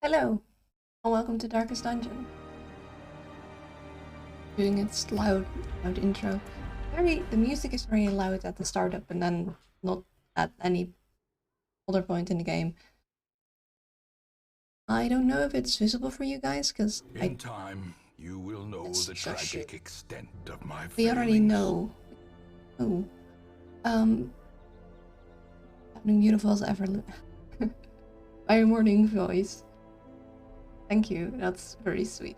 Hello, and welcome to Darkest Dungeon. Doing its loud intro. The music is very loud at the startup, and then not at any other point in the game. I don't know if it's visible for you guys, because In time, you will know the tragic extent of my we failings. already know. Oh, happening beautiful as ever. My morning voice. Thank you. That's very sweet.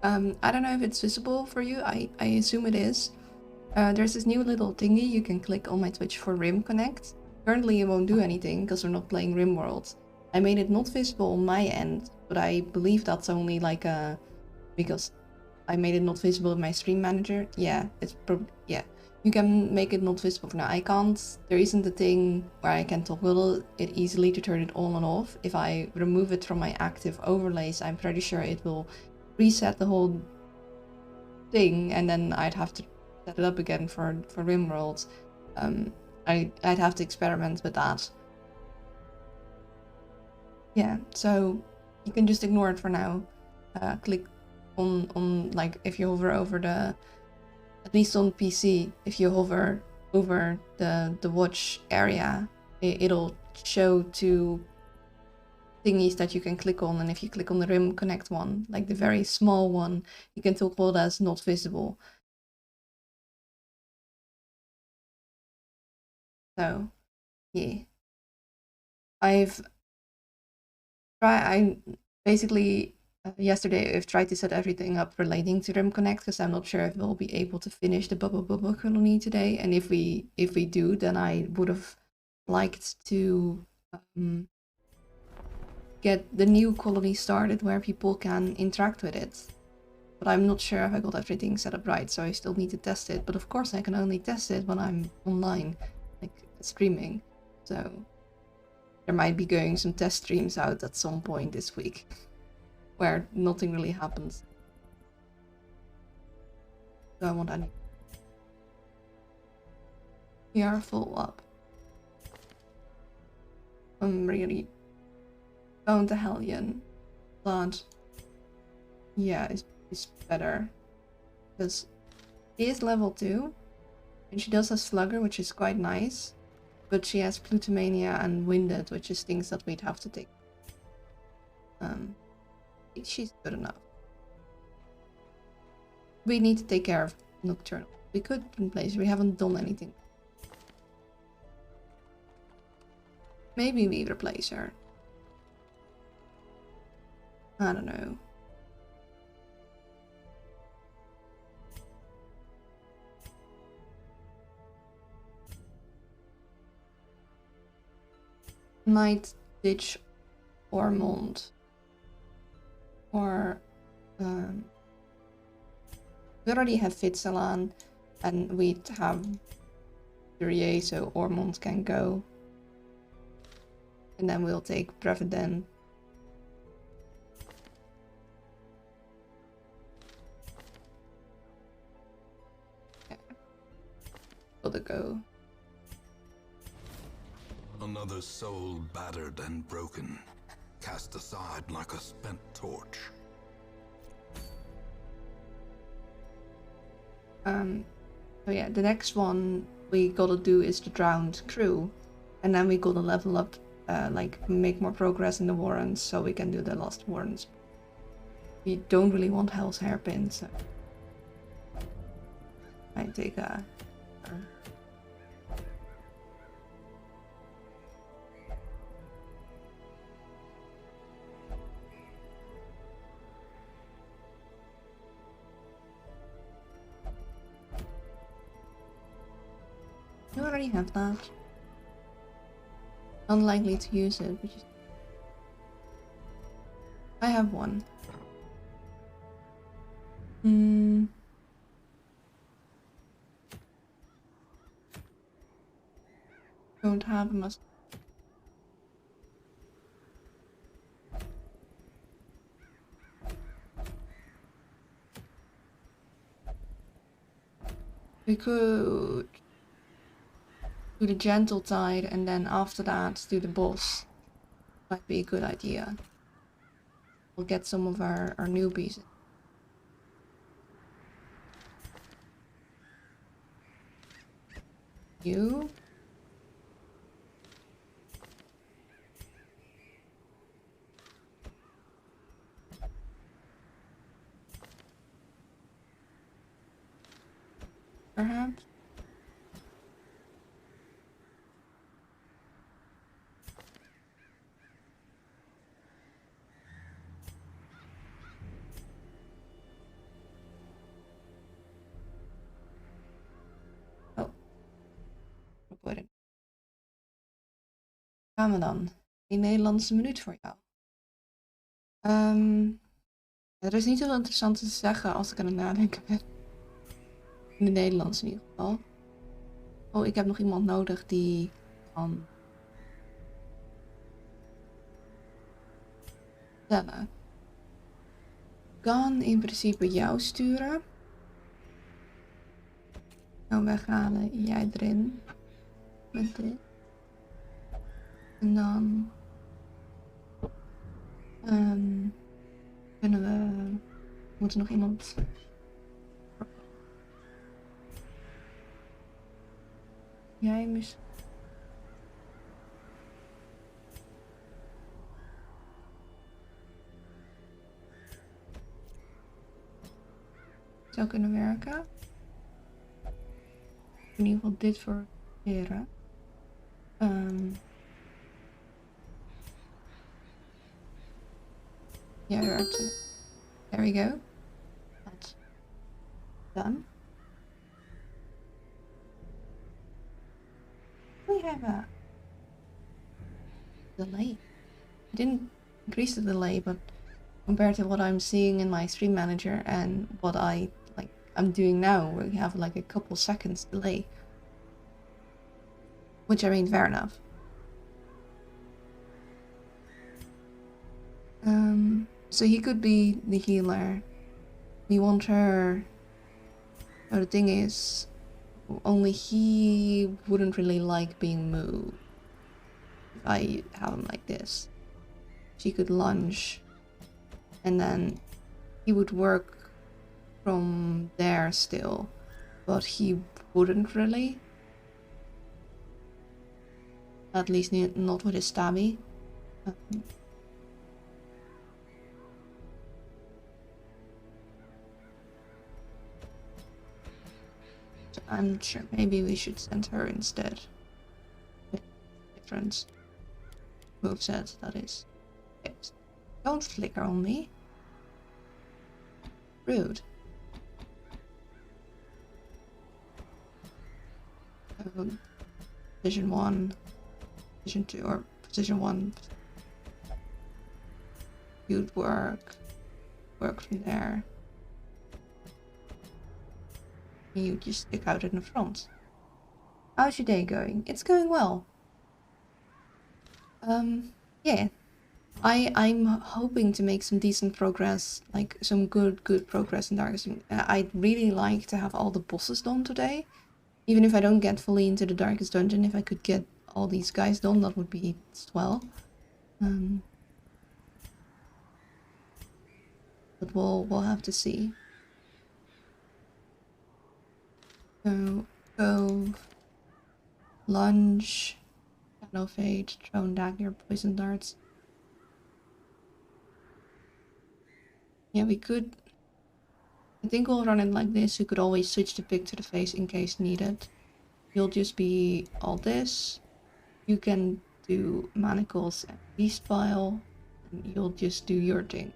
I don't know if it's visible for you. I assume it is. There's this new little thingy you can click on my Twitch for Rim Connect. Currently it won't do anything because we're not playing RimWorld. I made it not visible on my end, but I believe that's only like because I made it not visible in my stream manager. Yeah, it's probably, yeah. You can make it not visible for now. I can't, there isn't a thing where I can toggle it easily to turn it on and off. If I remove it from my active overlays, I'm pretty sure it will reset the whole thing, and then I'd have to set it up again for RimWorld. I'd have to experiment with that. Yeah, so you can just ignore it for now. Click on like if you hover over the, at least on PC, if you hover over the watch area, it'll show two thingies that you can click on, and if you click on the Rim Connect one, like the very small one, you can toggle it as not visible. So yeah, I basically yesterday I've tried to set everything up relating to Rim Connect, because I'm not sure if we'll be able to finish the Bubble colony today, and if we do, then I would have liked to get the new colony started where people can interact with it. But I'm not sure if I got everything set up right, so I still need to test it. But of course I can only test it when I'm online, like streaming. So there might be going some test streams out at some point this week where nothing really happens. So I want any. We are full up. I'm really going to Hellion. But yeah, it's better. Because she is level 2. And she does have Slugger, which is quite nice. But she has Plutomania and Winded, which is things that we'd have to take. She's good enough. We need to take care of Nocturnal. We could replace her. We haven't done anything. Maybe we replace her. I don't know. Might ditch Ormond. Or we already have Fitzalan, and we'd have Duryea, so Ormond can go. And then we'll take Breviden. Yeah. Gotta go. Another soul battered and broken, cast aside like a spent torch. So yeah, the next one we gotta do is the Drowned Crew, and then we gotta level up, like make more progress in the Warrens, so we can do the Lost Warrens. We don't really want Hell's Hairpin, so I take a. You already have that. Unlikely to use it, but I have one. Don't have must. We could do the Gentle Tide, and then after that do the boss. Might be a good idea. We'll get some of our newbies. You? Perhaps? Oh. Wat gaan we dan? Een Nederlandse minuut voor jou. Er is niet heel interessant te zeggen als ik aan het nadenken ben. In het Nederlands in ieder geval. Oh, ik heb nog iemand nodig die kan vertellen. Ik kan in principe jou sturen. Nou, weghalen, jij erin. Met dit. En dan kunnen we... Moeten nog iemand... Jij misschien... Zou kunnen werken. In ieder geval dit voor leren. Ja, werkt. There we go. That's done. We have a delay. I didn't increase the delay, but compared to what I'm seeing in my stream manager and what I'm doing now, we have like a couple seconds delay. Which I mean, fair enough. So he could be the healer. We want her. Oh, the thing is, only he wouldn't really like being moved. If I have him like this, she could lunge, and then he would work from there still, but he wouldn't really. At least not with his stabby. I'm not sure. Maybe we should send her instead. Different moveset, that is. Yes. Don't flicker on me. Rude. Position 1, position 2, or position 1. You'd work from there. You just stick out in the front. How's your day going? It's going well. Yeah. I'm hoping to make some decent progress, like some good progress in Darkest. I'd really like to have all the bosses done today. Even if I don't get fully into the Darkest Dungeon, if I could get all these guys done, that would be swell. But we'll have to see. So, go, lunge, shadow fade, thrown dagger, poison darts. Yeah, we could. I think we'll run it like this. You could always switch the pick to the face in case needed. You'll just be all this. You can do manacles and beast pile, and you'll just do your thing.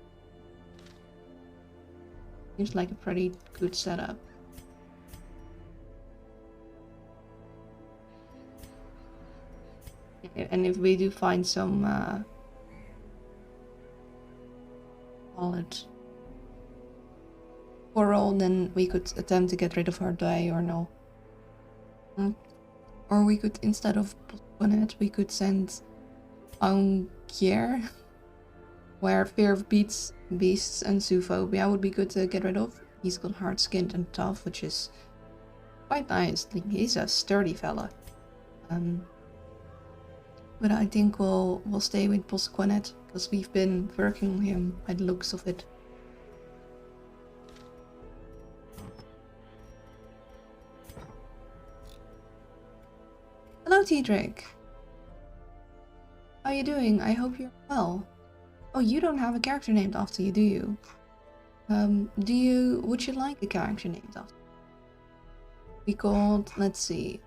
Seems like a pretty good setup. And if we do find some call it quarrel, then we could attempt to get rid of her day or no. Or we could, instead of it, we could send Angier, where Fear of Beasts and Zoophobia would be good to get rid of. He's got hard skinned and tough, which is quite nice. Like, he's a sturdy fella. But I think we'll stay with Bosquanet because we've been working on him by the looks of it. Hello, T-Drake. How are you doing? I hope you're well. Oh, you don't have a character named after you, do you? Would you like a character named after you? We called, let's see.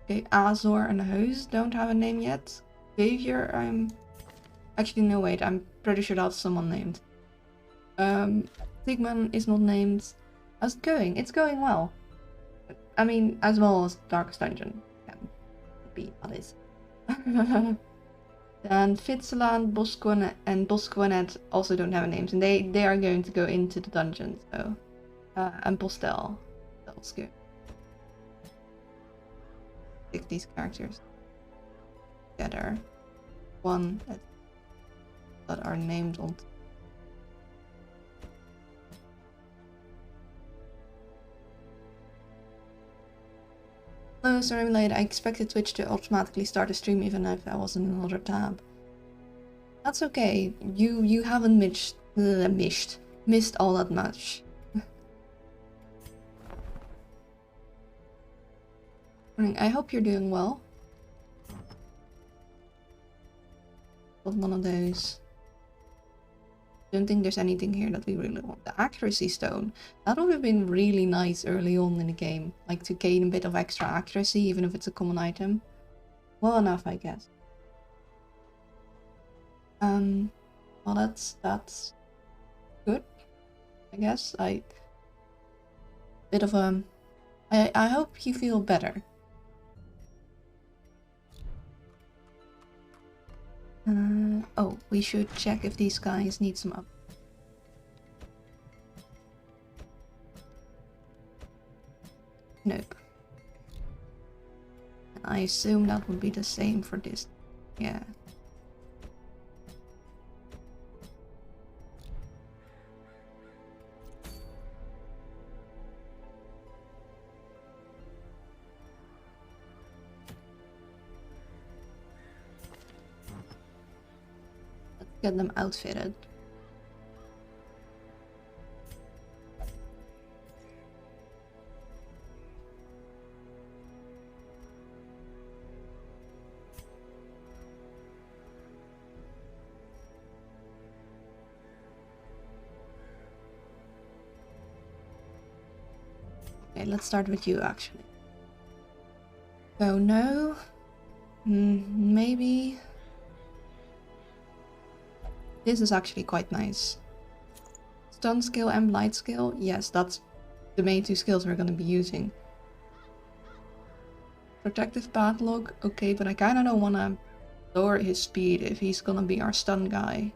Okay, Azor and Heus don't have a name yet. Xavier, actually no wait, I'm pretty sure that's someone named. Sigmund is not named. How's it going? It's going well. I mean, as well as Darkest Dungeon can be, that is. And Fitzeland, Bosquanet, and Bosquanet also don't have names, and they are going to go into the dungeon, so... and Postel. That's good. Pick these characters together. One that are named on... Hello, sorry I'm late. I expected Twitch to automatically start a stream even if I was in another tab. That's okay. You haven't missed all that much. I hope you're doing well. Got one of those. Don't think there's anything here that we really want. The accuracy stone. That would have been really nice early on in the game. Like to gain a bit of extra accuracy, even if it's a common item. Well enough, I guess. Well that's good. I guess. I hope you feel better. Oh, we should check if these guys need some up. Nope. I assume that would be the same for this. Yeah. Get them outfitted. Okay, let's start with you actually. So no, maybe. This is actually quite nice. Stun skill and blight skill. Yes, that's the main two skills we're going to be using. Protective padlock. Okay, but I kind of don't want to lower his speed if he's going to be our stun guy.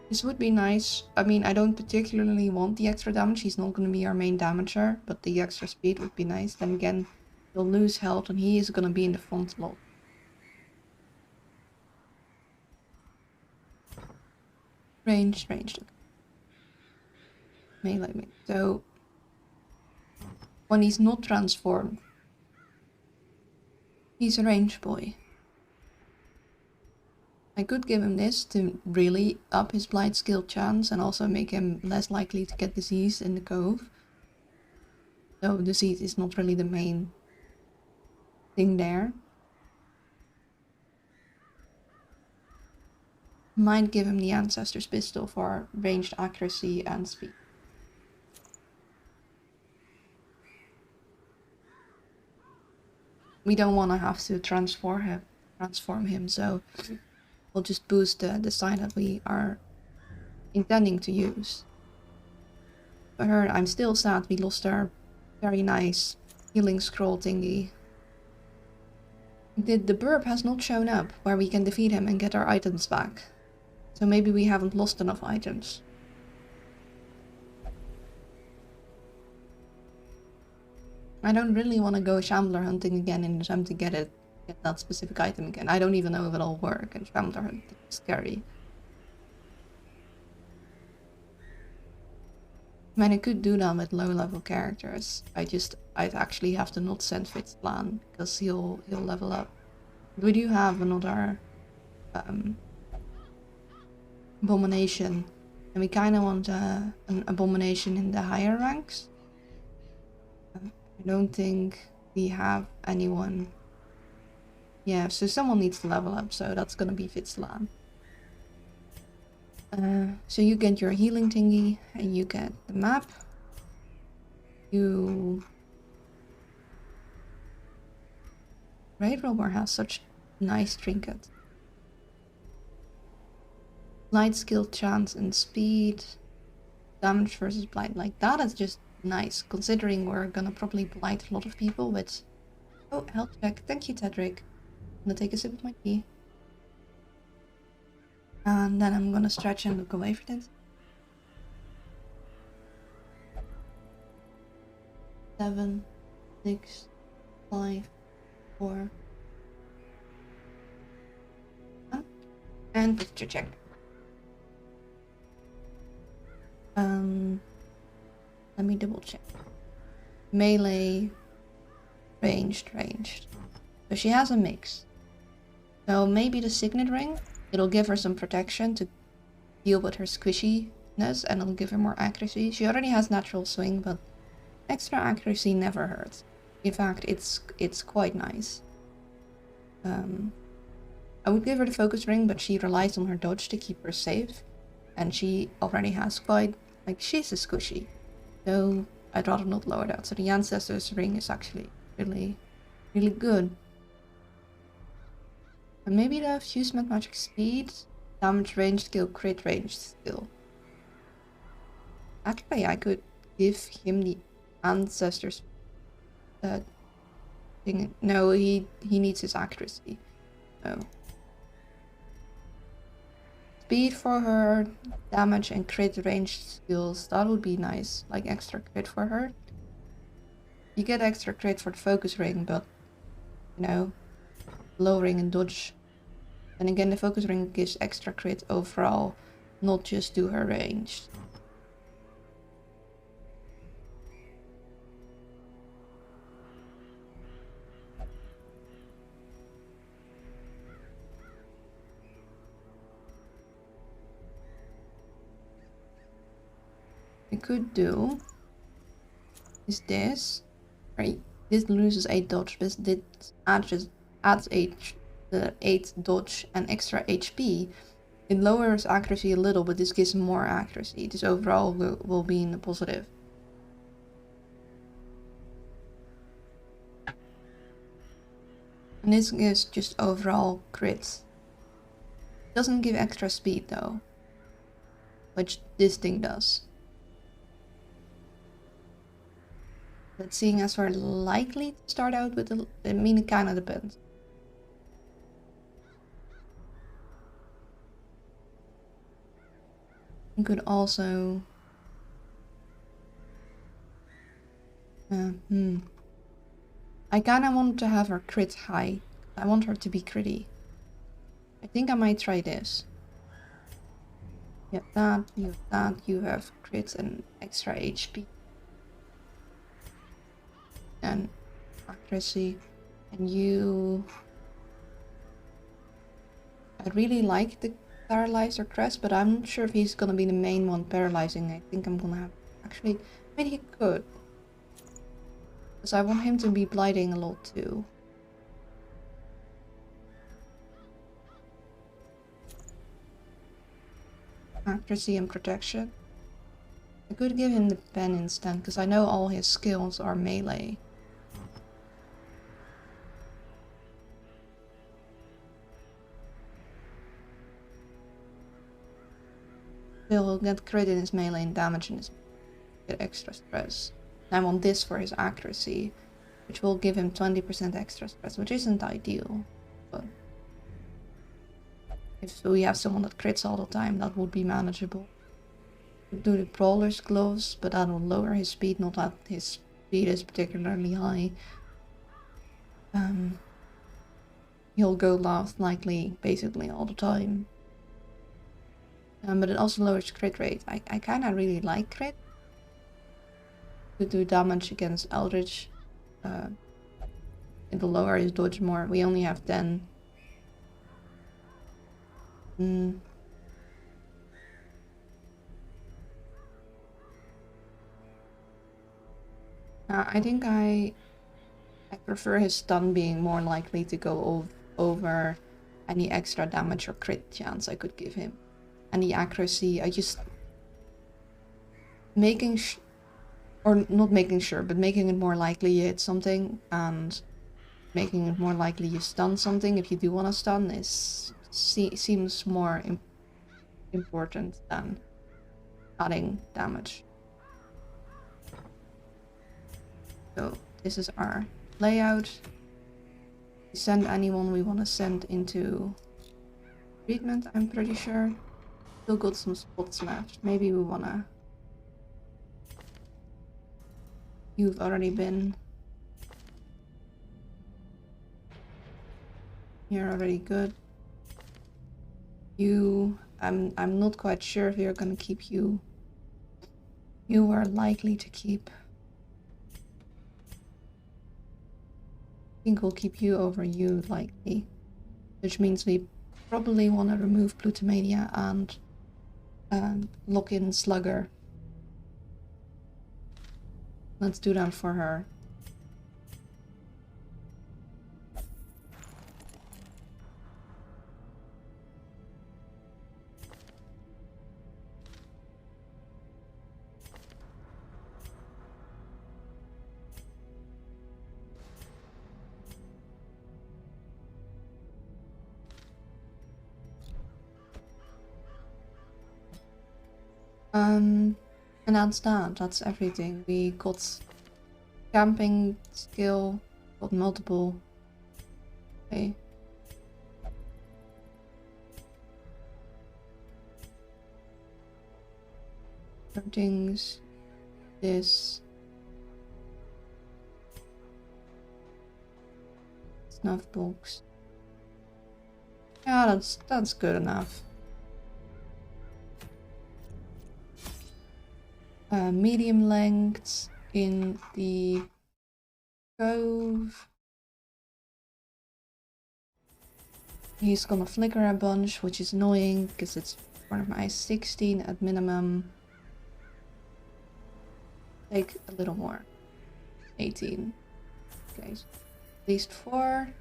This would be nice. I mean, I don't particularly want the extra damage. He's not going to be our main damager, but the extra speed would be nice. Then again, he'll lose health and he is going to be in the front slot. Ranged. Okay. Melee. So, when he's not transformed, he's a range boy. I could give him this to really up his blight skill chance and also make him less likely to get disease in the cove. So disease is not really the main thing there. Might give him the Ancestor's Pistol for ranged accuracy and speed. We don't want to have to transform him, so we'll just boost the side that we are intending to use. For her, I'm still sad we lost our very nice healing scroll thingy. The burb has not shown up where we can defeat him and get our items back. So maybe we haven't lost enough items. I don't really want to go Shambler hunting again in attempt to get that specific item again. I don't even know if it'll work, and Shambler hunting is scary. I mean, I could do that with low-level characters. I'd actually have to not send Fitzplan because he'll level up. We do have another abomination, and we kind of want an abomination in the higher ranks. I don't think we have anyone. Yeah, so someone needs to level up, so that's gonna be Fitzlan. So you get your healing thingy, and you get the map. Raid Robber has such nice trinkets. Light skill, chance, and speed. Damage versus blight. Like, that is just nice, considering we're gonna probably blight a lot of people with... Oh, health check. Thank you, Tedric. I'm gonna take a sip of my tea. And then I'm gonna stretch and look away for this. 7, 6, 5, 4. And picture check. Let me double check. Melee, ranged. So she has a mix. So maybe the signet ring, it'll give her some protection to deal with her squishiness, and it'll give her more accuracy. She already has natural swing, but extra accuracy never hurts. In fact, it's quite nice. I would give her the focus ring, but she relies on her dodge to keep her safe, and she already has quite, like, she's a squishy. So I'd rather not lower that. So the Ancestor's ring is actually really good. And maybe the Fusement Magic Speed, damage range skill, crit range skill. Actually, I could give him the Ancestor's thing. No, he needs his accuracy. So speed for her, damage and crit range skills, that would be nice, like extra crit for her. You get extra crit for the focus ring, but, you know, lowering and dodge. And again, the focus ring gives extra crit overall, not just to her range. I could do is this, right? This loses 8 dodge, but this adds 8 dodge and extra HP. It lowers accuracy a little, but this gives more accuracy. This overall will be in the positive. And this gives just overall crits. Doesn't give extra speed though, which this thing does. But seeing as we're likely to start out with I mean, it kind of depends. You could also... I kind of want to have her crit high. I want her to be critty. I think I might try this. You have that, you have crits and extra HP. And accuracy, and you... I really like the paralyzer crest, but I'm not sure if he's gonna be the main one paralyzing. I think I'm gonna have... Actually, I mean, he could. Because I want him to be blighting a lot too. Accuracy and protection. I could give him the pen instead, because I know all his skills are melee. He'll get crit in his melee and damage in his get extra stress. And I want this for his accuracy, which will give him 20% extra stress, which isn't ideal. But if we have someone that crits all the time, that would be manageable. We'll do the Brawler's Gloves, but that will lower his speed, not that his speed is particularly high. He'll go last likely basically all the time. But it also lowers crit rate. I kinda really like crit. to do damage against Eldritch. It'll lower his dodge more. We only have 10. I think I prefer his stun being more likely to go over any extra damage or crit chance I could give him. And the accuracy, I just... making or not making sure, but making it more likely you hit something and making it more likely you stun something if you do want to stun seems more important than adding damage. So this is our layout. We send anyone we want to send into treatment, I'm pretty sure. Still got some spots left. Maybe we want to... You've already been... You're already good. You... I'm not quite sure if you're gonna keep you. You are likely to keep. I think we'll keep you over you likely. Which means we probably want to remove Plutomania and lock in Slugger. Let's do that for her. And that's everything. We got camping skill, got multiple. Okay. Things. This. Snuff box. Yeah, that's good enough. Medium lengths in the cove. He's gonna flicker a bunch, which is annoying because it's one of my 16 at minimum. Take a little more. 18. Okay, so at least 4.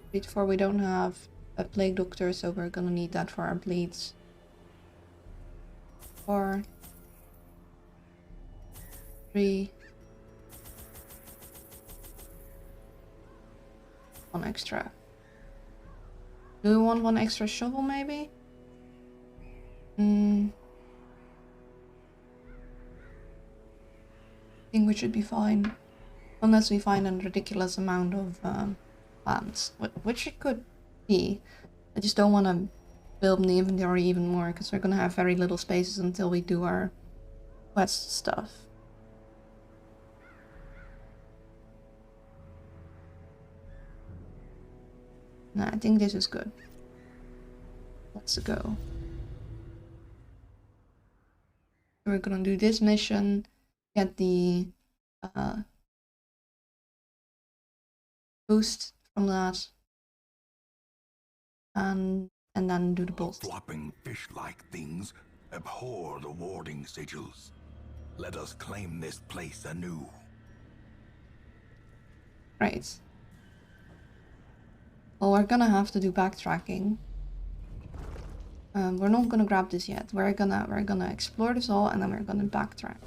At least 4, we don't have a plague doctor, so we're gonna need that for our bleeds. 4, 3, 1 extra. Do we want 1 extra shovel maybe? I think we should be fine. Unless we find a ridiculous amount of plants, which it could be. I just don't want to build the inventory even more because we're gonna have very little spaces until we do our quest stuff. Nah, I think this is good. Let's go. We're gonna do this mission, get the boost from that, and then do the bolt. Flopping fish-like things abhor the warding sigils. Let us claim this place anew. Right. Well, we're gonna have to do backtracking. We're not gonna grab this yet. We're gonna explore this all and then we're gonna backtrack.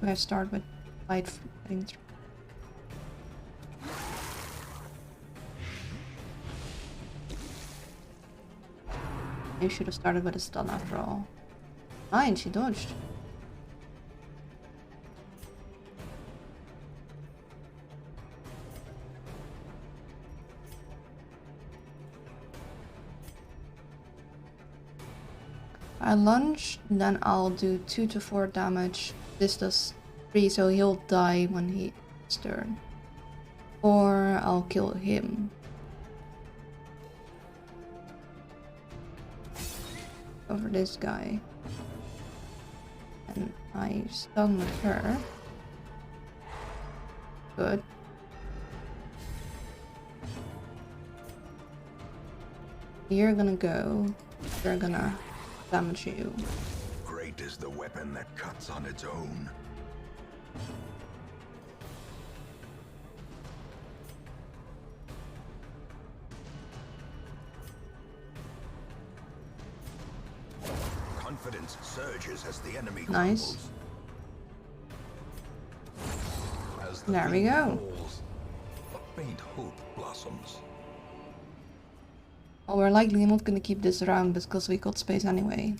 We have to start with light fighting through. You should have started with a stun after all. Fine, she dodged. I lunge, then I'll do 2 to 4 damage. This does 3, so he'll die when he's turn. Or I'll kill him. over this guy. And I stun with her. Good. You're gonna go. They're gonna damage you. Great is the weapon that cuts on its own. Confidence surges as the enemy Nice. crumbles. As the There we flame go. falls, a faint hope blossoms. Well, we're likely not gonna keep this around because we got space anyway.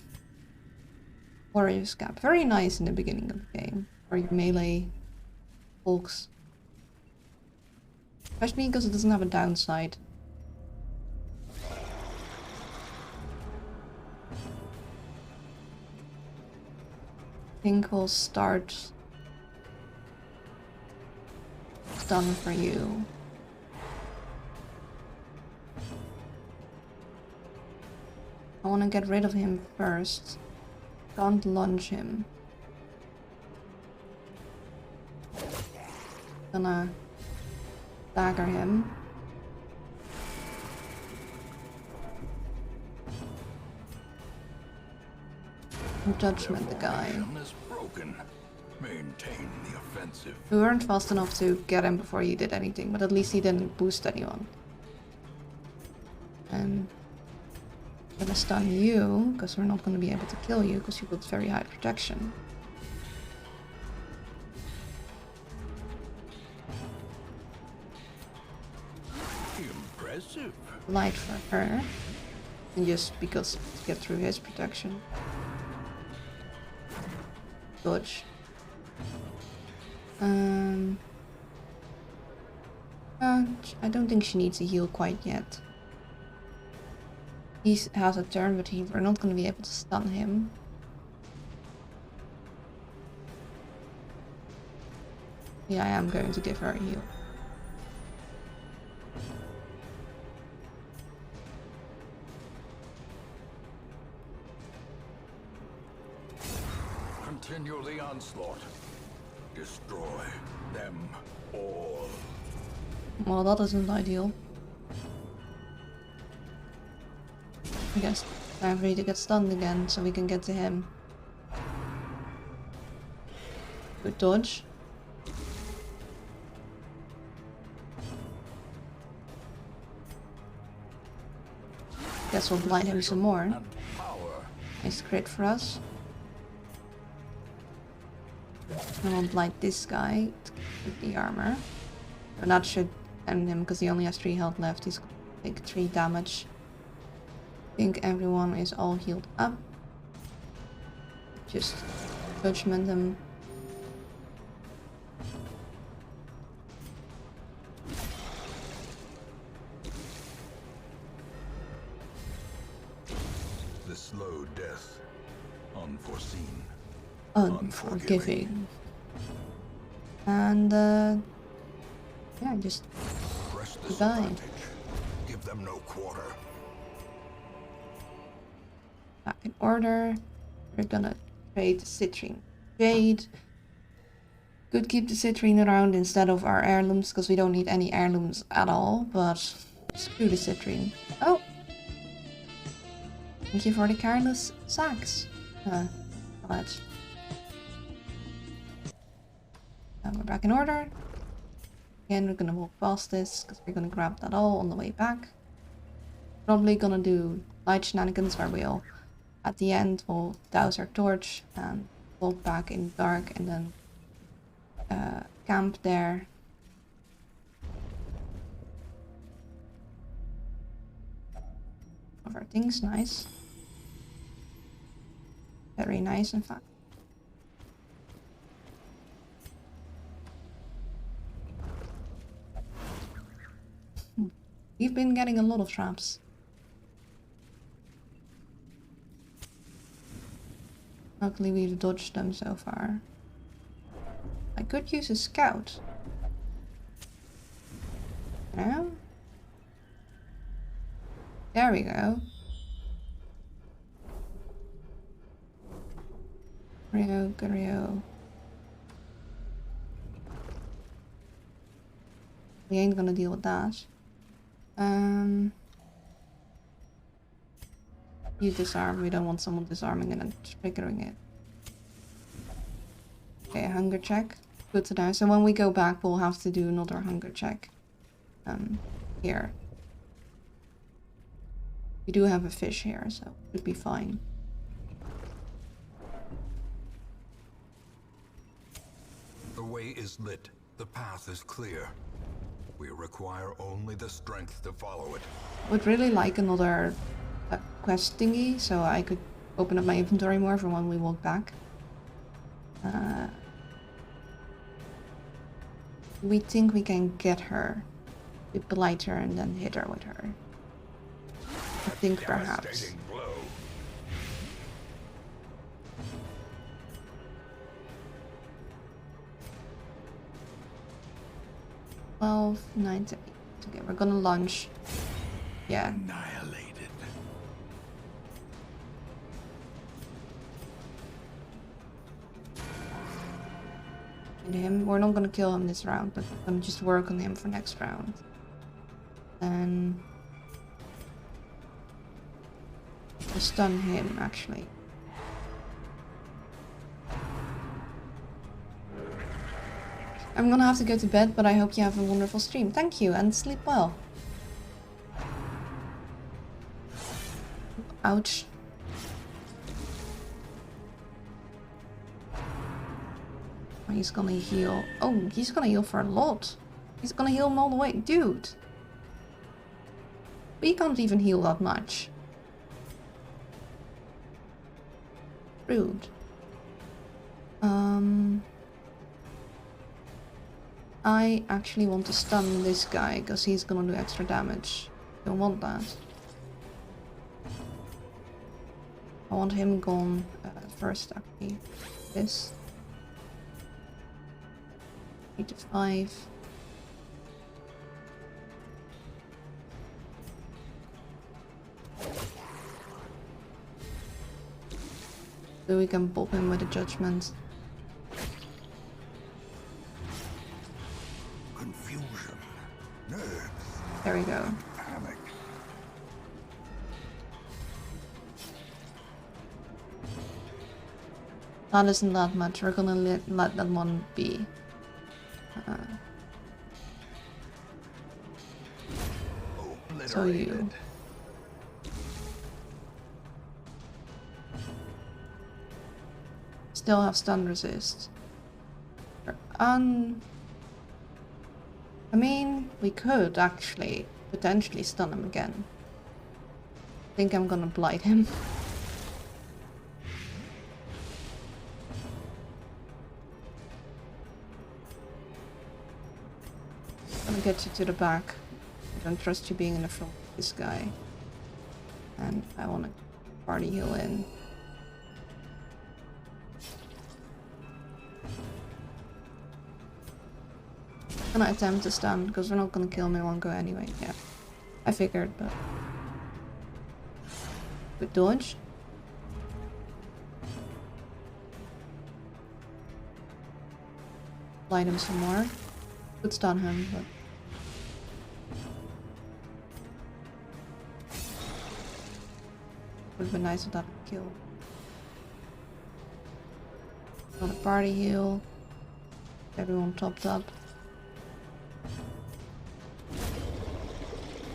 Warrior's Cap. Very nice in the beginning of the game. For your melee folks. Especially because it doesn't have a downside. I think we'll start stun for you. I want to get rid of him first. Can't launch him. Gonna dagger him. Judgment the guy. Is broken. Maintain the offensive. We weren't fast enough to get him before he did anything, but at least he didn't boost anyone. And I'm gonna stun you, because we're not gonna be able to kill you, because you got very high protection. Impressive. Light for her. And just because to get through his protection. Dodge. I don't think she needs a heal quite yet. He has a turn, but we're not going to be able to stun him. Yeah, I am going to give her a heal. Continue the onslaught. Destroy them all. Well, that isn't ideal. I guess time for you to get stunned again so we can get to him. Good dodge. Guess we'll blind him some more. And power. Nice crit for us. And we'll blind this guy to keep the armor. And that should end him because he only has 3 health left. He's gonna take 3 damage. I think everyone is all healed up. Just judgment him. The slow death. Unforeseen. Unforgiving. And yeah, just Press this die. advantage. Give them no quarter. back in order. We're gonna trade the citrine jade. Could keep the citrine around instead of our heirlooms because we don't need any heirlooms at all, but screw the citrine. Oh! Thank you for the careless sacks. Let's. We're back in order. Again, we're gonna walk past this because we're gonna grab that all on the way back. Probably gonna do light shenanigans where we'll, at the end, we'll douse our torch and walk back in dark and then camp there. Of our things, nice. Very nice, in fact. We've been getting a lot of traps. Luckily we've dodged them so far. I could use a scout. No? There we go. Rio. We ain't gonna deal with that. You disarm. We don't want someone disarming and then triggering it. Okay, hunger check. Good to know. So when we go back, we'll have to do another hunger check. Here. We do have a fish here, so it should be fine. The way is lit. The path is clear. We require only the strength to follow it. Would really like another quest thingy, so I could open up my inventory more for when we walk back. We think we can get her. We blight her and then hit her with her. I think perhaps. Devastating blow. 12, 9 to 8. Okay, we're gonna launch. Yeah. Annihilated. And him. We're not gonna kill him this round, but I'm just work on him for next round. And we'll stun him actually. I'm gonna have to go to bed, but I hope you have a wonderful stream. Thank you, and sleep well. Ouch. Oh, he's gonna heal. Oh, he's gonna heal for a lot. He's gonna heal him all the way. Dude. We can't even heal that much. Rude. I actually want to stun this guy because he's gonna do extra damage. Don't want that. I want him gone first, actually. This. 3 to 5. So we can pop him with a judgment. Confusion. Nerves. There we go. Panic. That isn't that much. We're gonna let that one be. So you. Still have stun resist. I mean, we could actually potentially stun him again. I think I'm gonna blight him. I'm gonna get you to the back. I don't trust you being in the front of this guy. And I wanna party heal in. I'm gonna attempt to stun because we're not gonna kill him in one go anyway. Yeah, I figured, but good dodge. Light him some more. Could stun him, but would have been nice if that would kill. Got a party heal. Everyone topped up.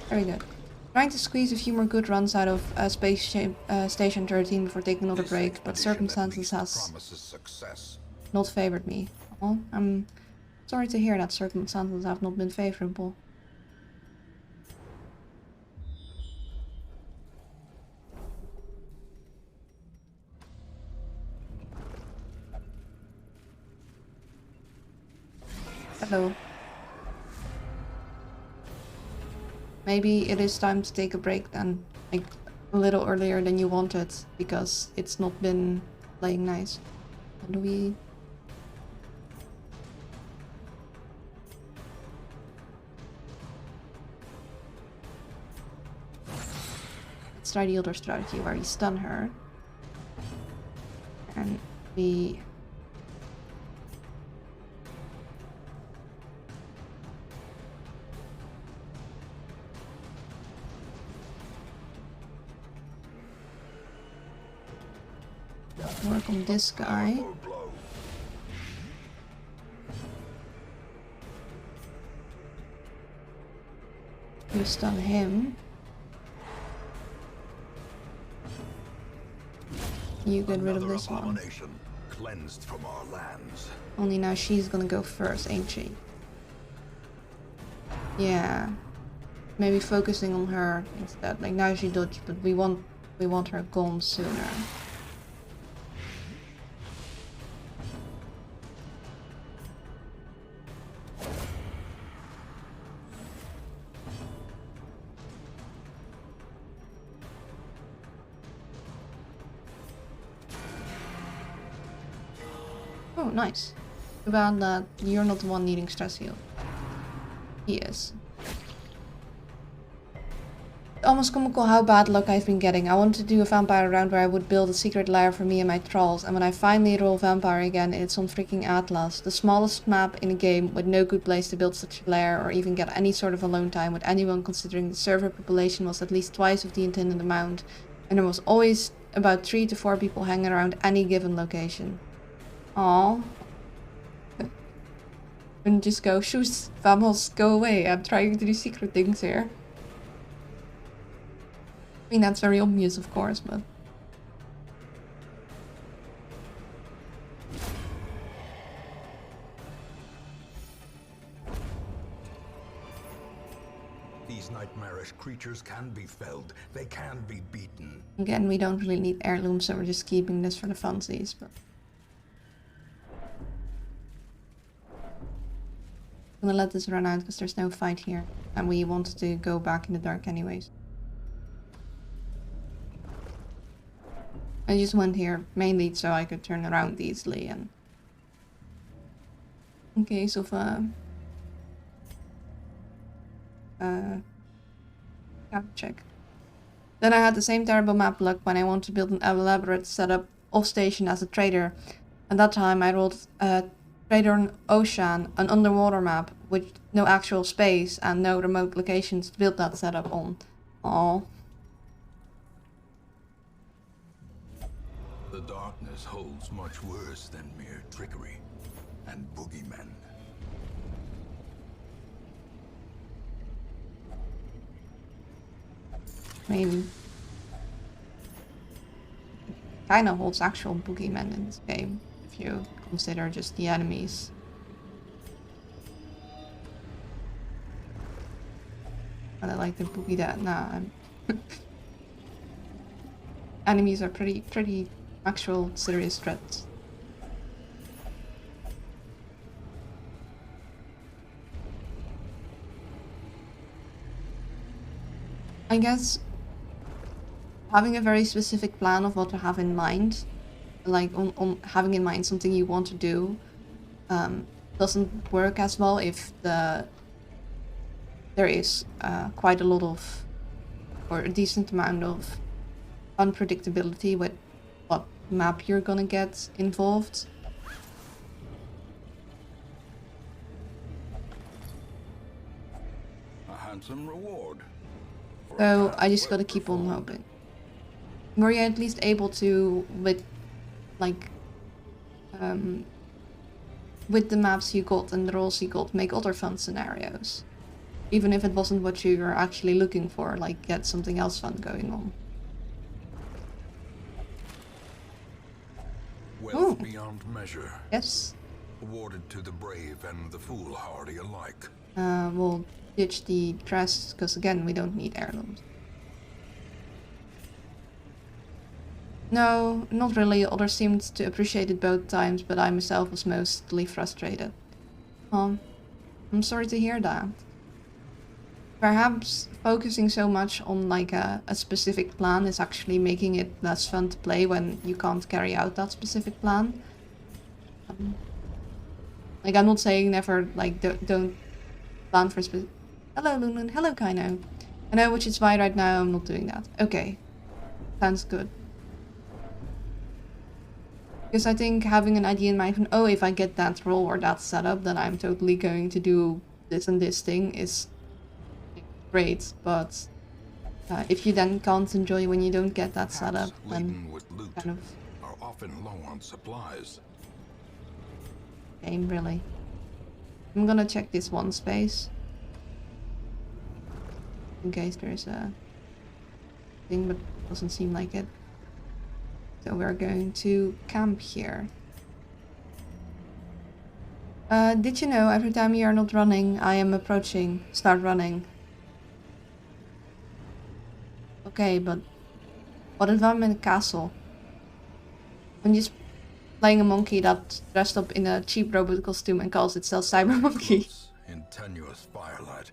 Very good. Trying to squeeze a few more good runs out of Station 13 before taking another break, but circumstances has not favored me. Well, I'm sorry to hear that circumstances have not been favorable. Hello. Maybe it is time to take a break then, like a little earlier than you wanted, because it's not been playing nice. How do we... Let's try the other strategy where we stun her. And be... work on this guy. You stun him. You get rid of this one. Cleansed from our lands. Only now she's gonna go first, ain't she? Yeah. Maybe focusing on her instead. Like now she dodged, but we want her gone sooner. Oh, nice. Too bad that you're not the one needing stress heal. He is. Almost comical how bad luck I've been getting. I wanted to do a vampire round where I would build a secret lair for me and my trolls, and when I finally roll vampire again, it's on freaking Atlas, the smallest map in the game with no good place to build such a lair or even get any sort of alone time with anyone, considering the server population was at least twice of the intended amount, and there was always about 3 to 4 people hanging around any given location. Aww. And just go, shoot, vamos, go away. I'm trying to do secret things here. I mean, that's very obvious, of course, but... These nightmarish creatures can be felled. They can be beaten. Again, we don't really need heirlooms, so we're just keeping this for the funsies, but... I'm gonna let this run out because there's no fight here. And we wanted to go back in the dark anyways. I just went here mainly so I could turn around easily and... in case of check. Then I had the same terrible map luck when I wanted to build an elaborate setup off station as a trader. At that time I rolled Trader on Ocean, an underwater map with no actual space and no remote locations to build that setup on. Aww. The darkness holds much worse than mere trickery and boogeymen. Maybe. Kinda holds actual boogeymen in this game, if you consider just the enemies. But I like the boogie that. Nah, enemies are pretty actual serious threats. I guess having a very specific plan of what to have in mind, like on having in mind something you want to do, doesn't work as well if there is quite a lot of, or a decent amount of unpredictability with what map you're gonna get involved. A handsome reward. So I just gotta keep on hoping. Were you at least able to, with like with the maps you got and the roles you got, make other fun scenarios? Even if it wasn't what you were actually looking for, like get something else fun going on. Wealth beyond measure. Yes. Awarded to the brave and the foolhardy alike. We'll ditch the dress, because again, we don't need heirlooms. No, not really. Others seemed to appreciate it both times, but I myself was mostly frustrated. I'm sorry to hear that. Perhaps focusing so much on like a specific plan is actually making it less fun to play when you can't carry out that specific plan. Like, I'm not saying never, like, don't plan for specific... Hello, Lunan. Hello, Kaino. I know, which is why right now I'm not doing that. Okay. Sounds good. Because I think having an idea in mind, oh, if I get that role or that setup, then I'm totally going to do this and this thing is great. But if you then can't enjoy when you don't get that setup, then with loot kind of are often low on supplies. game, really. I'm gonna check this one space. In case there's a thing, but it doesn't seem like it. So we're going to camp here. Did you know every time you are not running, I am approaching, start running? Okay, but what if I'm in a castle? I'm just playing a monkey that's dressed up in a cheap robot costume and calls itself Cyber Monkey. In tenuous firelight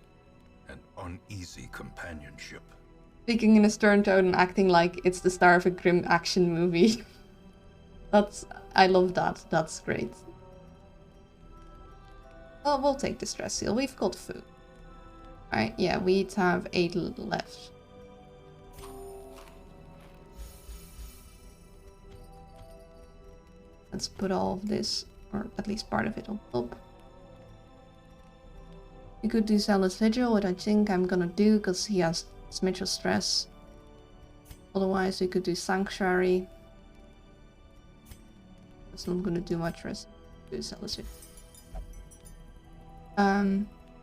and uneasy companionship. Speaking in a stern tone and acting like it's the star of a grim action movie. I love that. That's great. Well, we'll take the stress seal. We've got food. Alright, yeah, we have 8 left. Let's put all of this, or at least part of it, on top. We could do Zealous Vigil, what I think I'm gonna do, because he has a smidge of stress. Otherwise, we could do Sanctuary. That's not gonna do much for us. Do Zealous Vigil.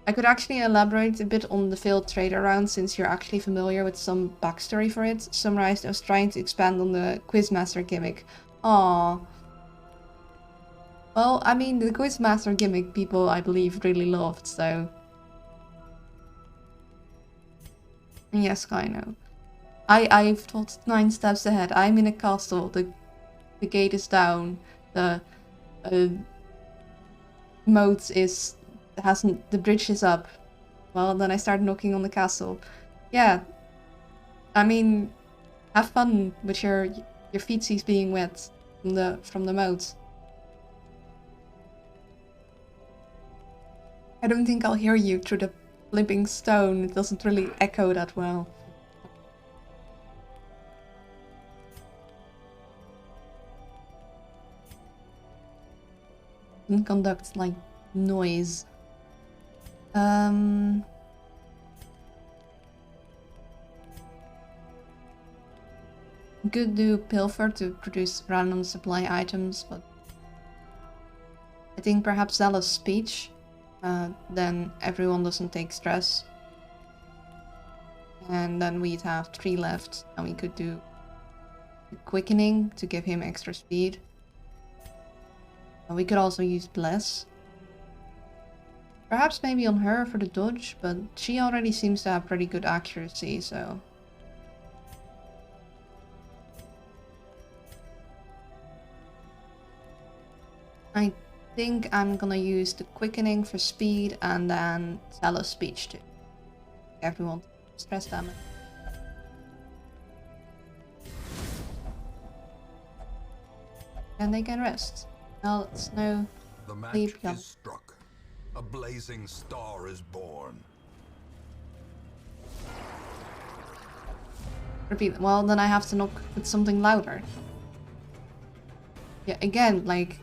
I could actually elaborate a bit on the failed trader round, since you're actually familiar with some backstory for it. Summarized, I was trying to expand on the Quizmaster gimmick. Aww. Well, I mean, the Quizmaster gimmick people, I believe, really loved, so... Yes, I know. I've thought 9 steps ahead. I'm in a castle, the gate is down, the moat is... hasn't... the bridge is up. Well, then I start knocking on the castle. Yeah. I mean, have fun with your feetsies being wet from the moat. I don't think I'll hear you through the flipping stone. It doesn't really echo that well. Doesn't conduct like noise. Could do pilfer to produce random supply items, but I think perhaps Zealous Speech. Then everyone doesn't take stress. And then we'd have 3 left, and we could do Quickening to give him extra speed. And we could also use Bless. Perhaps maybe on her for the dodge, but she already seems to have pretty good accuracy, so... I think I'm gonna use the Quickening for speed and then Zealous Speech to everyone stress damage. And they can rest. Now it's no The match sleep yet. is struck. A blazing star is born. Repeat. Well, then I have to knock with something louder. Yeah, again, like...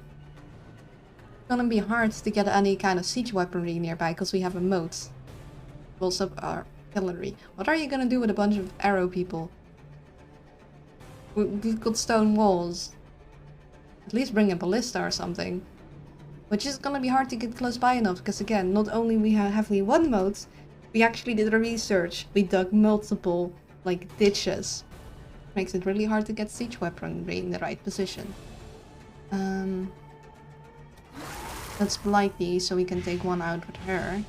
gonna be hard to get any kind of siege weaponry nearby because we have a moat. Also artillery. What are you gonna do with a bunch of arrow people? We've got stone walls. At least bring a ballista or something. Which is gonna be hard to get close by enough, because again, not only have we one moat, we actually did the research. We dug multiple, like, ditches. Makes it really hard to get siege weaponry in the right position. Let's blight these so we can take one out with her.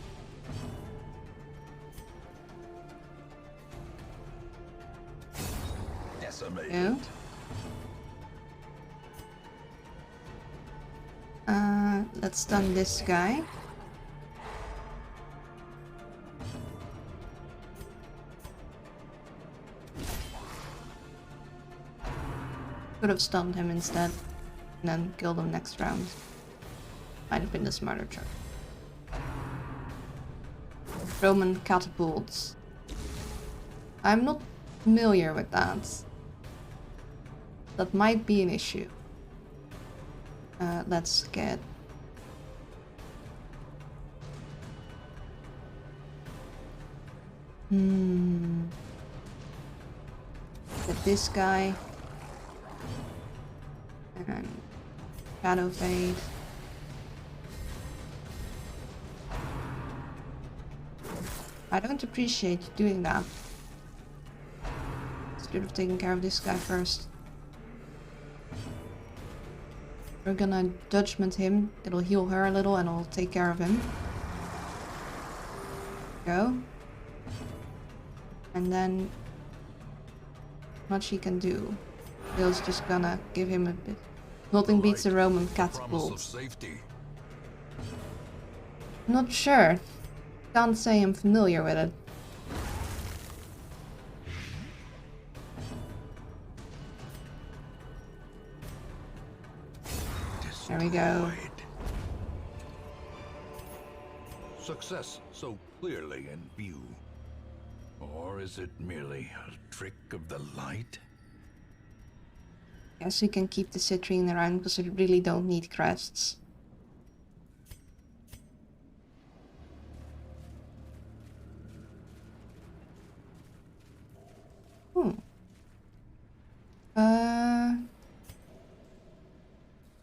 Decimated. Let's stun this guy. Could have stunned him instead, and then killed him next round. Might have been the smarter choice. Roman catapults. I'm not familiar with that. That might be an issue. Let's get... Get this guy. And Shadow Fade. I don't appreciate you doing that. Should have taken care of this guy first. We're gonna judgment him. It'll heal her a little and I'll take care of him. Go. And then what she can do. Bill's just gonna give him a bit. Nothing beats a Roman catapult. Not sure. Can't say I'm familiar with it. There we go. Success so clearly in view. Or is it merely a trick of the light? Guess you can keep the citrine around because we really don't need crests.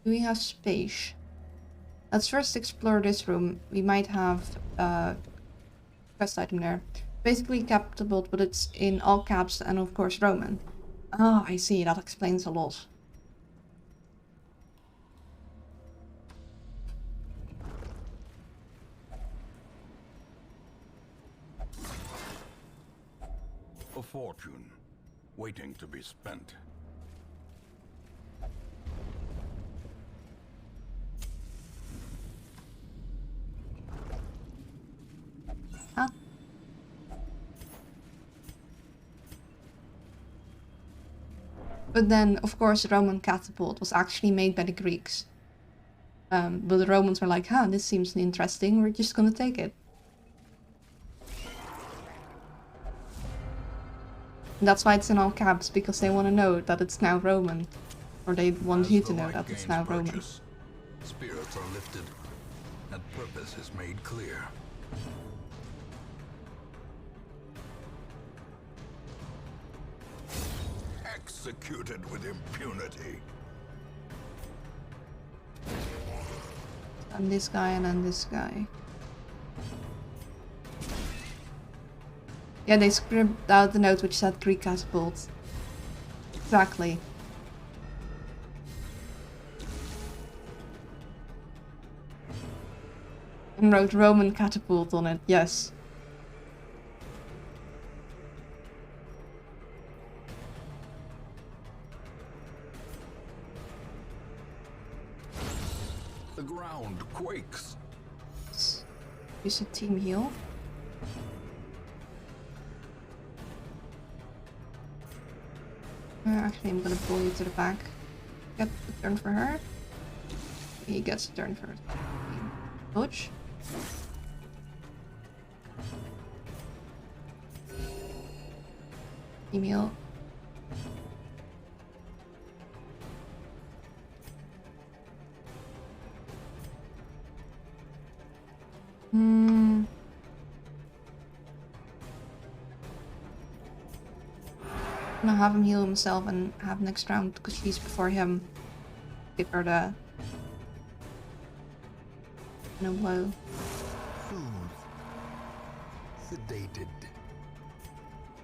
Do we have space? Let's first explore this room. We might have a quest item there. Basically catapult, but it's in all caps and of course Roman. Oh, I see. That explains a lot. A fortune, waiting to be spent. Huh? But then, of course, the Roman catapult was actually made by the Greeks. But the Romans were like, huh, this seems interesting, we're just gonna take it. And that's why it's in all caps, because they want to know that it's now Roman. Or they want you to know that it's now Roman. Spirits are lifted, and purpose is made clear. Executed with impunity. And this guy and then this guy. Yeah, they scribbled out the note which said Greek catapult. Exactly. And wrote Roman catapult on it, yes. The ground quakes. Use a team heal. Actually, I'm gonna pull you to the back. Get the turn for her. He gets a turn first. Coach. Team heal. I'm gonna have him heal himself and have next round because she's before him. Give her the no blow. Sedated.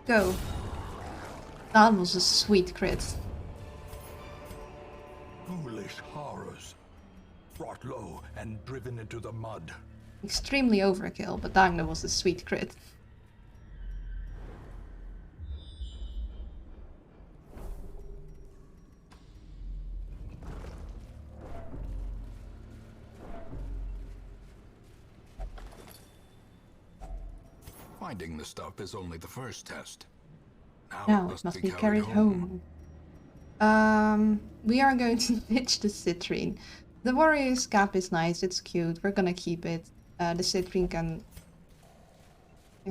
Go. That was a sweet crit. Foolish horrors. Brought low and driven into the mud. Extremely overkill, but dang, that was a sweet crit. Finding the stuff is only the first test. Now it must be carried home. We are going to ditch the citrine. The warrior's cap is nice, it's cute, we're gonna keep it. The citrine can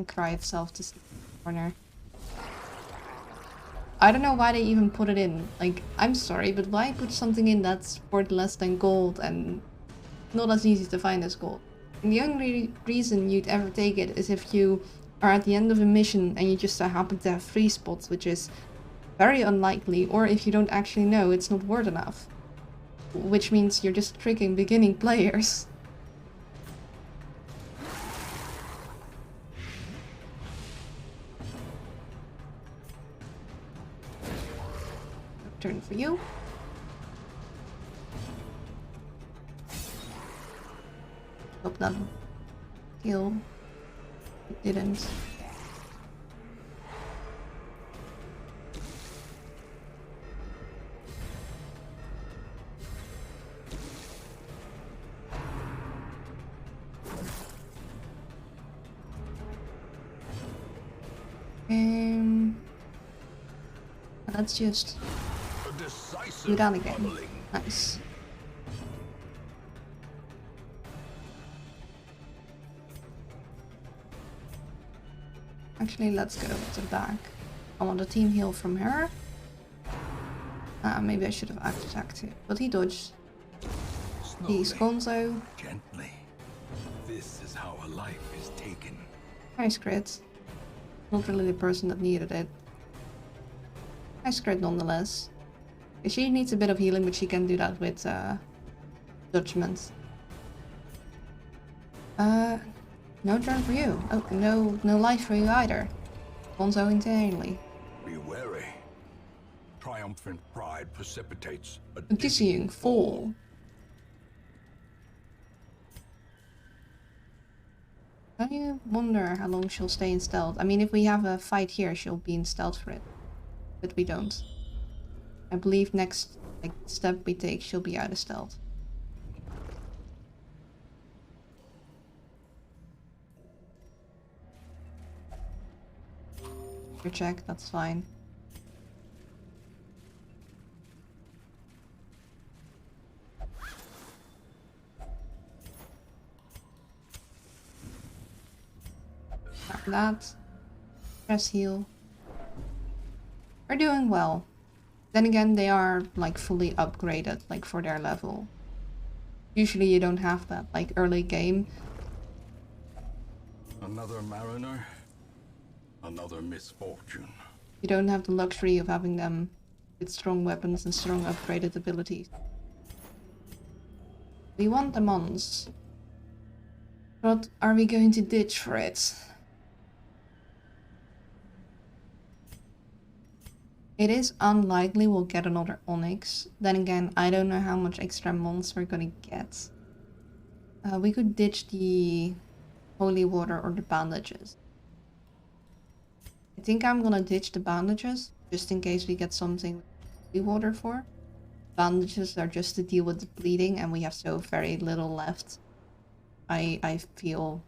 cry itself to sleep in the corner. I don't know why they even put it in. Like, I'm sorry, but why put something in that's worth less than gold and not as easy to find as gold? And the only reason you'd ever take it is if you are at the end of a mission and you just so happen to have 3 spots, which is very unlikely, or if you don't actually know it's not worth enough. Which means you're just tricking beginning players. Turn for you. Hope that kill. It didn't. Let's just do that again. Nice. Actually, let's go to the back. I want a team heal from her. Maybe I should have attacked it, but he dodged. He's Gonzo. Gently. This is how a life is taken. Nice crit. Not really the person that needed it. Nice crit nonetheless. She needs a bit of healing, but she can do that with judgment. No turn for you. Oh, no life for you either. Gonzo entirely. Be wary. Triumphant pride precipitates a Dizzying fall. I wonder how long she'll stay in stealth. I mean, if we have a fight here, she'll be in stealth for it. But we don't. I believe next step we take, she'll be out of stealth. Your check, that's fine. After that, press heal. We're doing well. Then again, they are like fully upgraded, like for their level. Usually you don't have that, like early game. Another mariner, another misfortune. You don't have the luxury of having them with strong weapons and strong upgraded abilities. We want the mons. What are we going to ditch for it? It is unlikely we'll get another Onyx. Then again, I don't know how much extra mons we're gonna get. We could ditch the holy water or the bandages. I think I'm gonna ditch the bandages, just in case we get something with holy water for. Bandages are just to deal with the bleeding, and we have so very little left. I feel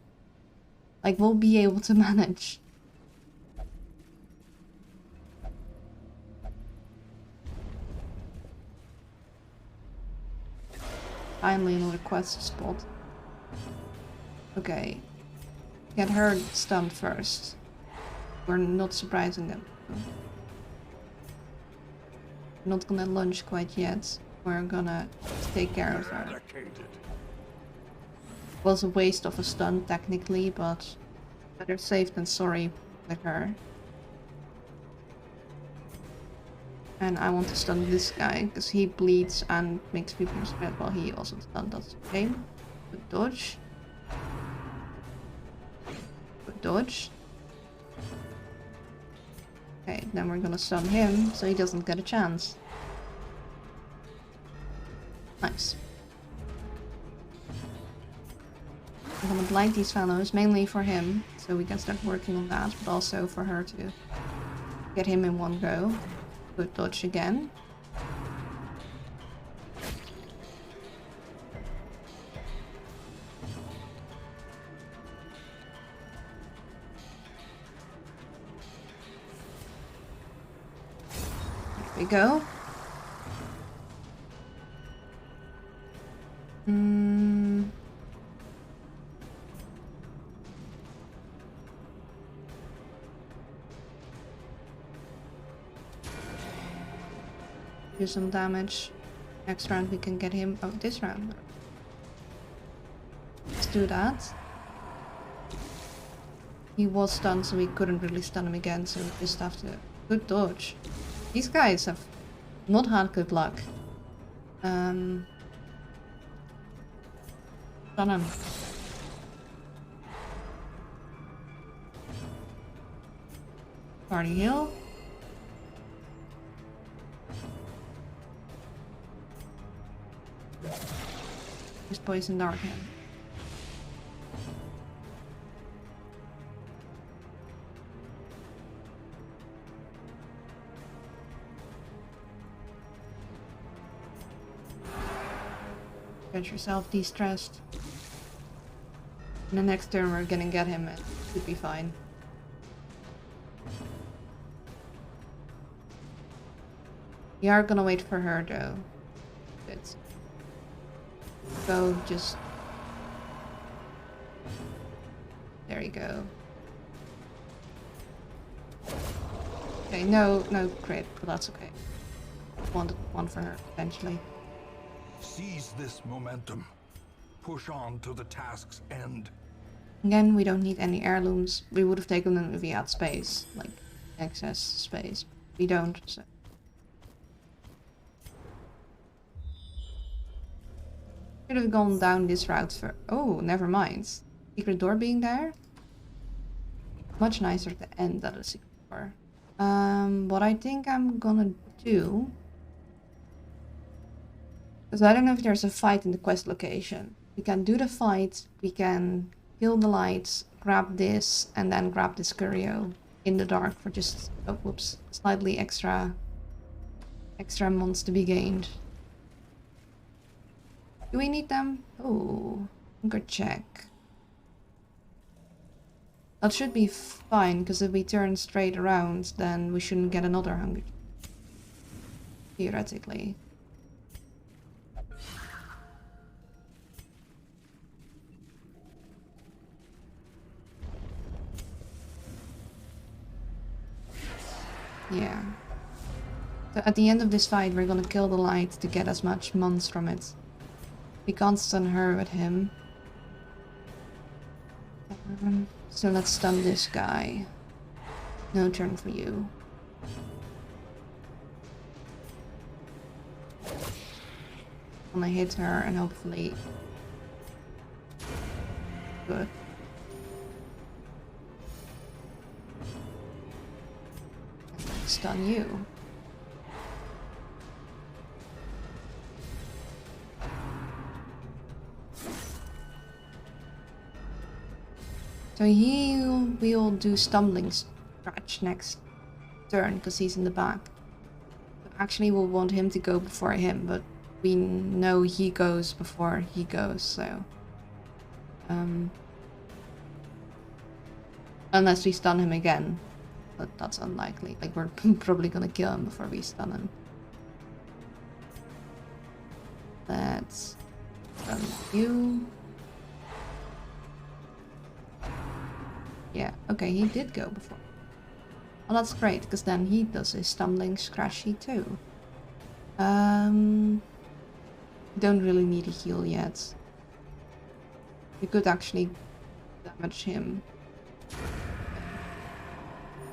like we'll be able to manage. Finally another quest spot. Okay. Get her stunned first. We're not surprising them. We're not gonna lunge quite yet. We're gonna take care of her. Was a waste of a stun technically, but better safe than sorry with her. And I want to stun this guy, because he bleeds and makes people spread while he also stunned us. Okay. Good dodge. Good dodge. Okay, then we're gonna stun him, so he doesn't get a chance. Nice. I'm gonna blind these fellows, mainly for him, so we can start working on that, but also for her to get him in one go. Good dodge again. There we go. do some damage. Next round we can get him. Oh, this round. Let's do that. He was stunned, so we couldn't really stun him again, so we just have to... Good dodge. These guys have not had good luck. Stun him. Party heal. Just poison dart him. Get yourself de-stressed. And the next turn we're gonna get him and it should be fine. We are gonna wait for her though. It's go just there you go. Okay, no crit, but that's okay. Wanted one for her eventually. Seize this momentum. Push on to the task's end. Again, we don't need any heirlooms. We would have taken them if we had space, like excess space. We don't, so. Should have gone down this route for... Oh, never mind. Secret door being there? Much nicer to end at a secret door. What I think I'm gonna do... Because I don't know if there's a fight in the quest location. We can do the fight, we can kill the lights, grab this, and then grab this curio in the dark for just... Oh, whoops. Slightly extra mons to be gained. Do we need them? Oh, hunger check. That should be fine, because if we turn straight around, then we shouldn't get another hunger check. Theoretically. Yeah. So at the end of this fight, we're gonna kill the light to get as much mons from it. We can't stun her with him. So let's stun this guy. No turn for you. I'm gonna hit her and hopefully... Good. Stun you. So we'll do stumbling scratch next turn because he's in the back. So actually we'll want him to go before him, but we know he goes before he goes, so... Unless we stun him again. But that's unlikely. Like, we're probably gonna kill him before we stun him. Let's stun you. Yeah, okay, he did go before. Well, that's great, because then he does his stumbling scratchy too. Don't really need a heal yet. We could actually damage him.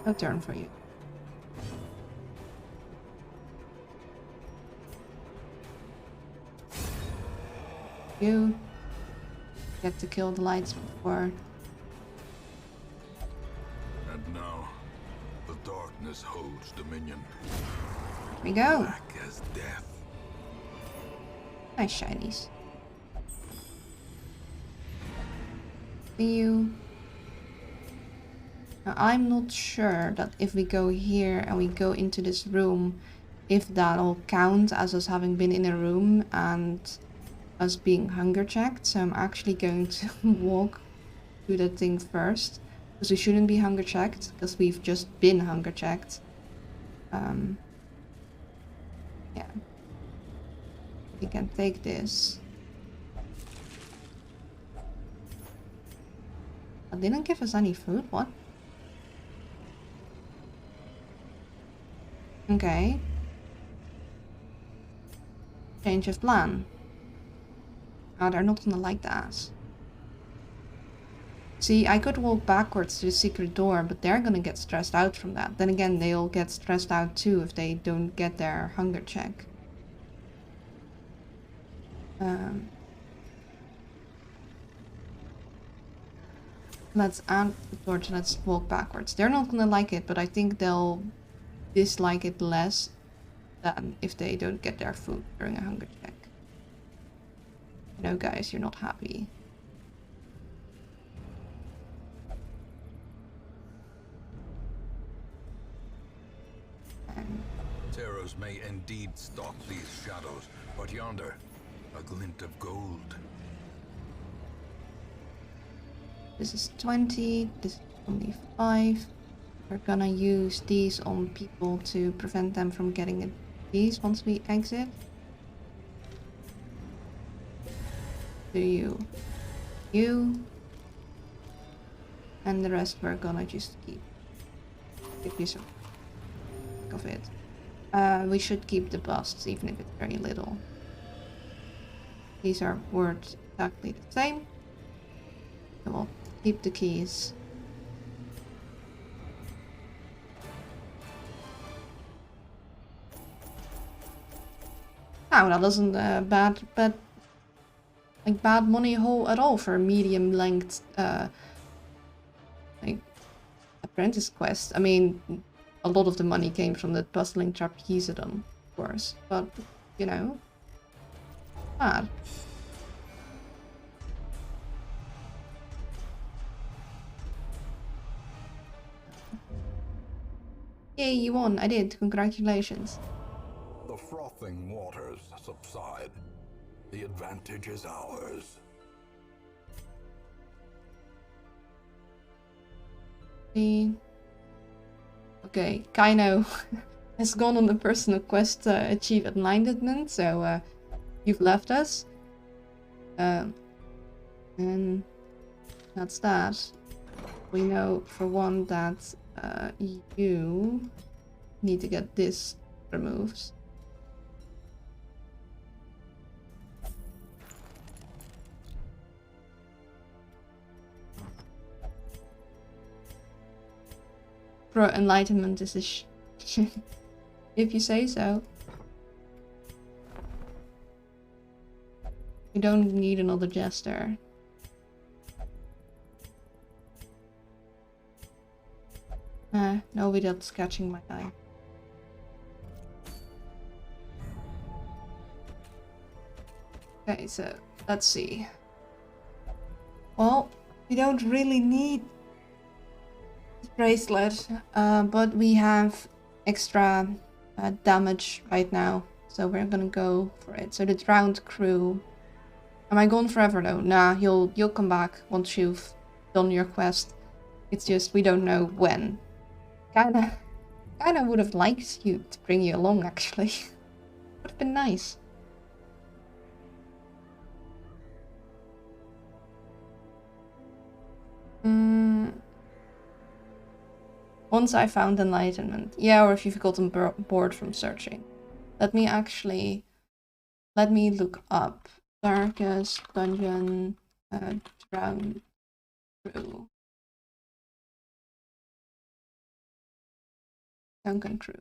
No turn for you. You get to kill the lights before. And now, the darkness holds dominion. Here we go. Black as death. Nice shinies. See you. Now, I'm not sure that if we go here and we go into this room, if that'll count as us having been in a room and us being hunger checked. So I'm actually going to walk to that thing first. Because we shouldn't be hunger checked, because we've just been hunger checked. Yeah. We can take this. That didn't give us any food, what? Okay. Change of plan. Oh, they're not gonna like that. See, I could walk backwards to the secret door, but they're gonna get stressed out from that. Then again, they'll get stressed out too if they don't get their hunger check. Let's add the torch, let's walk backwards. They're not gonna like it, but I think they'll dislike it less than if they don't get their food during a hunger check. You know, guys, you're not happy. Terrors may indeed stalk these shadows, but yonder, a glint of gold. This is 20, this is 25. We're gonna use these on people to prevent them from getting these once we exit. Do you, and the rest we're gonna just keep. Give you some of it. We should keep the busts, even if it's very little. These are worth exactly the same. So we'll keep the keys. Now that isn't bad money hole at all for a medium length like apprentice quest. I mean, a lot of the money came from the bustling trapezoidum, of course, but you know, bad. Yay, you won! I did. Congratulations. The frothing waters subside. The advantage is ours. Okay, Kaino has gone on the personal quest to achieve enlightenment, so you've left us. And that's that. We know for one that you need to get this removed. Bro, enlightenment is a if you say so. We don't need another jester. No, without scratching my eye. Okay, so let's see. Well, we don't really need the bracelet, but we have extra damage right now, so we're gonna go for it. So the drowned crew. Am I gone forever though? Nah, you'll come back once you've done your quest. It's just we don't know when. Kinda would have liked you to bring you along, actually. Would have been nice. Once I found enlightenment. Yeah, or if you've gotten bored from searching. Let me look up. Darkest dungeon, drowned crew. Sunken crew.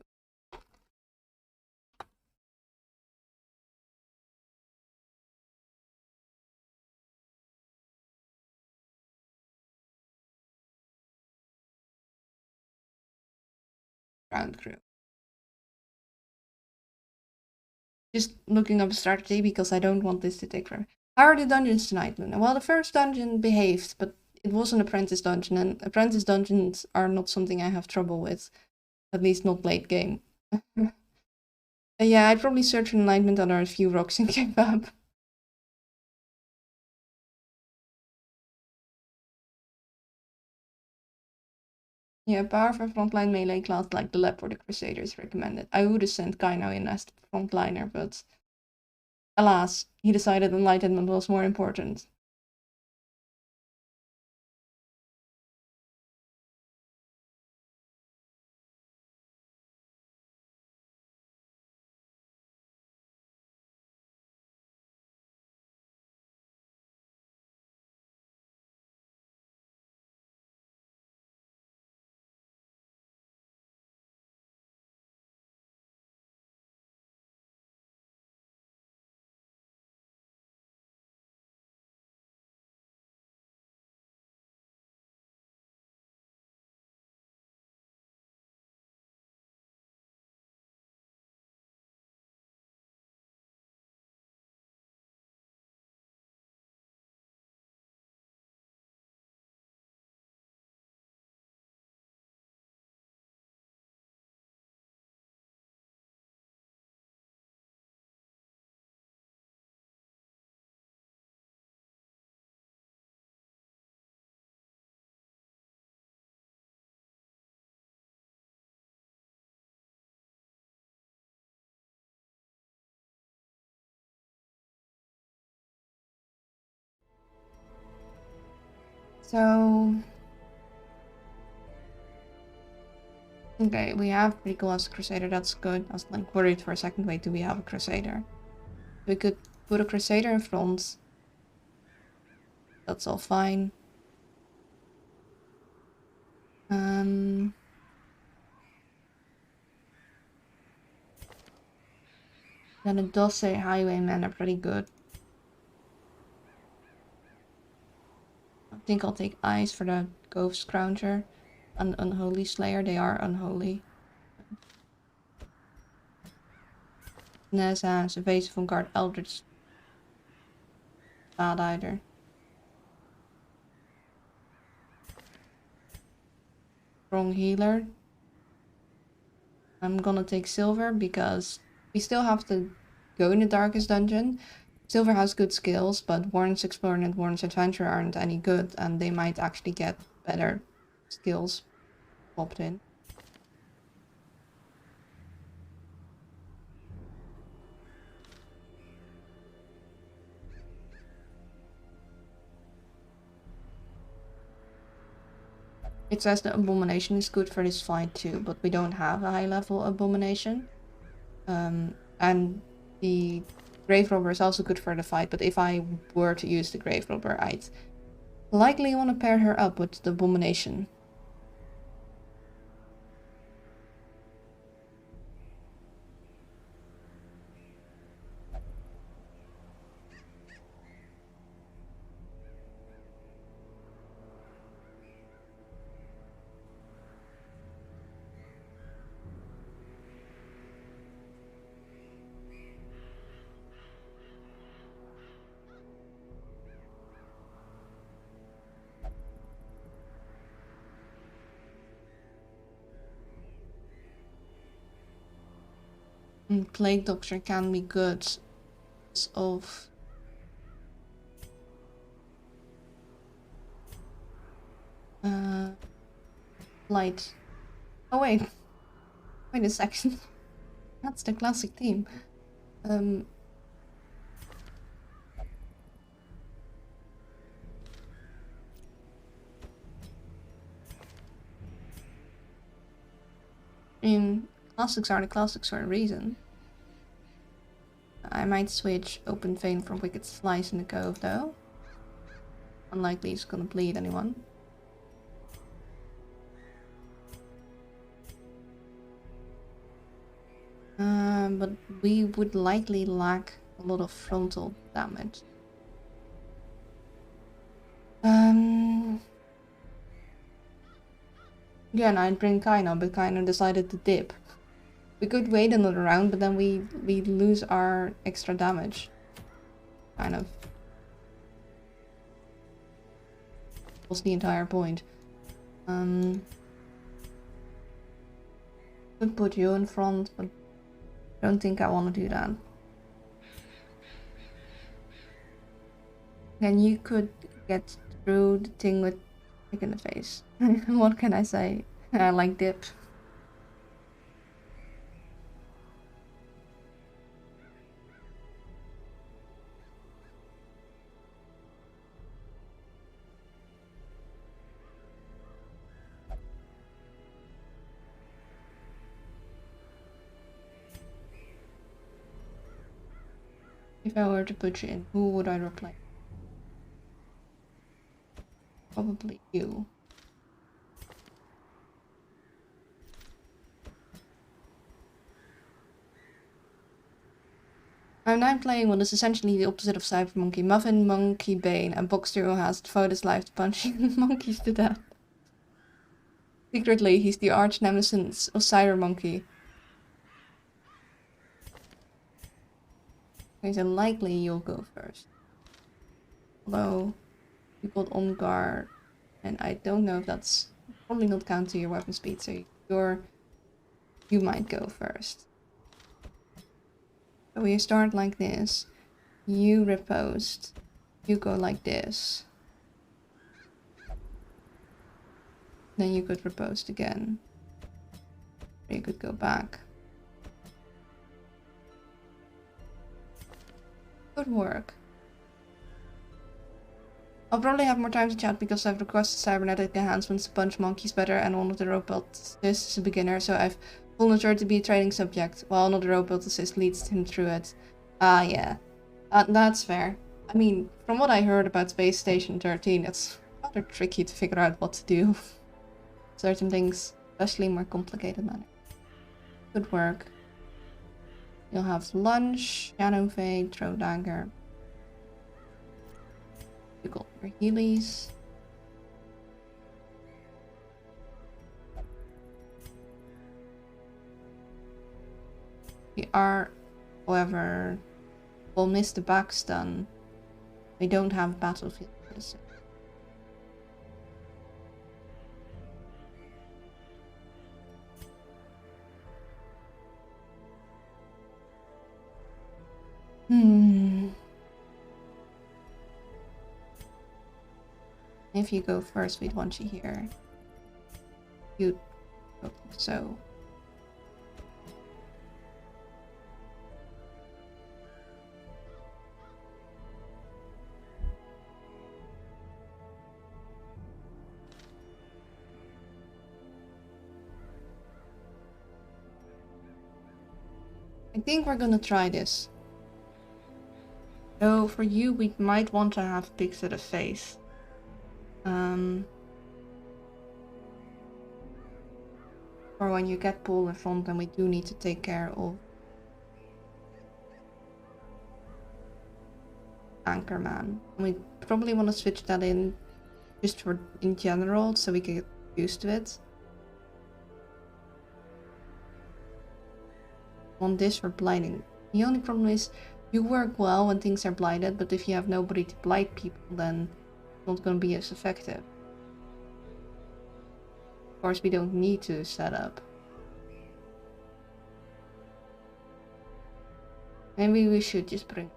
Drowned crew. Just looking up a strategy because I don't want this to take forever. How are the dungeons tonight, Luna? Well, the first dungeon behaved, but it was an apprentice dungeon, and apprentice dungeons are not something I have trouble with. At least not late game. Yeah, I'd probably search for enlightenment under a few rocks and give up. Yeah, powerful frontline melee class like the Lep or the Crusaders recommended. I would have sent Kaino in as frontliner, but alas, he decided enlightenment was more important. So okay, we have pretty cool as a Crusader, that's good. I was like worried for a second, wait, do we have a Crusader? We could put a Crusader in front. That's all fine. Then it does say Highwaymen are pretty good. I think I'll take Eyes for the Ghost Scrounger and Unholy Slayer. They are unholy. Nezans, Evasive Guard, Eldritch. Bad either. Strong Healer. I'm gonna take Silver because we still have to go in the Darkest Dungeon. Silver has good skills, but Warren's Explorer and Warren's Adventurer aren't any good, and they might actually get better skills popped in. It says the Abomination is good for this fight too, but we don't have a high level Abomination. And the Grave Robber is also good for the fight, but if I were to use the Grave Robber, I'd likely want to pair her up with the Abomination. Plague Doctor can be good of light. Oh wait a second. That's the classic theme. Classics are the classics for a reason. I might switch Open Vein for Wicked Slice in the Cove though. Unlikely it's gonna bleed anyone. But we would likely lack a lot of frontal damage. Again, I'd bring Kaino, but Kaino decided to dip. We could wait another round, but then we lose our extra damage. Kind of. Was the entire point. Could put you in front, but I don't think I want to do that. Then you could get through the thing with kick in the face. What can I say? I like dip. If I were to put you in, who would I replace? Probably you. I'm now playing what is essentially the opposite of Cyber Monkey. Muffin, Monkey, Bane, and Boxster who has devoted his life to punching monkeys to death. Secretly, he's the arch nemesis of Cyber Monkey. Okay, so likely you'll go first. Although, you got on guard, and I don't know if that's probably not count to your weapon speed, so you might go first. So we start like this. You riposte. You go like this. Then you could riposte again. Or you could go back. Good work. I'll probably have more time to chat because I've requested cybernetic enhancements to punch monkeys better, and one of the robots is a beginner, so I've volunteered to be a training subject, while another robot assist leads him through it. Ah, yeah. That's fair. I mean, from what I heard about Space Station 13, it's rather tricky to figure out what to do. Certain things, especially more complicated manner. Good work. You'll have lunch, Shadow Fade, Throw Dagger. You got your Heelys. We are, however, we'll miss the back stun. We don't have battlefield medicine. If you go first, we'd want you here. You go so. I think we're gonna try this. So for you, we might want to have pigs at a face. Or when you get pulled in front, then we do need to take care of Anchorman. And we probably want to switch that in just for in general, so we can get used to it. Want this for blighting. The only problem is you work well when things are blighted, but if you have nobody to blight people, then it's not going to be as effective. Of course, we don't need to set up. Maybe we should just bring.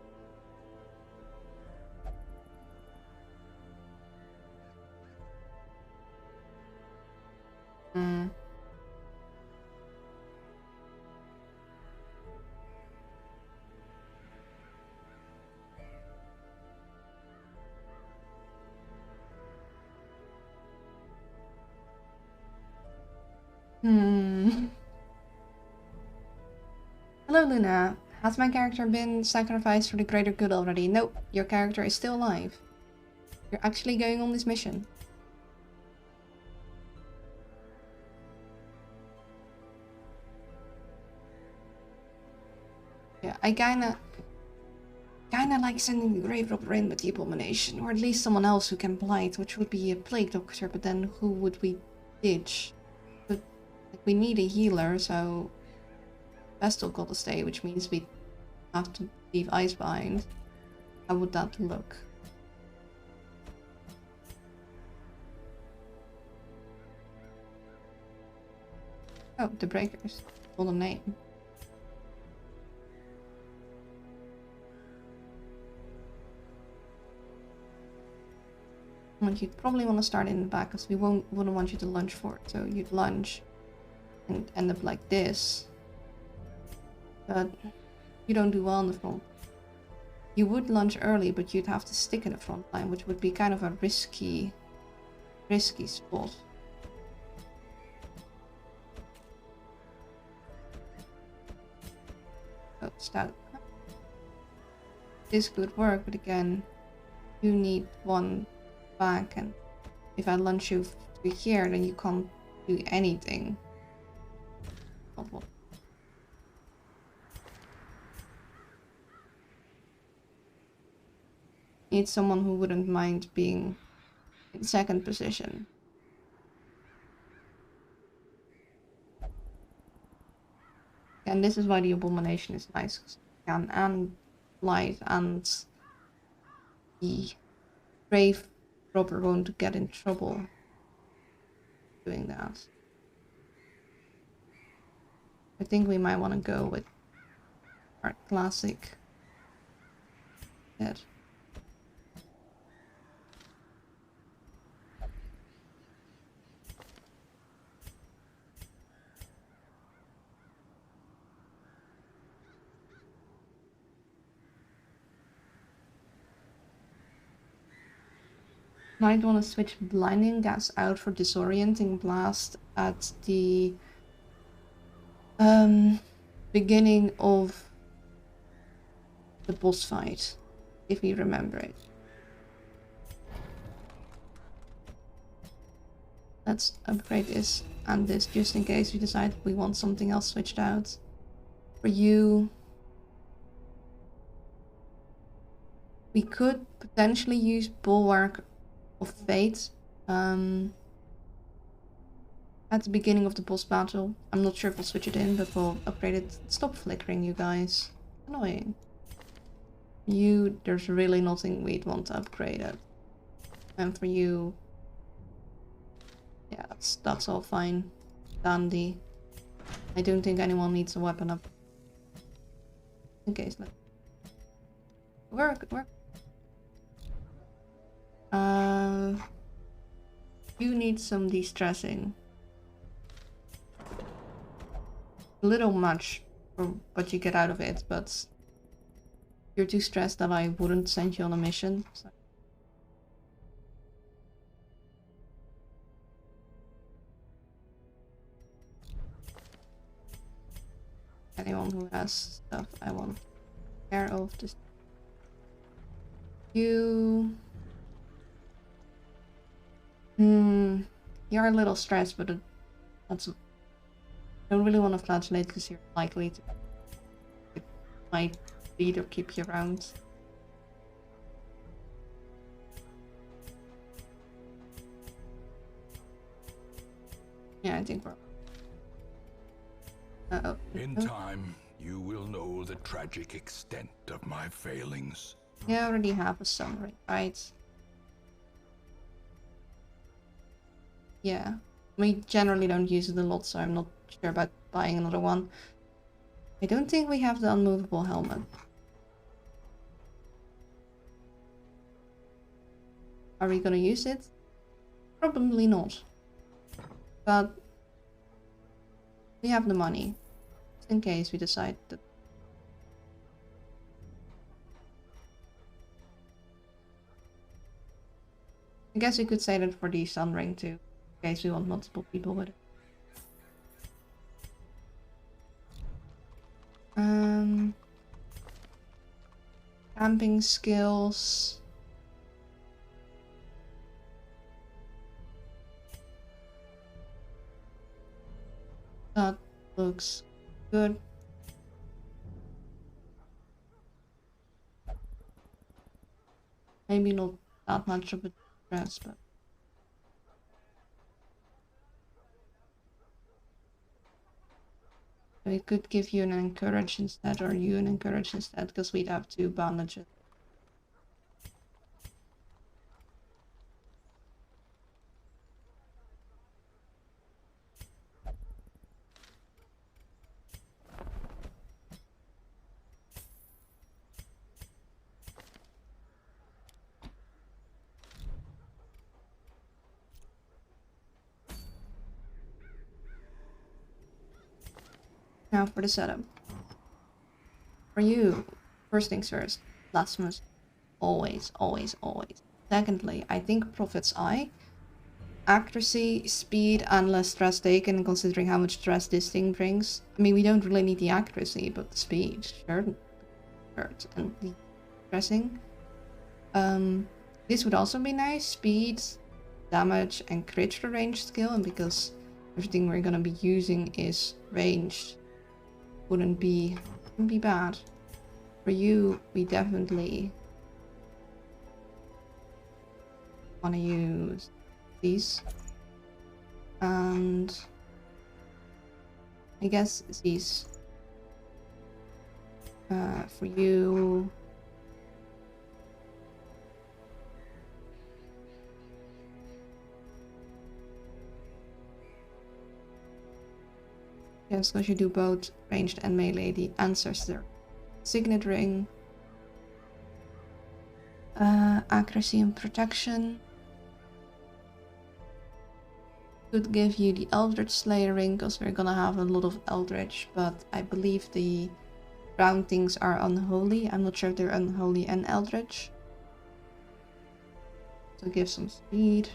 Hello, Luna. Has my character been sacrificed for the greater good already? Nope, your character is still alive. You're actually going on this mission. Yeah, I kinda like sending the grave robber in with the abomination, or at least someone else who can blight, which would be a plague doctor, but then who would we ditch? But like, we need a healer, so Vestal got to stay, which means we have to leave Ice behind. How would that look? Oh, the Breakers. Full name. And you'd probably want to start in the back, because we wouldn't want you to lunge for it. So you'd lunge and end up like this. But you don't do well in the front. You would lunge early, but you'd have to stick in the front line, which would be kind of a risky spot. Oh, stout. This could work, but again, you need one back, and if I lunge you to here, then you can't do anything. Need someone who wouldn't mind being in second position. And this is why the abomination is nice, because you can and light and the grave robber won't get in trouble doing that. I think we might want to go with our classic head. Might want to switch blinding gas out for disorienting blast at the beginning of the boss fight, if we remember it. Let's upgrade this and this just in case we decide we want something else switched out. For you, we could potentially use Bulwark of Fate at the beginning of the boss battle. I'm not sure if we'll switch it in, but we'll upgrade it. Stop flickering, you guys. Annoying. You, there's really nothing we'd want to upgrade it. And for you, yeah, that's all fine. Dandy. I don't think anyone needs a weapon up. In case, like... Work. You need some de-stressing. A little much for what you get out of it, but you're too stressed that I wouldn't send you on a mission. So. Anyone who has stuff I want to take care of, just you. You're a little stressed, but that's. I don't really want to flagellate because you're likely to. It might lead or keep you around. Yeah, I think we're. In time, you will know the tragic extent of my failings. Yeah, I already have a summary, right? Yeah. We generally don't use it a lot, so I'm not sure about buying another one. I don't think we have the unmovable helmet. Are we gonna use it? Probably not. But we have the money, just in case we decide that. I guess we could say that for the Sun Ring too, in case we want multiple people with it. Camping skills. That looks good. Maybe not that much of a stress, but we could give you an encourage instead, or you an encourage instead, because we'd have 2 bandages. Now for the setup. For you, first things first, blasphemous. Always. Secondly, I think Prophet's Eye. Accuracy, speed, and less stress taken, considering how much stress this thing brings. I mean, we don't really need the accuracy, but the speed, sure. And the stressing. This would also be nice. Speed, damage, and crit range skill, and because everything we're gonna be using is ranged, wouldn't be bad. For you, we definitely want to use these, and I guess these. For you, yes, because you do both ranged and melee. The ancestor signet ring, accuracy and protection. Could give you the Eldritch Slayer ring, because we're gonna have a lot of Eldritch, but I believe the round things are unholy. I'm not sure if they're unholy and Eldritch. to give some speed.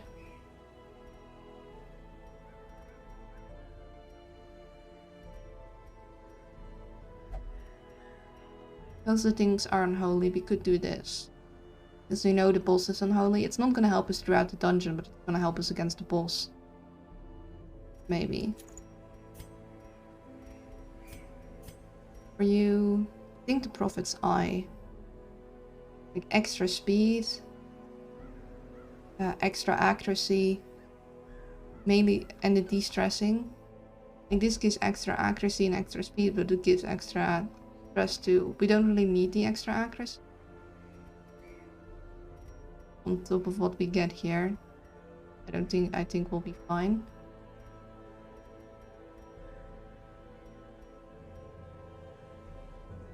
Because the things are unholy, we could do this. Because we know the boss is unholy. It's not going to help us throughout the dungeon, but it's going to help us against the boss. Maybe. For you, I think the Prophet's Eye. Like extra speed. Extra accuracy. Mainly, and the de-stressing. I think this gives extra accuracy and extra speed, but it gives extra stress too. We don't really need the extra accuracy. On top of what we get here. I think we'll be fine.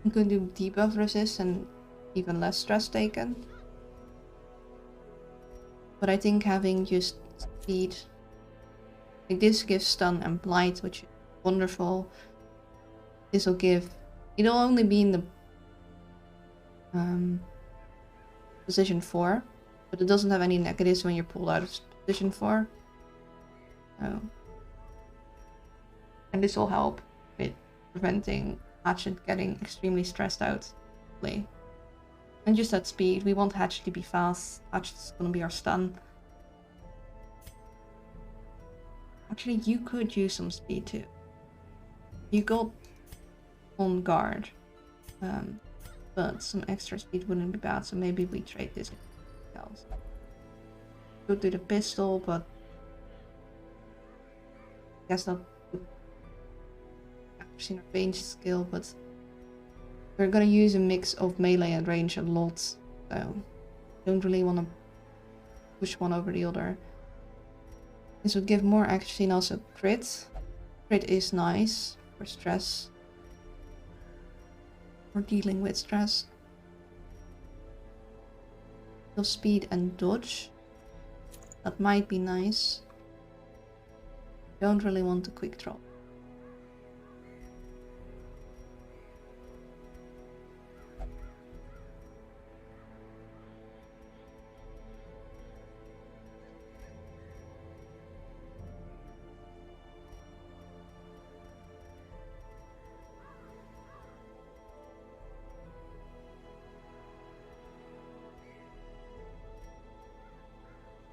You could do debuff resist and even less stress taken. But I think having just speed, like this gives stun and blight, which is wonderful. This will give, it'll only be in the position 4, but it doesn't have any negatives when you're pulled out of position 4. Oh. And this will help with preventing Hatchet getting extremely stressed out. And just that speed. We want Hatchet to be fast. Hatchet's gonna be our stun. Actually, you could use some speed too. You got on guard. But some extra speed wouldn't be bad, so maybe we trade this else. Could do the pistol, but I guess that would have seen a range skill, but we're gonna use a mix of melee and range a lot, so don't really want to push one over the other. This would give more accuracy and also crit. Crit is nice for stress. For dealing with stress. So speed and dodge. That might be nice. Don't really want a quick drop.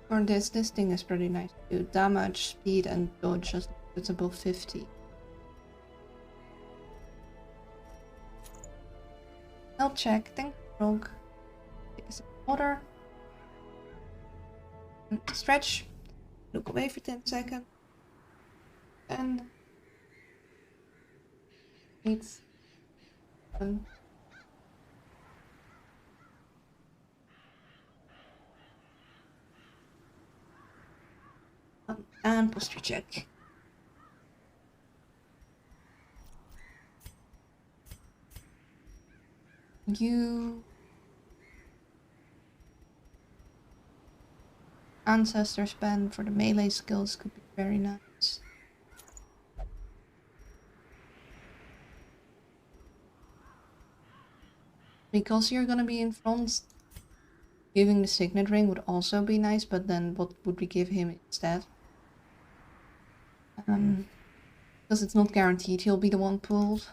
For this thing is pretty nice too. Damage, speed, and dodge, just it's above 50. Health check, think frog. Take a sip of water. And stretch. Look away for 10 seconds. And 8, 7, and posture check. You ancestor spend for the melee skills could be very nice. Because you're gonna be in front, giving the signet ring would also be nice, but then what would we give him instead? Because it's not guaranteed he'll be the one pulled.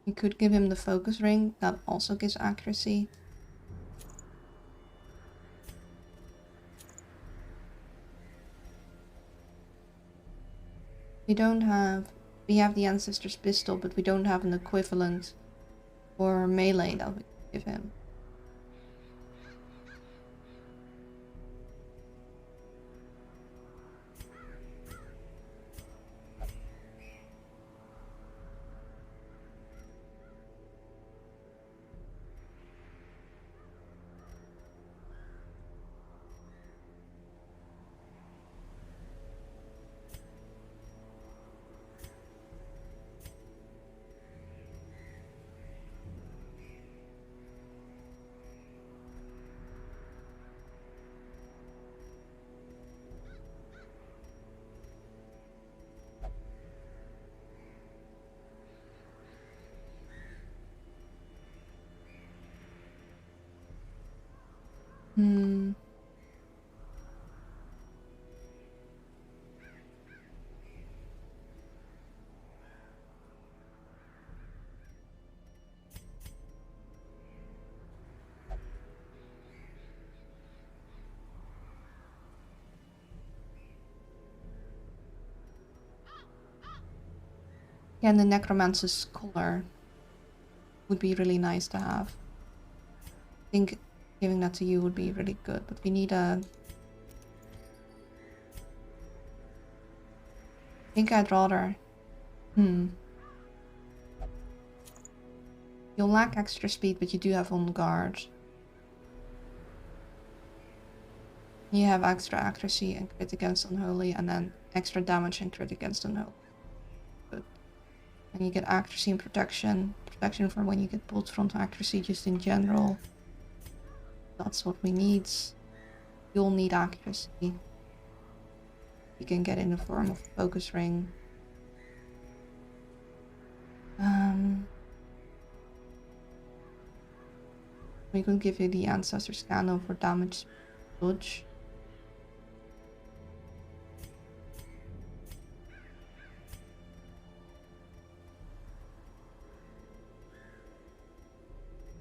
We could give him the focus ring, that also gives accuracy. We have the Ancestor's Pistol, but we don't have an equivalent for melee that we can give him. Hmm. Yeah, and the Necromancer's collar would be really nice to have. I think giving that to you would be really good, but we need a... I think I'd rather... You'll lack extra speed, but you do have on guard. You have extra accuracy and crit against unholy, and then extra damage and crit against unholy. Good. And you get accuracy and protection. Protection for when you get pulled frontal accuracy, just in general. That's what we need. You'll need accuracy. You can get in the form of focus ring. We could give you the ancestor scan for damage dodge.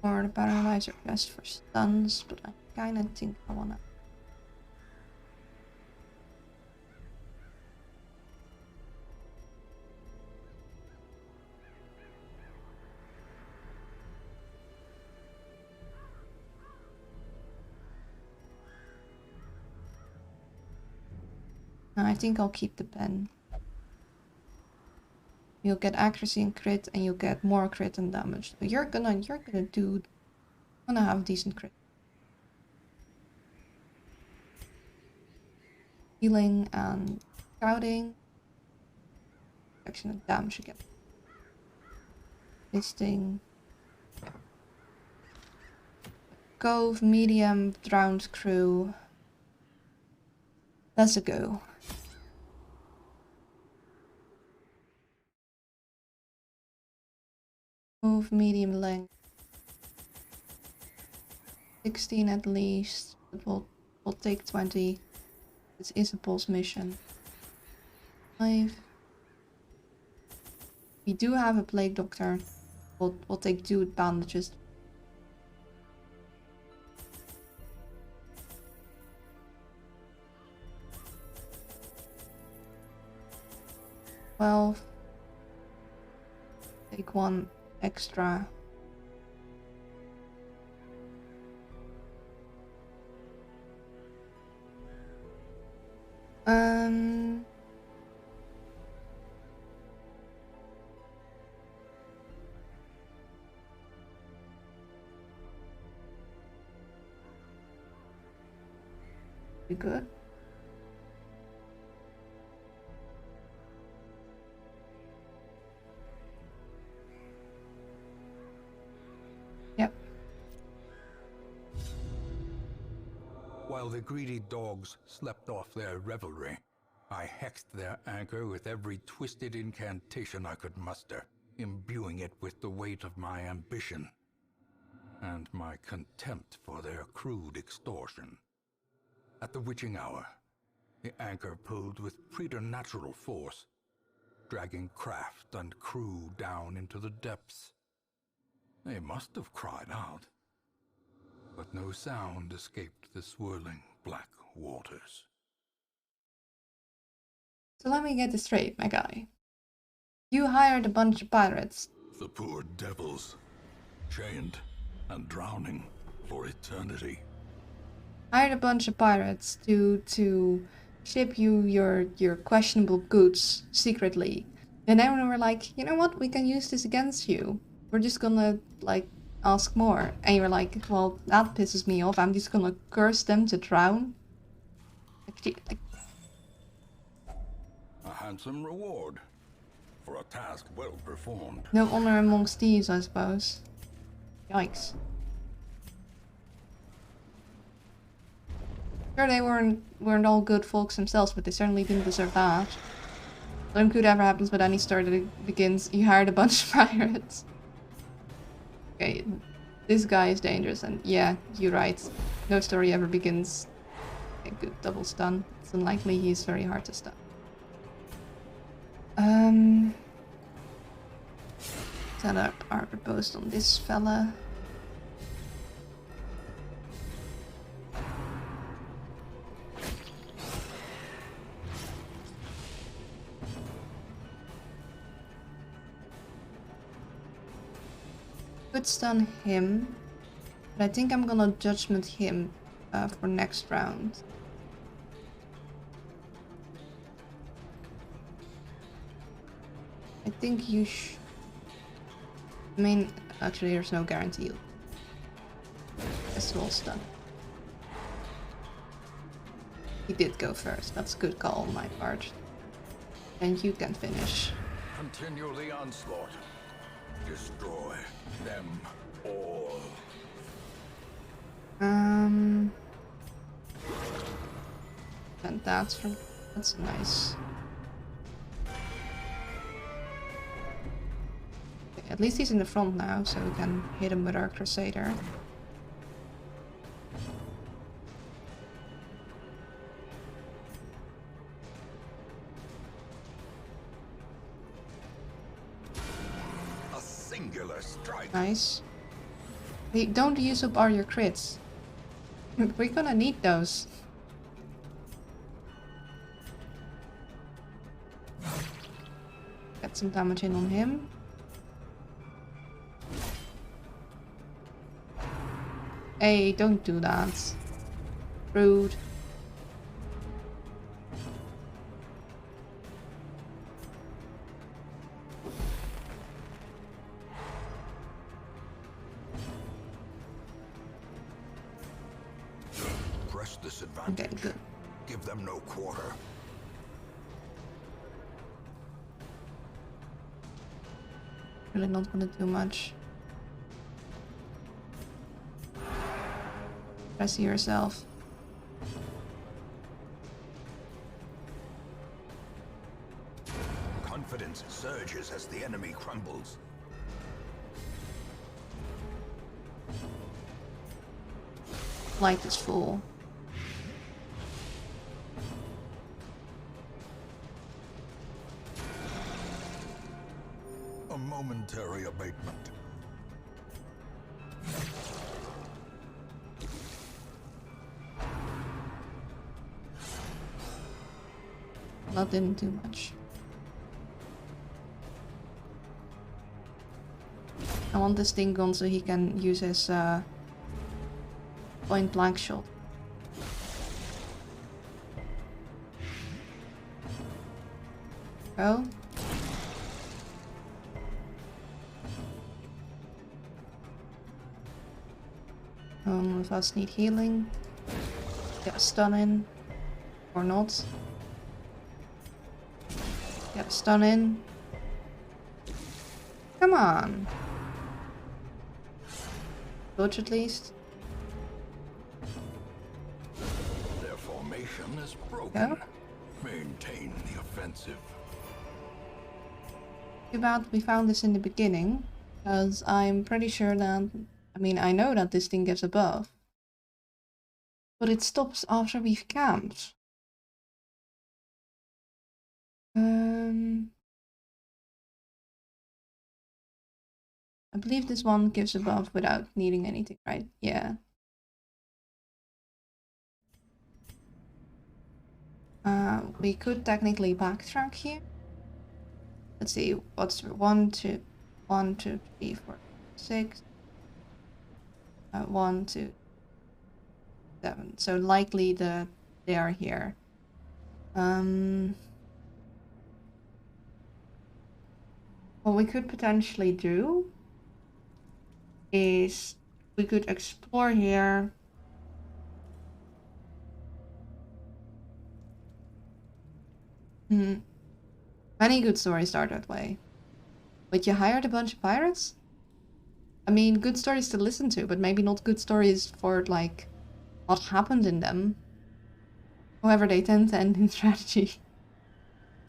Or the paralyzer best for stuns, but I kinda think I wanna... No, I think I'll keep the pen. You'll get accuracy and crit, and you'll get more crit and damage. So you're gonna have decent crit. Healing and scouting. Action and damage again. Listing. Cove, medium, drowned crew. Let's go. Move, medium length. 16 at least. It will take 20. This is a pulse mission. 5. We do have a plague doctor. We'll take 2 bandages. 12. Take 1 extra. You good? Yep. While the greedy dogs slept off their revelry, I hexed their anchor with every twisted incantation I could muster, imbuing it with the weight of my ambition and my contempt for their crude extortion. At the witching hour, the anchor pulled with preternatural force, dragging craft and crew down into the depths. They must have cried out, but no sound escaped the swirling black waters. So let me get this straight, my guy. You hired a bunch of pirates. The poor devils, chained and drowning for eternity. Hired a bunch of pirates to ship you your questionable goods secretly. And then we were like, you know what, we can use this against you. We're just gonna, like, ask more. And you're like, well, that pisses me off. I'm just gonna curse them to drown. A handsome reward for a task well performed. No honor amongst thieves, I suppose. Yikes. Sure, they weren't all good folks themselves, but they certainly didn't deserve that. Nothing good ever happens with any story that begins, you hired a bunch of pirates. Okay, This guy is dangerous, and yeah, you're right. No story ever begins. A good double stun. It's unlikely he's very hard to stun. Set up our post on this fella. Could stun him, but I think I'm gonna judgment him for next round. I think you should. I mean, actually, there's no guarantee. Festival stun. He did go first. That's a good call on my part. And you can finish. Continue the onslaught. Destroy them all. And that's nice. Okay, at least he's in the front now, so we can hit him with our Crusader. A singular strike. Nice. Hey, don't use up all your crits. We're gonna need those. Get some damage in on him. Hey, don't do that. Rude. Press this advantage. Okay, good. Give them no quarter. Really not gonna do much. Press yourself. Confidence surges as the enemy crumbles. Light is full. A momentary abatement. That didn't do much. I want this thing gone so he can use his point blank shot. Go. If us need healing, get a stun in, or not. Get a stun in. Come on. Dodge at least. Their formation is broken. Go. Maintain the offensive. Too bad we found this in the beginning, because I'm pretty sure that, I mean, I know that this thing gives a buff, but it stops after we've camped. I believe this one gives a buff without needing anything, right? Yeah. We could technically backtrack here. Let's see, what's 1, 2, 1, 2, 3, 4, 6. 1, 2, 7. So likely they are here. What we could potentially do is we could explore here. Many good stories start that way. But you hired a bunch of pirates? I mean, good stories to listen to, but maybe not good stories for, like, what happened in them. However, they tend to end in strategy.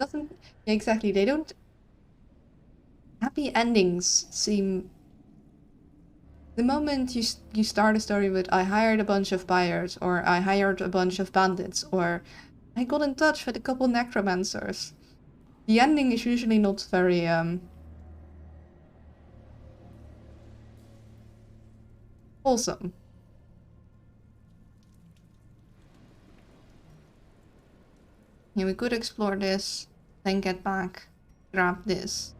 Doesn't... Yeah, exactly, they don't... Happy endings seem The moment you start a story with I hired a bunch of buyers, or I hired a bunch of bandits, or I got in touch with a couple necromancers, the ending is usually not very wholesome. Yeah, we could explore this, then get back, grab this.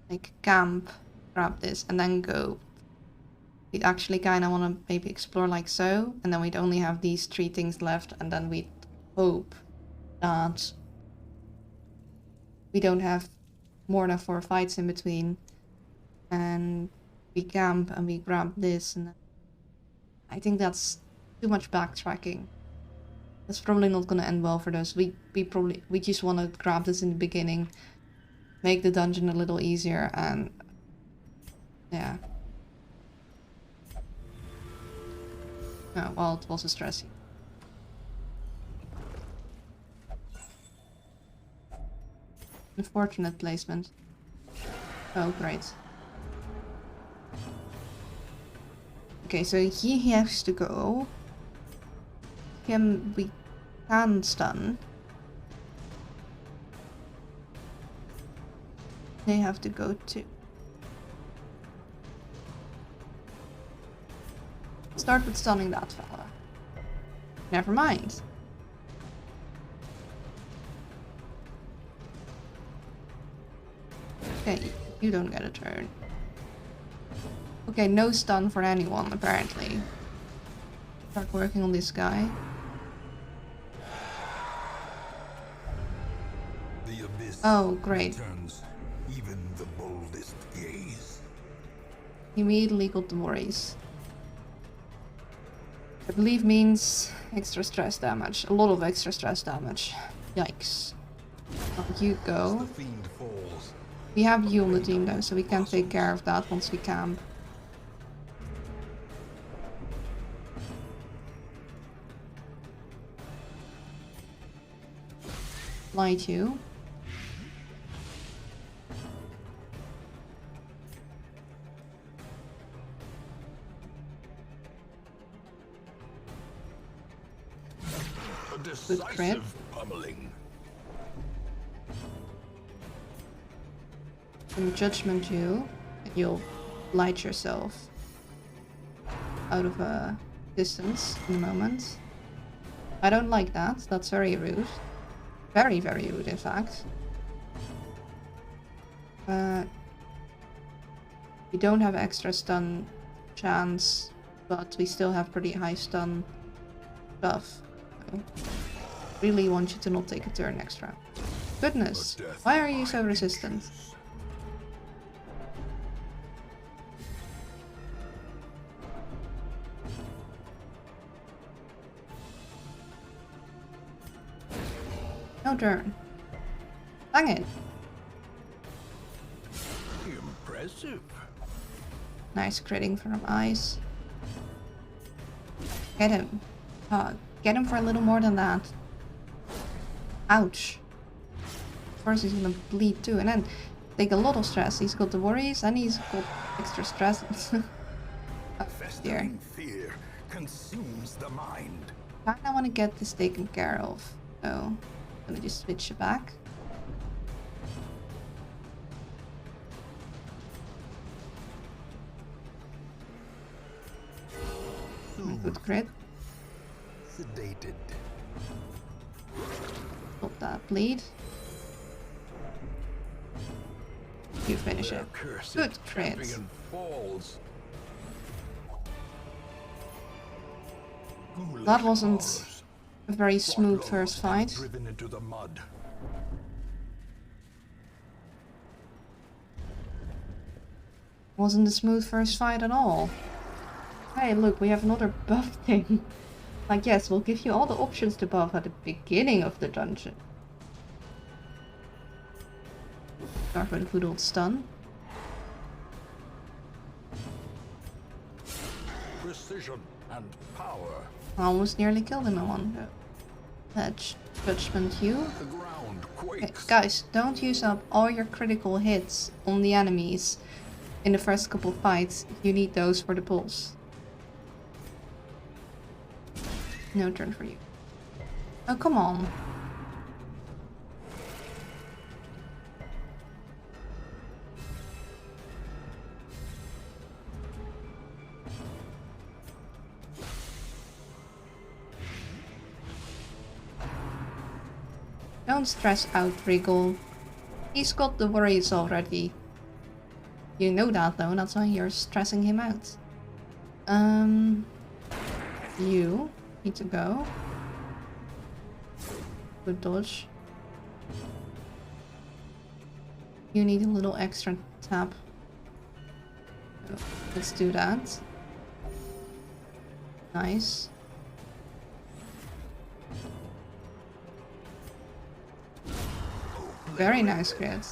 Like camp, grab this, and then go. We'd actually kind of want to maybe explore like so, and then we'd only have these 3 things left, and then we'd hope that we don't have more than 4 fights in between, and we camp and we grab this, and I think that's too much backtracking. That's probably not gonna end well for us. We just want to grab this in the beginning, make the dungeon a little easier, and yeah. Oh, well, it was a stressy. Unfortunate placement. Oh, great. Okay, so he has to go. Him, we can stun. They have to go too. Start with stunning that fella. Never mind. Okay, you don't get a turn. Okay, no stun for anyone, apparently. Start working on this guy. The abyss Oh, great. turns even the boldest gaze. Immediately got the worries. I believe means extra stress damage. A lot of extra stress damage. Yikes. Well, you go. The fiend falls. We have you on the team though, so we can take care of that once we camp. Light you. A Good crit. decisive pummeling. And judgment you, and you'll light yourself out of a distance in a moment. I don't like that. That's very rude. Very, very rude, in fact. We don't have extra stun chance, but we still have pretty high stun stuff. So really want you to not take a turn next round. Goodness, why are you so resistant? No turn. Dang it. Impressive. Nice critting from ice. Get him. Get him for a little more than that. Ouch. Of course he's gonna bleed too, and then take a lot of stress. He's got the worries and he's got extra stress. Oh dear. Festering fear consumes the mind. Kinda wanna get this taken care of. So I'm gonna just switch it back. Good crit. Sedated. Stop that bleed. You finish it. Good crit. Champion falls. That wasn't a very smooth first fight. Driven into the mud. Wasn't a smooth first fight at all. Hey, look, we have another buff thing. Like, yes, we'll give you all the options to buff at the beginning of the dungeon. Start with a good old stun. Precision and power. I almost nearly killed him in one go. Let's judgment you. The ground Okay, quakes. guys, don't use up all your critical hits on the enemies in the first couple fights, you need those for the pulse. No turn for you. Oh, come on. Don't stress out, Wriggle. He's got the worries already. You know that though, that's why you're stressing him out. You need to go. Good dodge. You need a little extra tap. So let's do that. Nice. Very nice crit.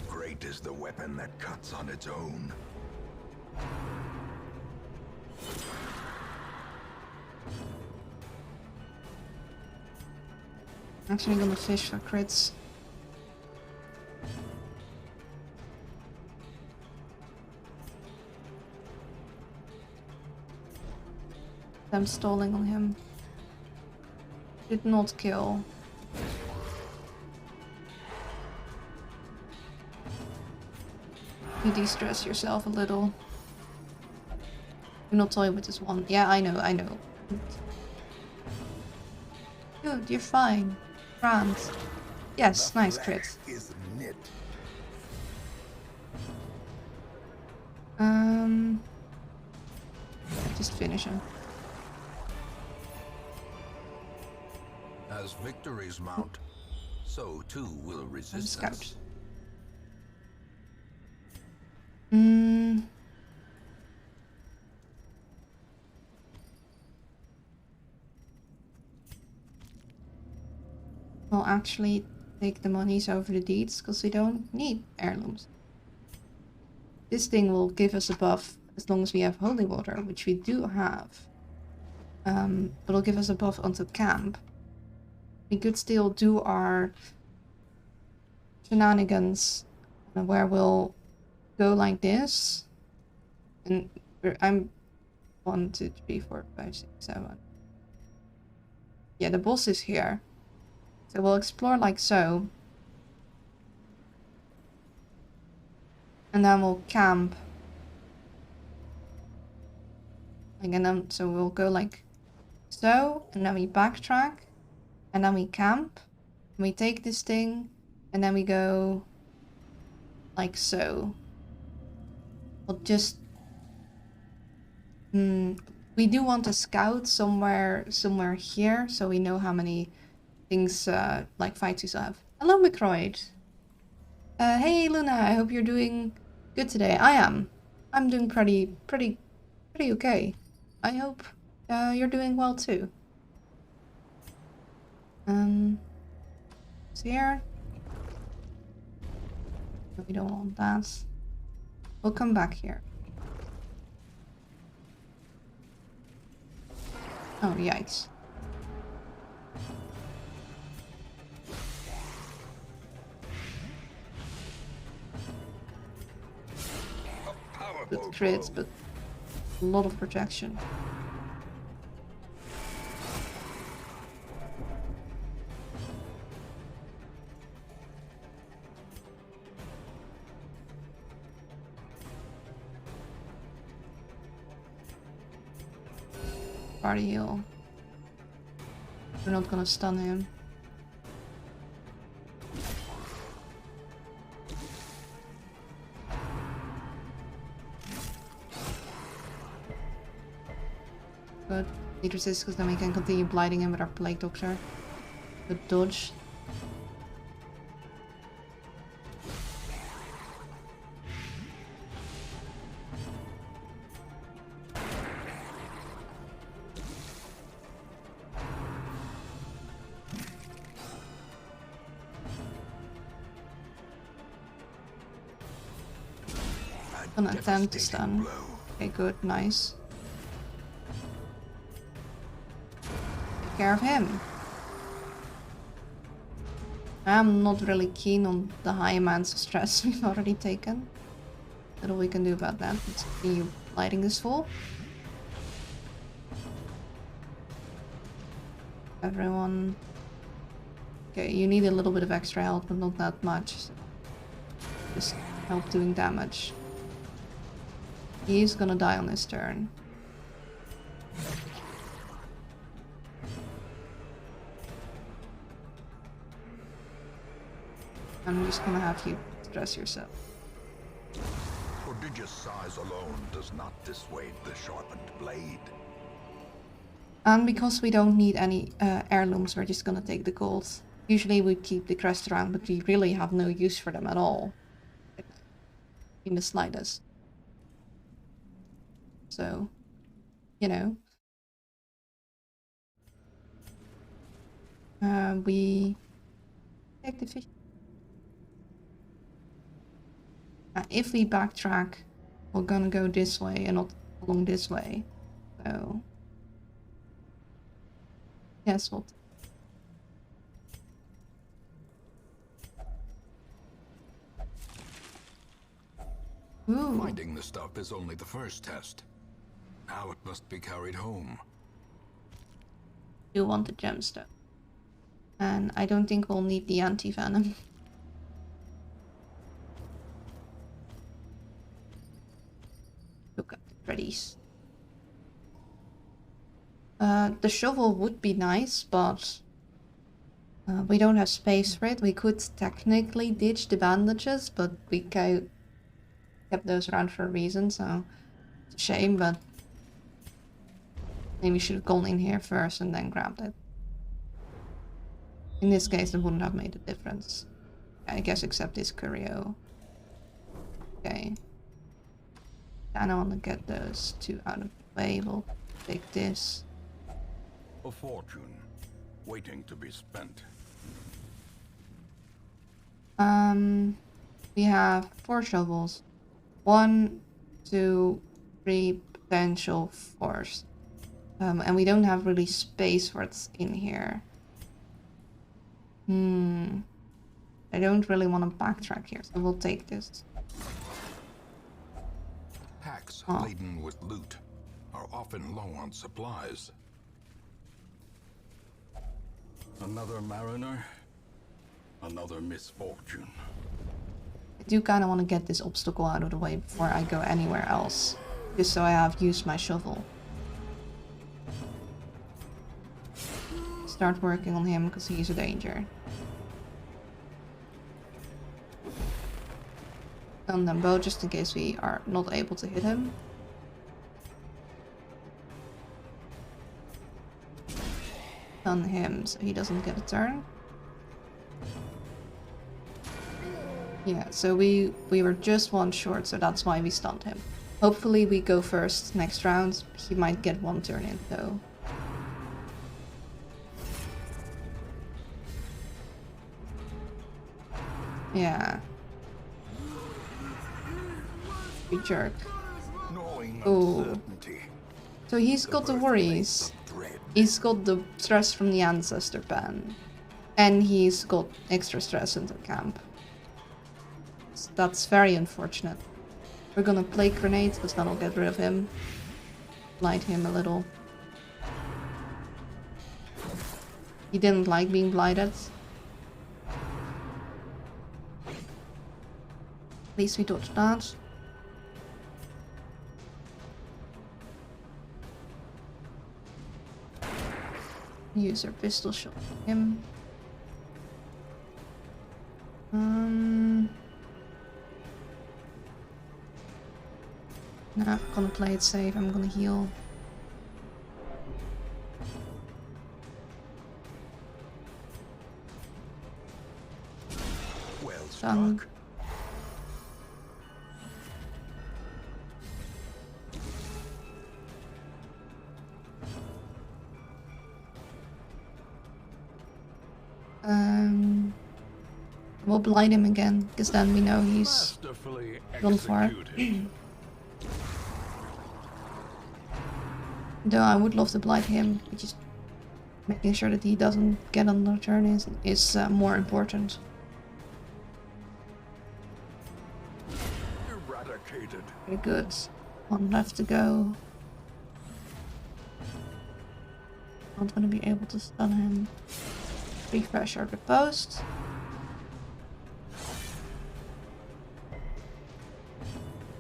Great is the weapon that cuts on its own. Actually gonna fish for crits. I'm stalling on him. Did not kill. You de-stress yourself a little. Do not toy with this one. Yeah, I know, I know. Dude, you're fine. Grand. Yes, nice crit. Isn't it? Just finish him. As victories mount, so too will resistance. Scout. We'll actually take the monies over the deeds because we don't need heirlooms. This thing will give us a buff as long as we have holy water, which we do have. But it'll give us a buff onto camp. We could still do our shenanigans where we'll go like this. And I'm 1, 2, 3, 4, 5, 6, 7. Yeah, the boss is here. So we'll explore like so. And then we'll camp. Like, and then, so we'll go like so, and then we backtrack. And then we camp, and we take this thing, and then we go like so. We'll just... we do want to scout somewhere here, so we know how many things, like fights we still have. Hello, McCroyd. Hey, Luna, I hope you're doing good today. I am. I'm doing pretty okay. I hope you're doing well too. So here. We don't want that. We'll come back here. Oh, yikes. Good crits, but a lot of protection. Party heal. We're not gonna stun him. Good. Need resist because then we can continue blighting him with our Plague Doctor. Good dodge. Gonna attempt to stun. Okay, good, nice. Take care of him. I'm not really keen on the high amounts of stress we've already taken. Little we can do about that. Let's continue lighting this full. Everyone. Okay, you need a little bit of extra health, but not that much. Just help doing damage. He's gonna die on his turn. I'm just gonna have you stress yourself. Prodigious size alone does not dissuade the sharpened blade. And because we don't need any heirlooms, we're just gonna take the gold. Usually we keep the crest around, but we really have no use for them at all. In the slightest. So, you know. We take the fish. If we backtrack, we're gonna go this way and not along this way. So, guess what? Ooh. Finding the stuff is only the first test. Now it must be carried home. You want the gemstone. And I don't think we'll need the anti-venom. Look at the pretties. The shovel would be nice, but we don't have space for it. We could technically ditch the bandages, but we kept those around for a reason, so it's a shame, but maybe we should have gone in here first and then grabbed it. In this case, it wouldn't have made a difference. I guess except this curio. Okay. And I want to get those two out of the way. We'll take this. A fortune, waiting to be spent. We have 4 shovels. 1, 2, 3, potential 4s. And we don't have really space for what's in here. I don't really want to backtrack here, so we'll take this. Packs laden with loot are often low on supplies. Another mariner, another misfortune. I do kind of want to get this obstacle out of the way before I go anywhere else, just so I have used my shovel. Start working on him because he's a danger. On them both just in case we are not able to hit him. On him so he doesn't get a turn. Yeah, so we were just 1 short, so that's why we stunned him. Hopefully we go first next round. He might get 1 turn in though. Yeah. You jerk. Oh. So he's got the worries. He's got the stress from the ancestor pen. And he's got extra stress in the camp. So that's very unfortunate. We're gonna play grenades because that'll get rid of him. Blight him a little. He didn't like being blighted. At least we dodged that. Use our pistol shot on him. Nah, I'm gonna play it safe. I'm gonna heal. Well Done. struck. We'll blind him again, because then we know he's Masterfully gone for it. executed. Though I would love to blind him, we just Making sure that he doesn't get on the turn is more important. Eradicated. Very good. One left to go. Not gonna be able to stun him. Refresh our post.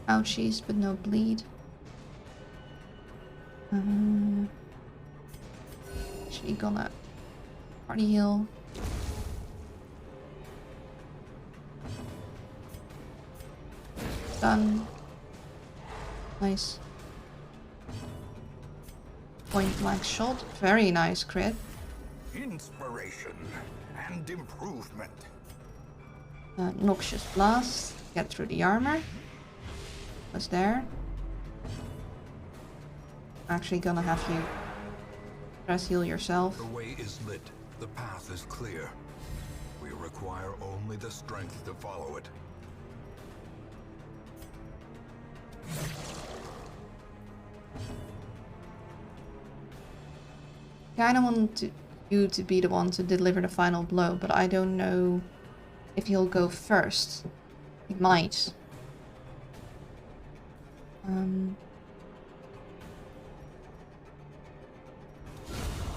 Ouchies, but no bleed. Actually gonna party heal. Done. Nice. Point blank shot. Very nice crit. Inspiration and improvement. Noxious blast. Get through the armor. Was there. Actually gonna have you press heal yourself. The way is lit. The path is clear. We require only the strength to follow it. Kinda want you to be the one to deliver the final blow, but I don't know if he'll go first. He might.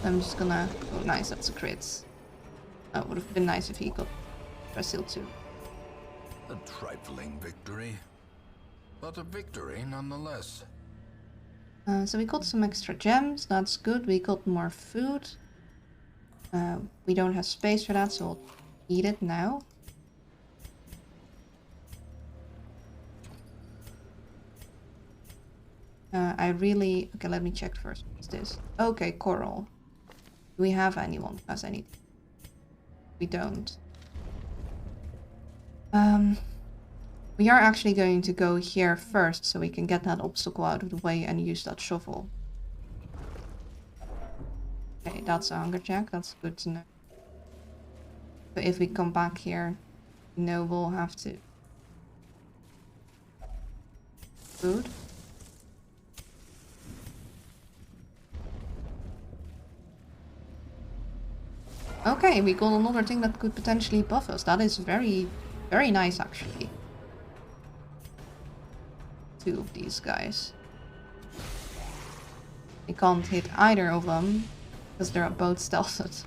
I'm just gonna... Oh, nice, that's a crit. That would have been nice if he got Brazil too. A trifling victory, but a victory nonetheless. So we got some extra gems, that's good. We got more food. We don't have space for that, so I'll eat it now. Okay, let me check first. What's this? Okay, coral. Do we have anyone who has anything? We don't. We are actually going to go here first so we can get that obstacle out of the way and use that shovel. Okay, that's a hunger check. That's good to know. So if we come back here, we know we'll have to... Food. Okay, we got another thing that could potentially buff us. That is very, very nice actually. Two of these guys. We can't hit either of them because they're both stealthed.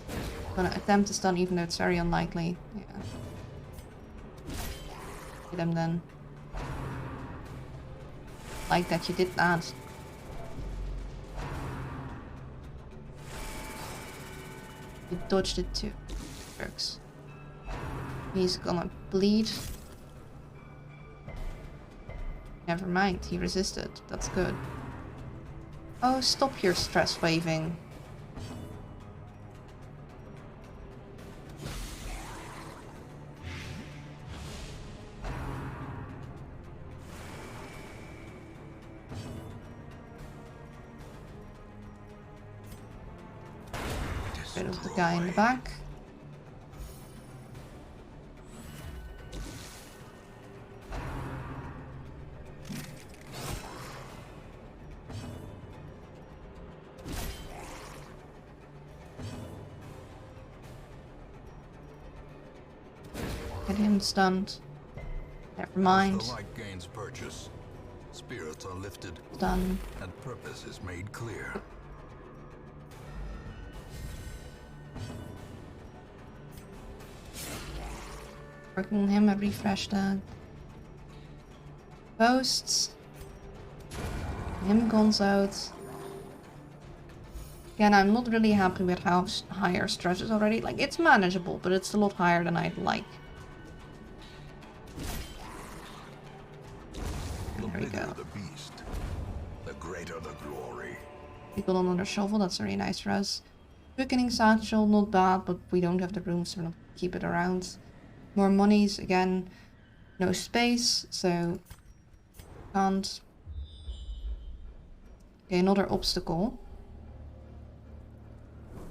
I'm gonna attempt to stun even though it's very unlikely. Yeah. Hit him then. Like that you did that. You dodged it too. Works. He's gonna bleed. Never mind, he resisted. That's good. Oh, stop your stress waving. Rid of the guy in the back. Get him stunned. Never mind. The light gains purchase. Spirits are lifted. Done. And purpose is made clear. Working on him, I refreshed that. Posts. Him guns out. Again, I'm not really happy with how high our stress is already. Like, it's manageable, but it's a lot higher than I'd like. There we go. The beast, the greater the glory. We got another shovel, that's very nice for us. Quickening satchel, not bad, but we don't have the room, so we're not gonna keep it around. More monies, again, no space, so can't. Okay, another obstacle.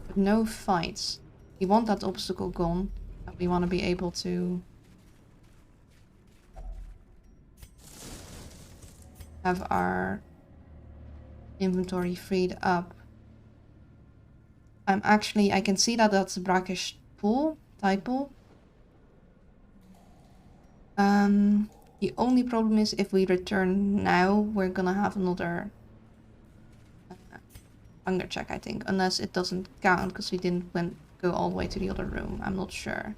But no fights. We want that obstacle gone, and we want to be able to have our inventory freed up. I can see that that's a brackish pool, tide pool. The only problem is if we return now, we're gonna have another hunger check, I think. Unless it doesn't count because we didn't go all the way to the other room. I'm not sure.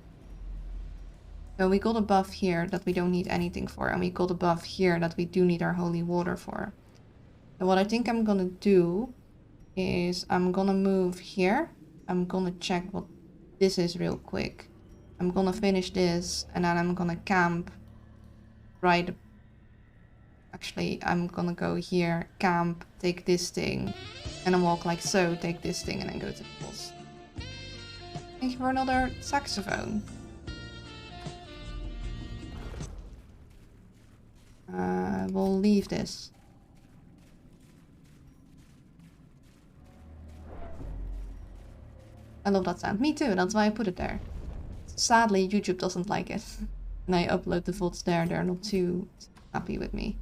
So we got a buff here that we don't need anything for. And we got a buff here that we do need our holy water for. So what I think I'm gonna do is I'm gonna move here. I'm gonna check what this is real quick. I'm gonna finish this and then I'm gonna camp right. Actually, I'm gonna go here, camp, take this thing, and then walk like so, take this thing, and then go to the boss. Thank you for another saxophone. We'll leave this. I love that sound. Me too, that's why I put it there. Sadly, YouTube doesn't like it. And I upload the VODs there, they're not too happy with me.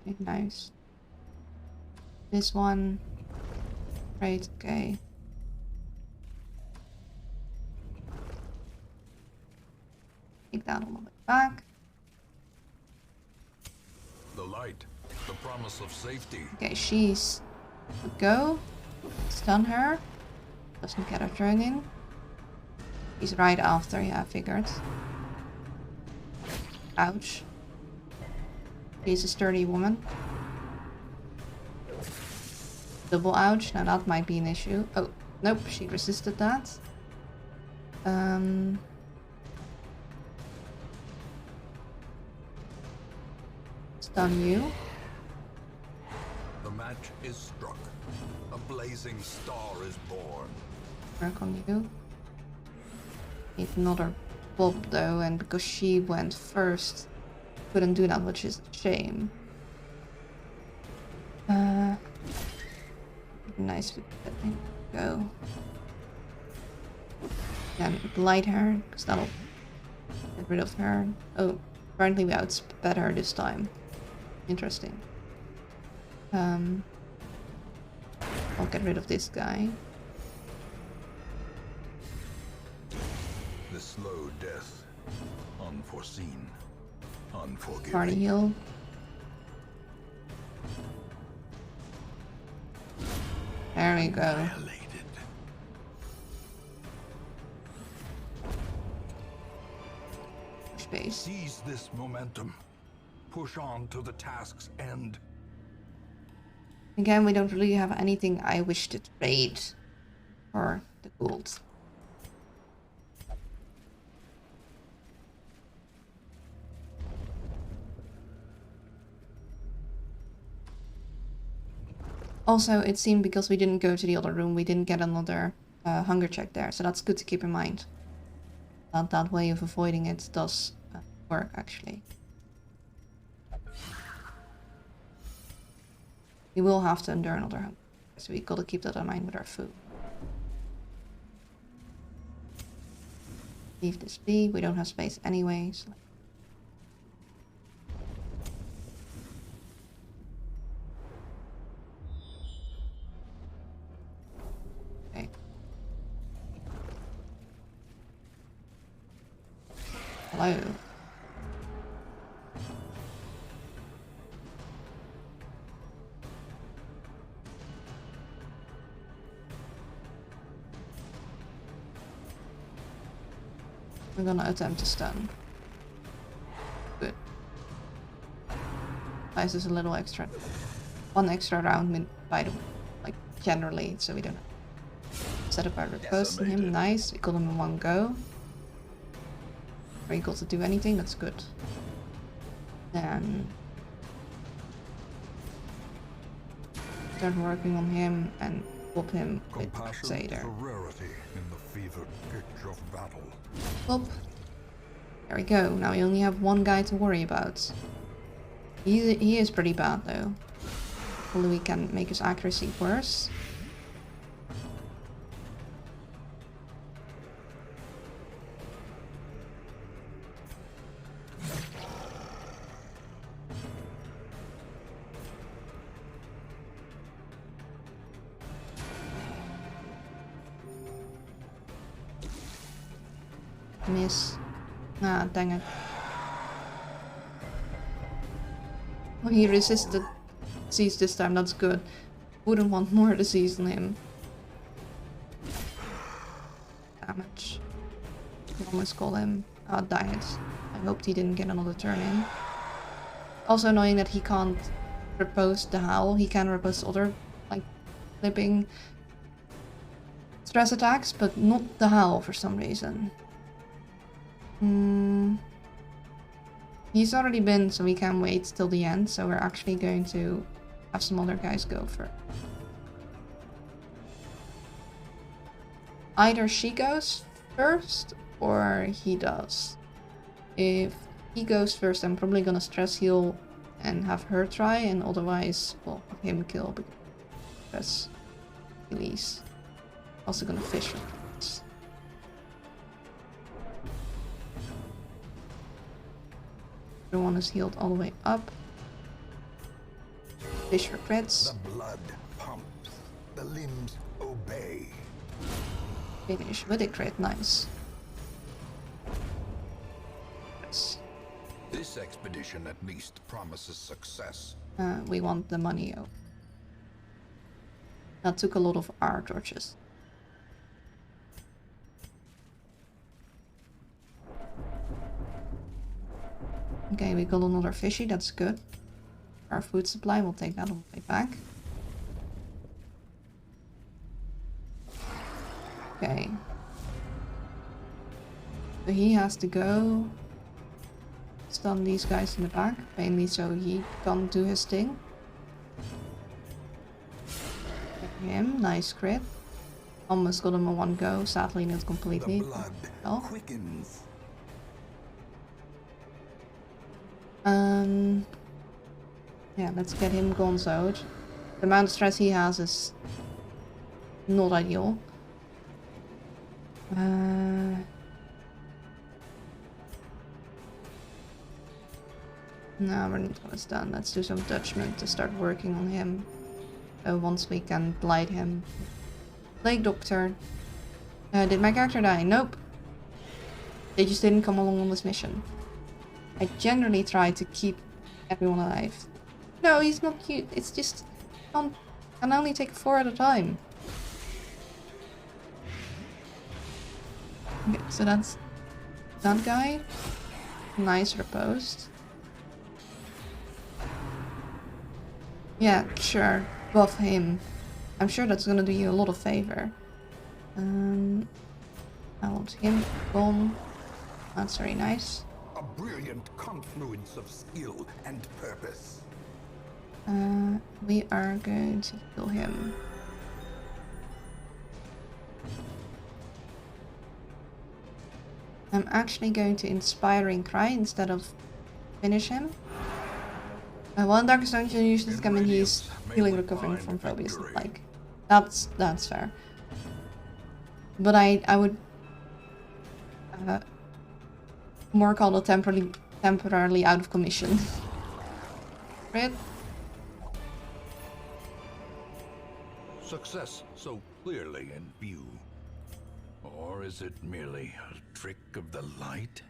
Okay, nice. This one. Right, okay. Take that a little bit back. The light, the promise of safety. Okay, she's a go. Stun her. Doesn't get her thrown in. He's right after, yeah, I figured. Ouch. She's a sturdy woman. Double ouch, now that might be an issue. Oh, nope, she resisted that. Stun you. The match is struck. A blazing star is born. Work on you. Need another bob though, and because she went first, couldn't do that, which is a shame. Nice to let me go. Then blight her, because that'll get rid of her. Oh, apparently we outsped her this time. Interesting. I'll get rid of this guy. The slow death. Unforeseen. Unforgiving. Party heal. There we go. Annihilated. Space. Seize this momentum. Push on to the task's end. Again, we don't really have anything I wish to trade for the gold. Also, it seemed because we didn't go to the other room, we didn't get another hunger check there. So that's good to keep in mind. That way of avoiding it does work, actually. We will have to endure another hunger. So we gotta keep that in mind with our food. Leave this be. We don't have space anyway. So. Okay. Hello. We're gonna attempt to stun. Good. Nice is a little extra. One extra round by the way. Like generally, so we don't set up our riposte on him. Nice. We got him in one go. Are you able to do anything? That's good. Then start working on him and whoop him with Crusader. A rarity in the fevered pitch of battle. Whoop. There we go. Now we only have one guy to worry about. He is pretty bad though. hopefully we can make his accuracy worse. Miss. Ah, dang it. Well, he resisted disease this time, that's good. Wouldn't want more disease on him. Damage. I almost call him. Ah, dang it. I hoped he didn't get another turn in. Also annoying that he can't repose the howl. He can repose other, like, flipping stress attacks, but not the howl for some reason. He's already been, so we can wait till the end. So we're actually going to have some other guys go for. Either she goes first or he does. If he goes first, I'm probably gonna stress heal and have her try, and otherwise, well, have him kill because stress release. Also gonna fish for crits. Everyone is healed all the way up. Fish for crits. The blood pumps, the limbs obey. Finish with a crit, nice. Yes. This expedition at least promises success. We want the money. Oh. That took a lot of our torches. Okay, we got another fishy, that's good. Our food supply, we'll take that all the way back. Okay. So he has to go stun these guys in the back, mainly so he can't do his thing. Get him, nice crit. Almost got him in one go, sadly not completely. The blood Well. quickens. Yeah, let's get him gonzoed. The amount of stress he has is not ideal. No, we're not gonna stun. Let's do some judgment to start working on him. Once we can blight him. Plague Doctor. Did my character die? Nope. They just didn't come along on this mission. I generally try to keep everyone alive. No, he's not cute. It's just can only take 4 at a time. Okay, so that's that guy. Nice reposed. Yeah, sure. Buff him. I'm sure that's gonna do you a lot of favor. I want him gone. That's very nice. A brilliant confluence of skill and purpose. We are going to kill him. I'm actually going to Inspiring Cry instead of finish him. One Dark Stone can use this when he's healing, recovering from phobias. Like, that's fair. But I would more call it temporarily out of commission. Right? Success so clearly in view. Or is it merely a trick of the light?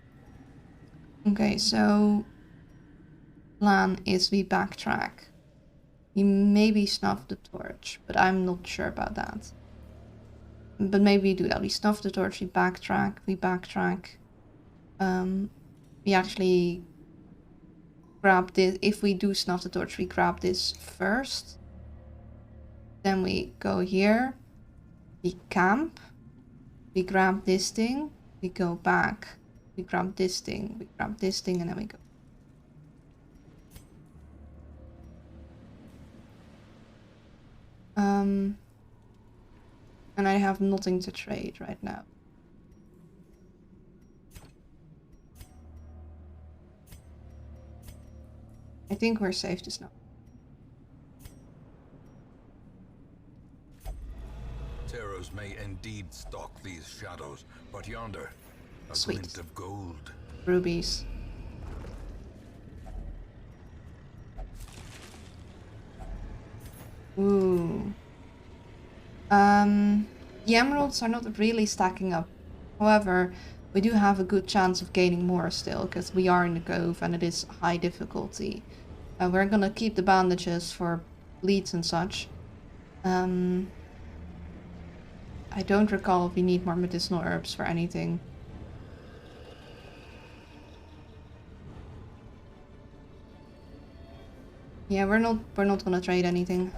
Okay, so plan is we backtrack. We maybe snuff the torch, but I'm not sure about that. But maybe we do that. We snuff the torch, we backtrack. We actually grab this. If we do snuff the torch, we grab this first. Then we go here. We camp. We grab this thing. We go back. We grab this thing. We grab this thing, and then we go. And I have nothing to trade right now. I think we're safe to snuff. indeed stalk these shadows, but yonder, a Sweet. glint of gold. Rubies. Ooh. The emeralds are not really stacking up. However, we do have a good chance of gaining more still, because we are in the cove and it is high difficulty. We're gonna keep the bandages for bleeds and such. I don't recall if we need more medicinal herbs for anything. Yeah, we're not gonna trade anything.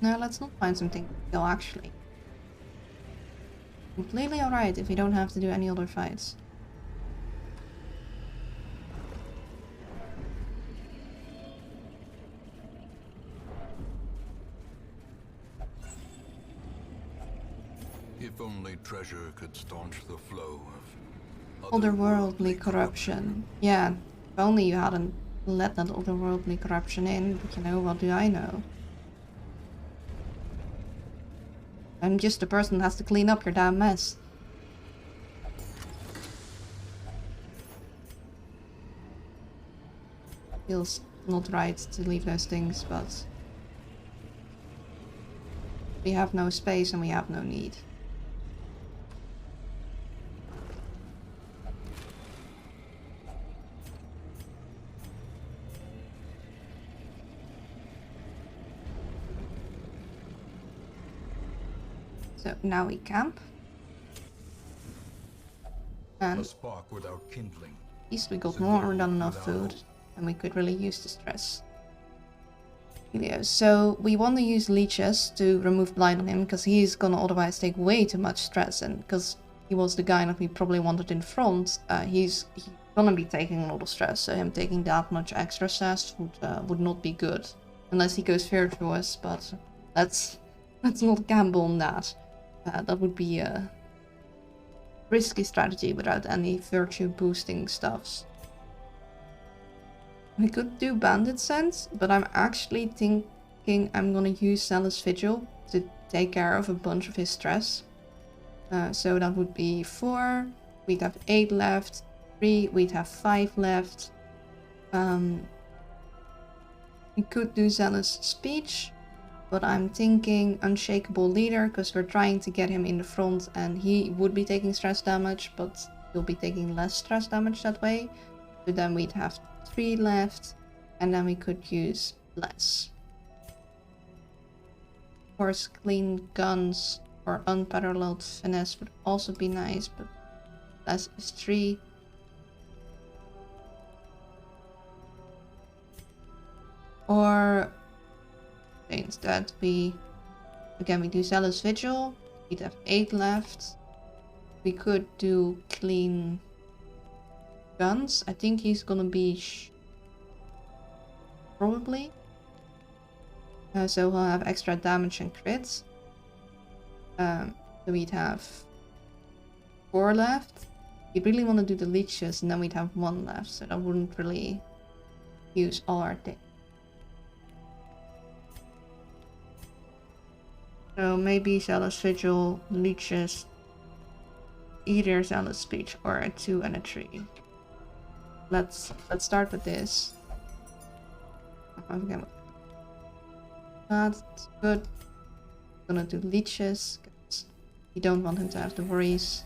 No, let's not find something to kill, actually. Completely alright if we don't have to do any other fights. If only treasure could staunch the flow of Otherworldly corruption. Yeah, if only you hadn't let that otherworldly corruption in, but you know, what do I know? I'm just the person that has to clean up your damn mess. Feels not right to leave those things, but we have no space and we have no need. So now we camp. And a spark without kindling. at least we got more than enough food, and we could really use the stress. Yeah, so we want to use leeches to remove blight on him, because he's gonna otherwise take way too much stress, and because he was the guy that we probably wanted in front, he's gonna be taking a lot of stress, so him taking that much extra stress would not be good. Unless he goes virtuous, but let's not gamble on that. That would be a risky strategy without any virtue boosting stuffs. We could do Bandit Sense, but I'm actually thinking I'm gonna use Zealous Vigil to take care of a bunch of his stress. So that would be 4, we'd have 8 left, 3, we'd have 5 left. We could do Zealous Speech, but I'm thinking Unshakable Leader, because we're trying to get him in the front and he would be taking stress damage, but he'll be taking less stress damage that way. So then we'd have 3 left, and then we could use less. Of course, Clean Guns or Unparalleled Finesse would also be nice, but less is 3. Or instead we do Zealous Vigil, we'd have 8 left. We could do Clean Guns. I think he's gonna be probably. So he'll have extra damage and crits. So we'd have 4 left. We really want to do the leeches, and then we'd have 1 left, so that wouldn't really use all our things. So maybe Zealous Vigil, leeches, either Zealous Speech, or a 2 and a 3. Let's start with this. Okay. That's good. Gonna do leeches, because we don't want him to have the worries.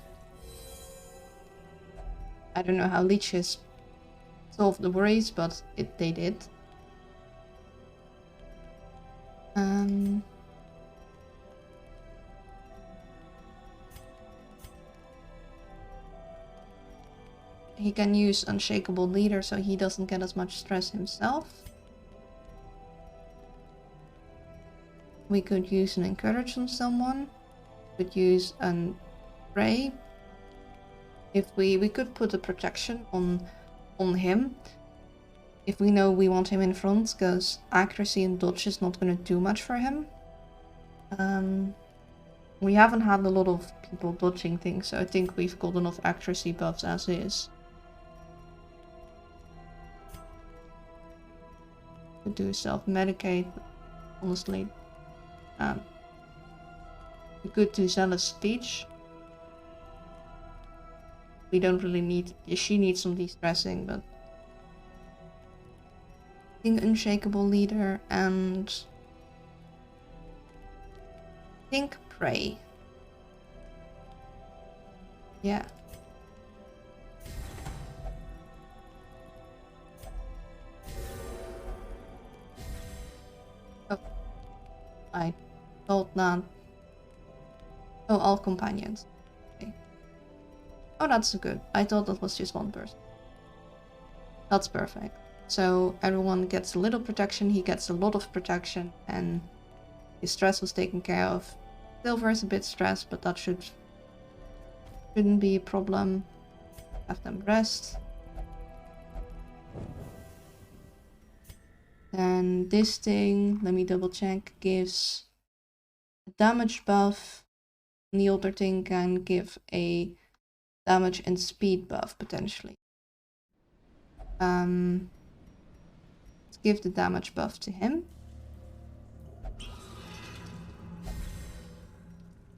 I don't know how leeches solve the worries, but they did. He can use Unshakable Leader, so he doesn't get as much stress himself. We could use an Encourage on someone. We could use an Pray. If we could put a protection on him. if we know we want him in front, because accuracy and dodge is not going to do much for him. We haven't had a lot of people dodging things, so I think we've got enough accuracy buffs as is. To do self-medicate, honestly. We could do zealous speech. We don't really need... She needs some de-stressing, but... I think unshakable leader and... I think pray. Yeah. Oh. I thought not. Oh, all companions. Okay. Oh, that's good. I thought that was just one person. That's perfect. So everyone gets a little protection, he gets a lot of protection, and his stress was taken care of. Silver is a bit stressed, but that shouldn't be a problem. Have them rest. And this thing, let me double check, gives a damage buff. And the other thing can give a damage and speed buff potentially. Let's give the damage buff to him.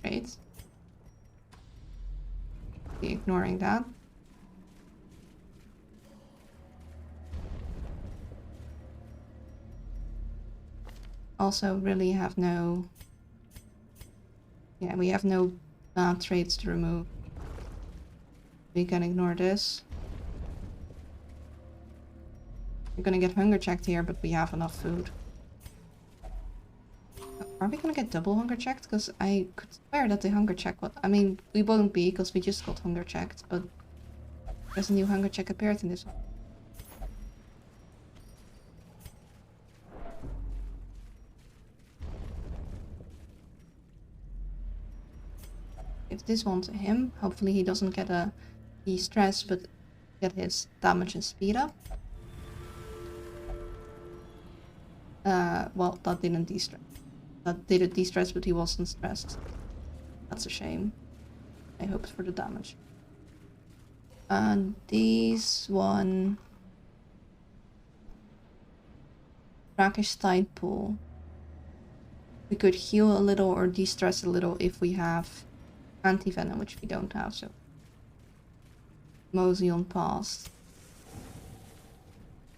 Great. Ignoring that. Also really have no... Yeah, we have no bad traits to remove. We can ignore this. We're gonna get hunger checked here, but we have enough food. Are we gonna get double hunger checked? Because I could swear that the hunger check was... I mean, we won't be, because we just got hunger checked, but... There's a new hunger check appeared in this one. Give this one to him. Hopefully he doesn't get a de-stress, but get his damage and speed up. Well, that didn't de-stress. That did a de-stress, but he wasn't stressed. That's a shame. I hoped for the damage. And this one... Brackish Tide Pool. We could heal a little or de-stress a little if we have anti-venom, which we don't have, so... Mosey on past.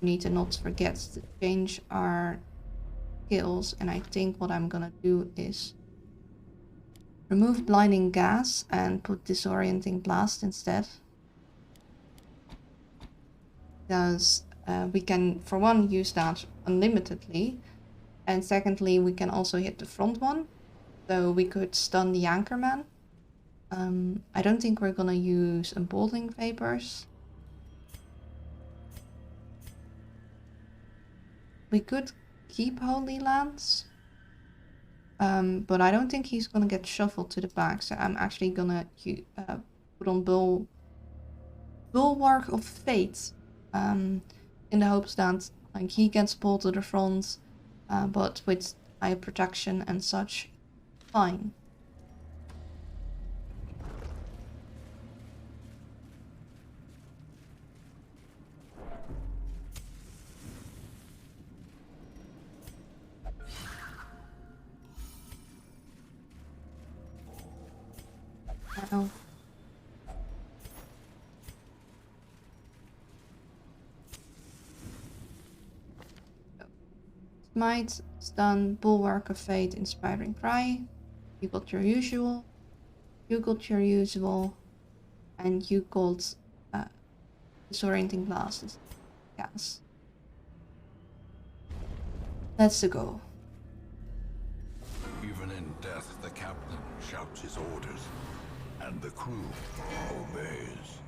We need to not forget to change our skills, and I think what I'm gonna do is remove blinding gas and put disorienting blast instead. Because we can, for one, use that unlimitedly, and secondly, we can also hit the front one, so we could stun the anchorman. I don't think we're gonna use emboldening vapors. We could keep Holy Lance, but I don't think he's gonna get shuffled to the back, so I'm actually gonna put on Bulwark of Fate, in the hopes that like he gets pulled to the front, but with high protection and such, fine. Ow. Smite, stun, Bulwark of Fate, Inspiring Cry. You got your usual. You got your usual. And you got Disorienting Blast. Gas. Let's go. Even in death, the captain shouts his orders, and the crew obeys.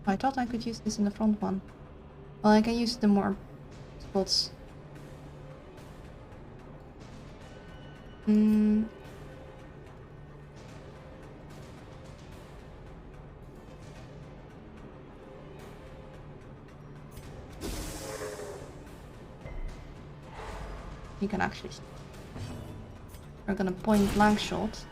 I thought I could use this in the front one. Well, I can use the more spots. You can actually... We're gonna point blank shot.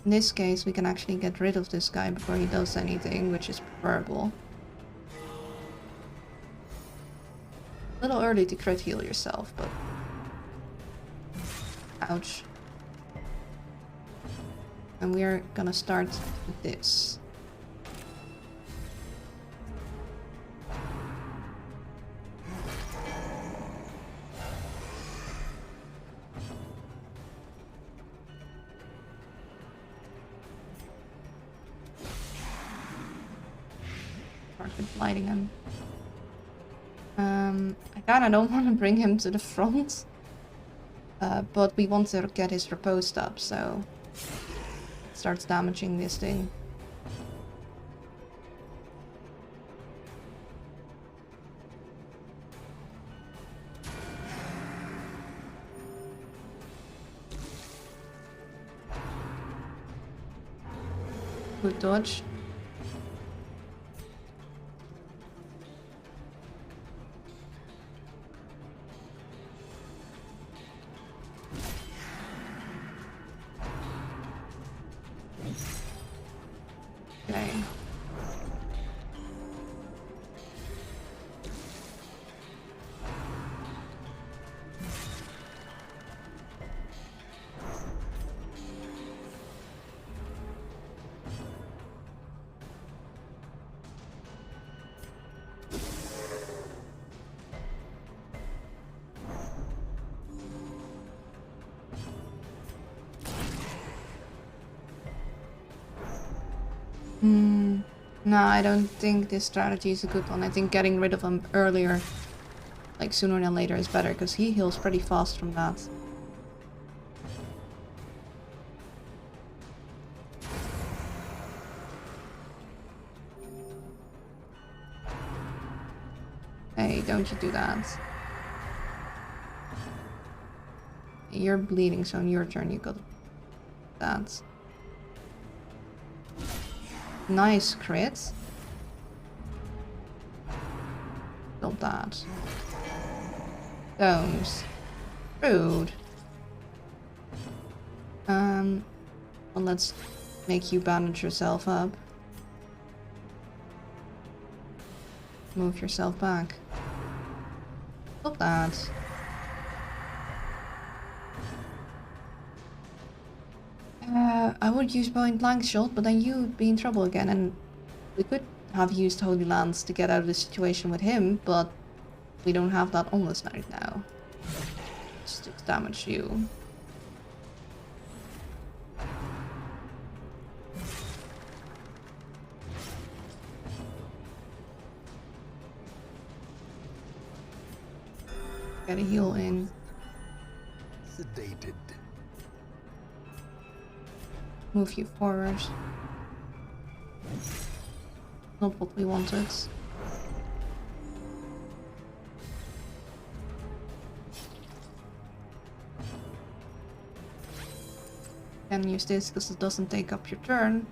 In this case, we can actually get rid of this guy before he does anything, which is preferable. A little early to crit heal yourself, but... Ouch. And we're gonna start with this. With lighting him. I kinda don't want to bring him to the front. But we want to get his riposte up, so... It starts damaging this thing. Good dodge. Okay. No, I don't think this strategy is a good one. I think getting rid of him earlier, like sooner than later, is better, because he heals pretty fast from that. Hey, don't you do that. You're bleeding, so on your turn you got that. Nice crit. Got that. Stones. Rude. Well, let's make you bandage yourself up. Move yourself back. Got that. I would use point blank shot, but then you would be in trouble again, and we could have used Holy Lance to get out of the situation with him, but we don't have that on us right now. Just to damage you. Get a heal in. Sedated. Move you forward. Not what we wanted. Can use this because it doesn't take up your turn.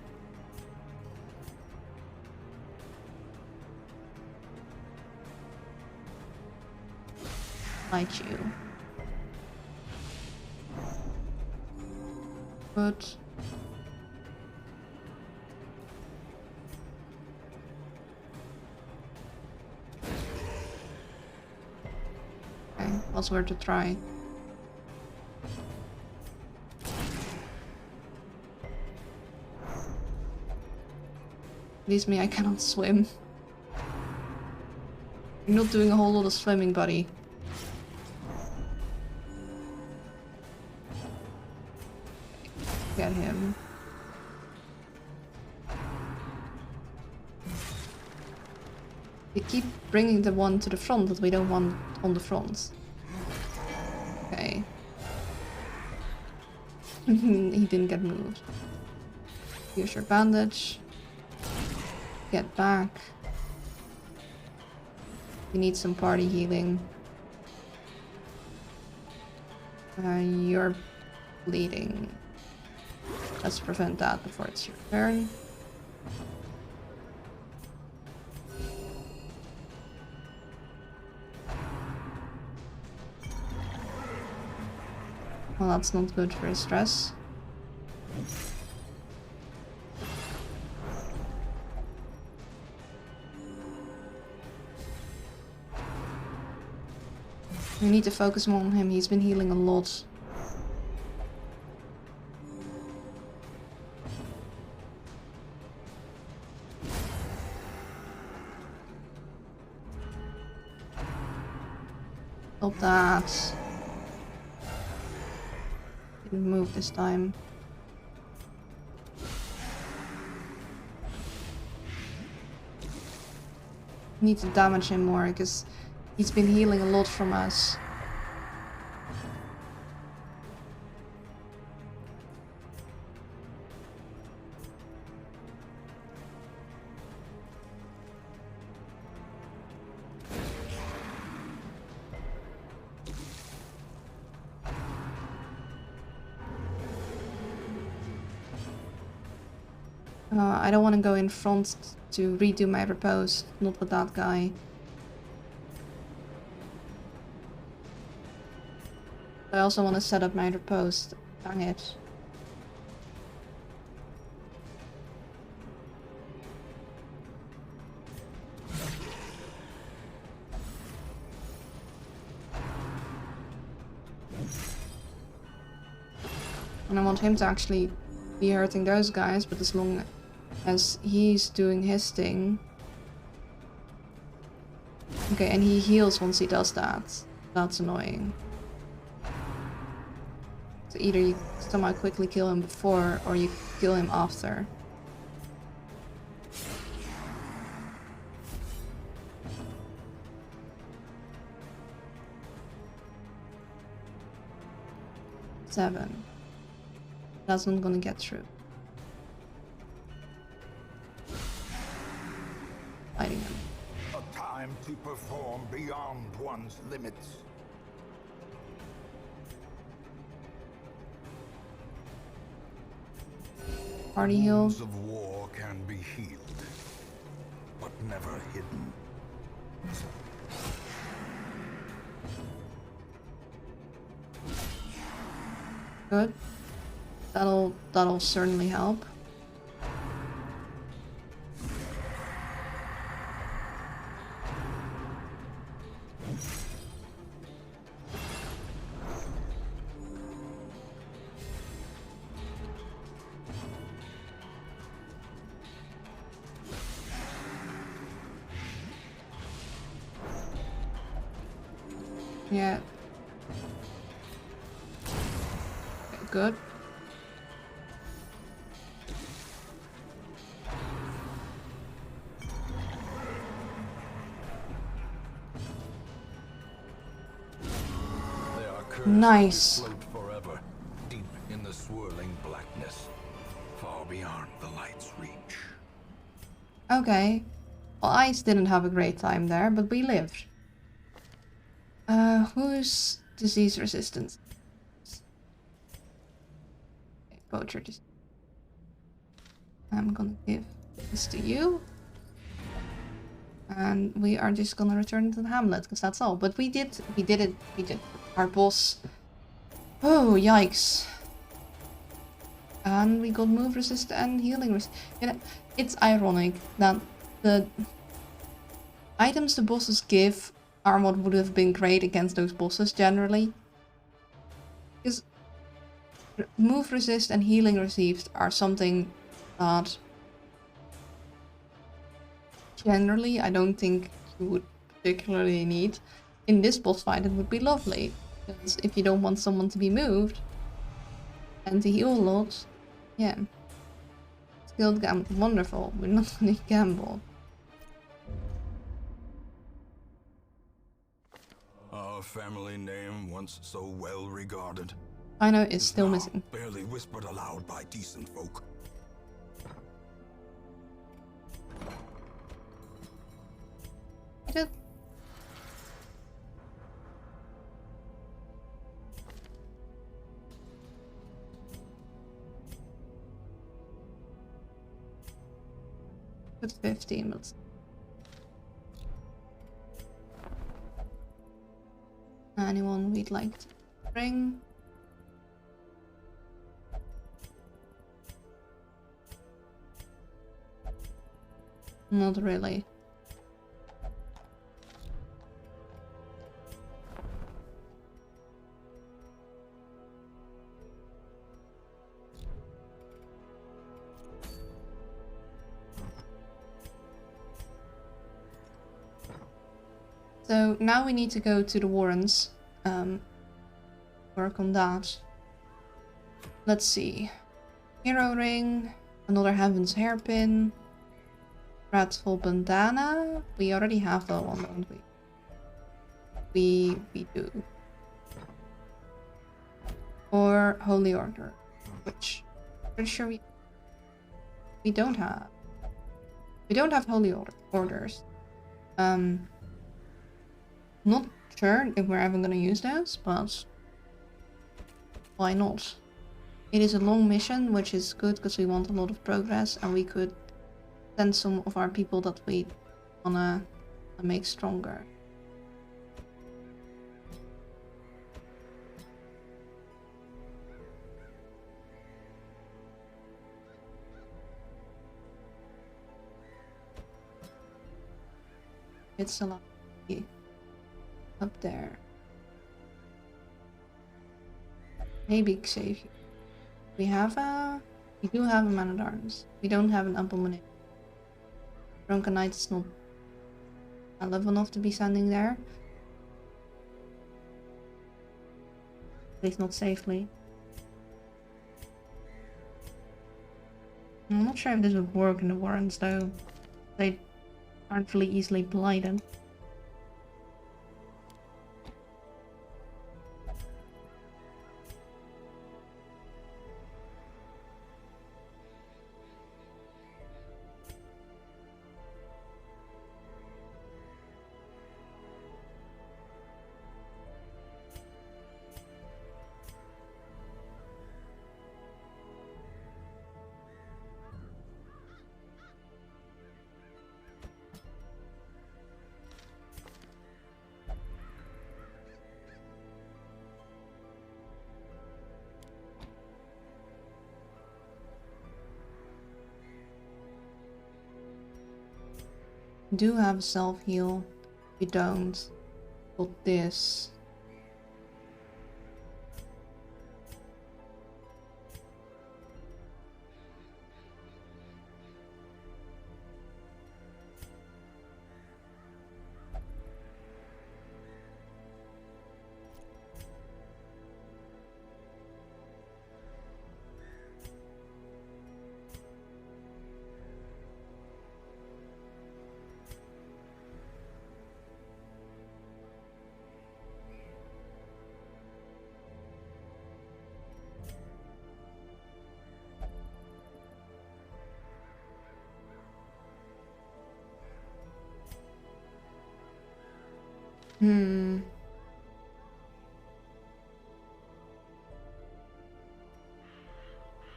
Light you. But was worth a try. Leaves me, I cannot swim. You're not doing a whole lot of swimming, buddy. Get him. We keep bringing the one to the front that we don't want on the front. Okay. He didn't get moved. Here's your bandage. Get back. You need some party healing. You're bleeding. Let's prevent that before it's your turn. Well, that's not good for his stress. We need to focus more on him. He's been healing a lot. Stop that. Didn't move this time. Need to damage him more because he's been healing a lot from us. I don't want to go in front to redo my repose, not with that guy. I also want to set up my repose. Dang it. And I want him to actually be hurting those guys, but as long as he's doing his thing. Okay, and he heals once he does that. That's annoying. So either you somehow quickly kill him before, or you kill him after. Seven. That's not gonna get through. Fighting him. A time to perform beyond one's limits. Party heal. Wounds of war can be healed, but never hidden. Good. That'll certainly help. Yeah. Okay, good. Nice. Float forever, deep in the swirling blackness, far beyond the light's reach. Okay. Well, Ice didn't have a great time there, but we lived. Who's disease resistance? Okay, poacher disease. I'm gonna give this to you. And we are just gonna return to the hamlet, because that's all. But we did it. Our boss. Oh, yikes. And we got move resist and healing resist. You know, it's ironic that the items the bosses give are what would have been great against those bosses generally. Because move resist and healing received are something that generally I don't think you would particularly need. In this boss fight it would be lovely, because if you don't want someone to be moved and to heal a lot, yeah. Skilled gamble, wonderful, we're not gonna gamble. Our family name, once so well regarded, I know it's still now missing. barely whispered aloud by decent folk. Good. Put 15, let's... Anyone we'd like to bring? Not really. So now we need to go to the Warrens. Work on that. Let's see. Hero ring, another Heaven's hairpin, Dreadful bandana. We already have that one, don't we? We do. Or Holy Order, which I'm pretty sure we don't have. We don't have Holy Orders. Not sure if we're ever gonna use those, but why not? It is a long mission, which is good because we want a lot of progress, and we could send some of our people that we wanna make stronger. It's a lot up there. Maybe save you. We do have a man at arms. We don't have an abomination. Drunken Knight is not level enough to be standing there. At least not safely. I'm not sure if this would work in the Warrens though. They aren't really easily blighted. Do have self-heal. We don't. But this.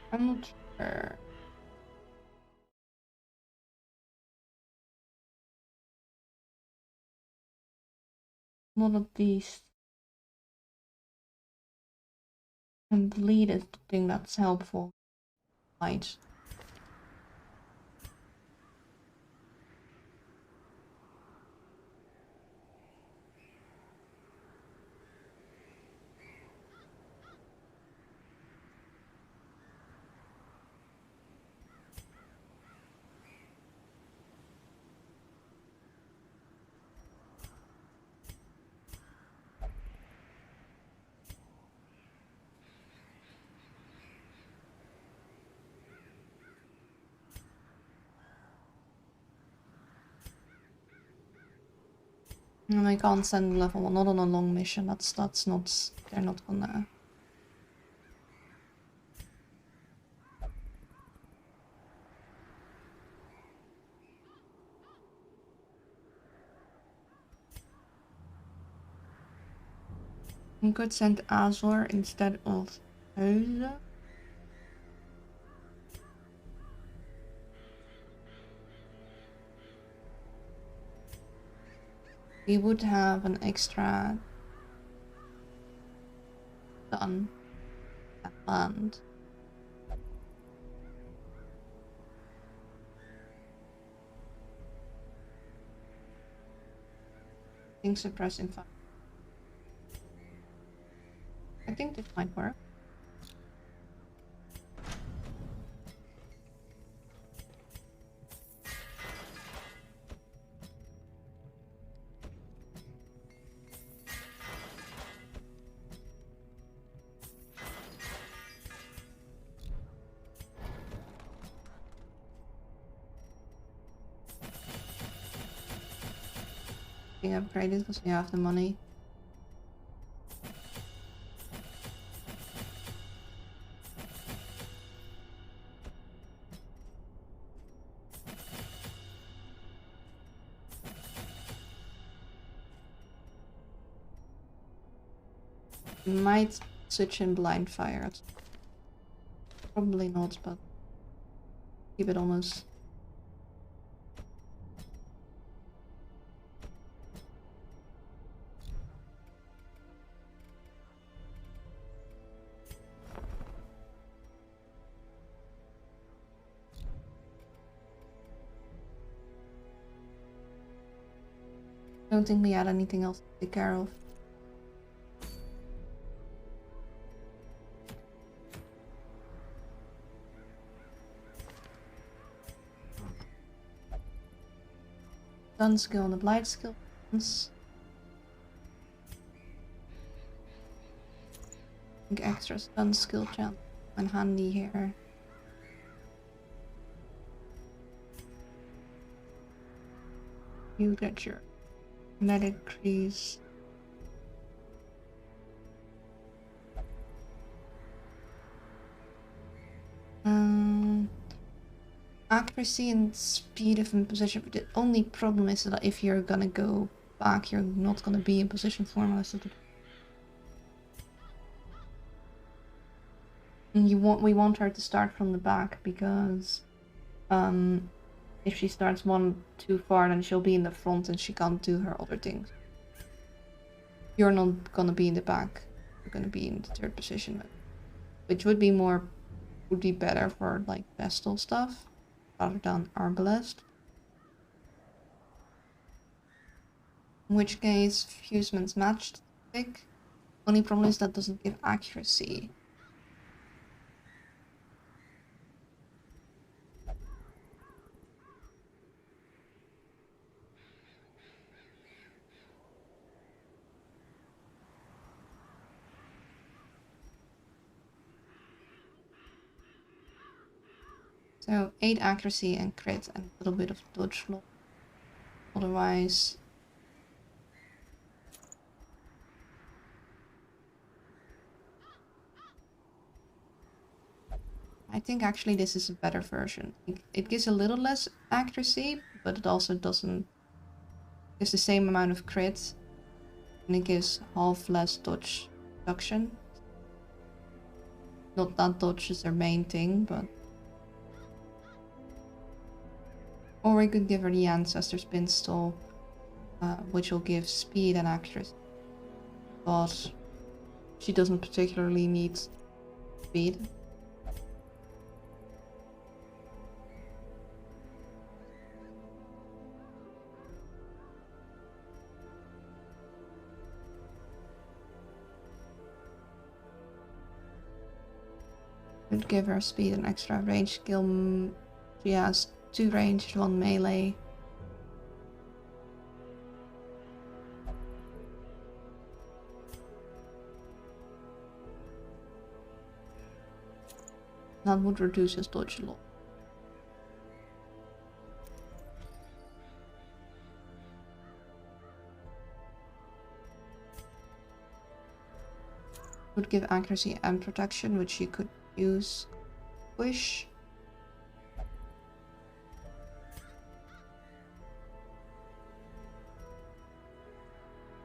I'm not sure. One of these. And bleed is the thing that's helpful. Right. And I can't send level 1, not on a long mission. That's not, they're not gonna. I could send Azor instead of Heuze. We would have an extra gun at land. think suppress in 5. I think this might work. Being upgraded because we have the money. Might switch in blind fire. Probably not, but keep it almost. Don't think we had anything else to take care of. Stun skill and the blight skill. I think extra stun skill chance and handy here. You get your medic increase. Accuracy and speed of in position. But the only problem is that if you're gonna go back, you're not gonna be in position for most of the time. And we want her to start from the back because if she starts one too far, then she'll be in the front and she can't do her other things. You're not gonna be in the back. You're gonna be in the third position, which would be better for like Vestal stuff rather than Arbalest. In which case, Fusement's matched pick. Only problem is that doesn't give accuracy. So 8 accuracy and crit and a little bit of dodge block. Otherwise, I think actually this is a better version. It gives a little less accuracy, but it also gives the same amount of crit, and it gives half less dodge reduction. Not that dodge is their main thing, but or we could give her the Ancestor's Pinstall, which will give speed and accuracy. But she doesn't particularly need speed. Would give her speed and extra range skill. She has 2 ranged, 1 melee. That would reduce his dodge a lot. Would give accuracy and protection, which you could use. Wish.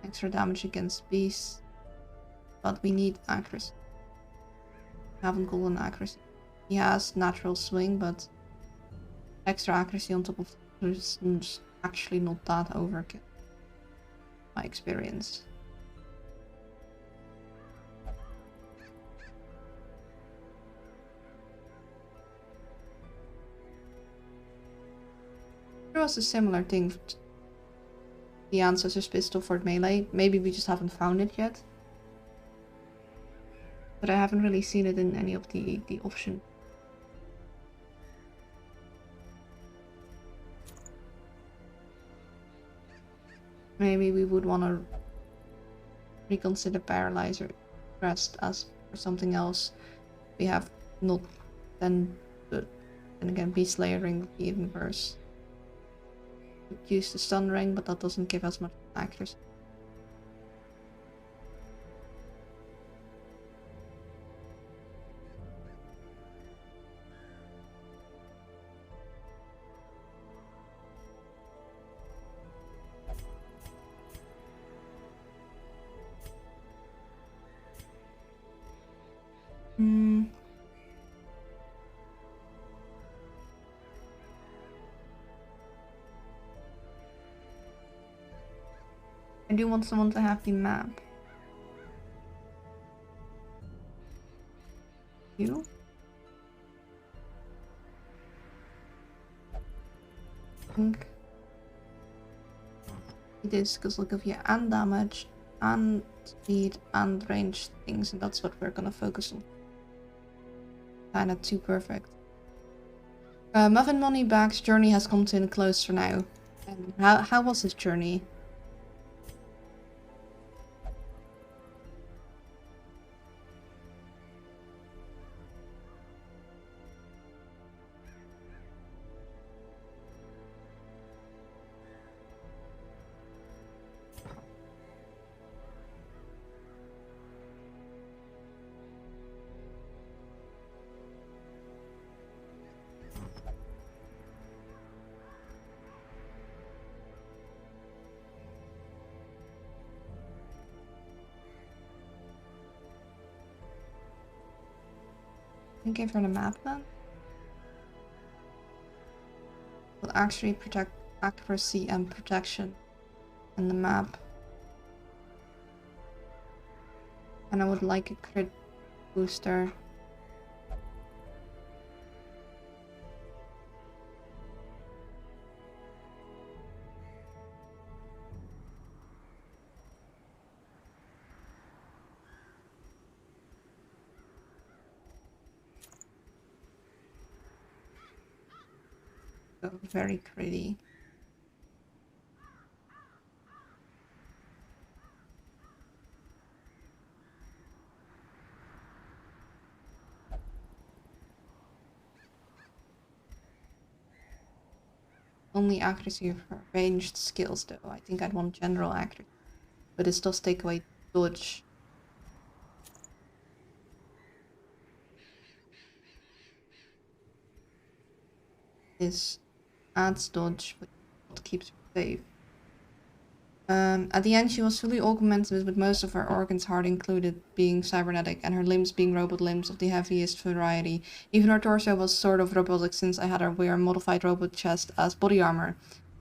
Extra damage against beasts, but we need accuracy. Haven't golden accuracy. He has natural swing, but extra accuracy on top of is actually not that overkill. My experience. There was a similar thing. the ancestor's pistol for melee. Maybe we just haven't found it yet. But I haven't really seen it in any of the options. Maybe we would want to reconsider Paralyzer Crest as for something else. We have not then, but then again, Beast Layering would be even worse. We could use the Stun Ring, but that doesn't give us much accuracy. I do want someone to have the map. You? I think it is because it'll give you and damage and speed and range things, and that's what we're gonna focus on. Kinda too perfect. Muffin Moneyback's journey has come to a close for now. How was his journey? I give her the map then. Will actually protect accuracy and protection in the map. And I would like a crit booster. So very pretty. Only accuracy for ranged skills though. I think I'd want general accuracy. But it does take away dodge. This adds dodge, but it keeps her safe. At the end, she was fully augmented with most of her organs, heart included, being cybernetic, and her limbs being robot limbs of the heaviest variety. Even her torso was sort of robotic since I had her wear a modified robot chest as body armor.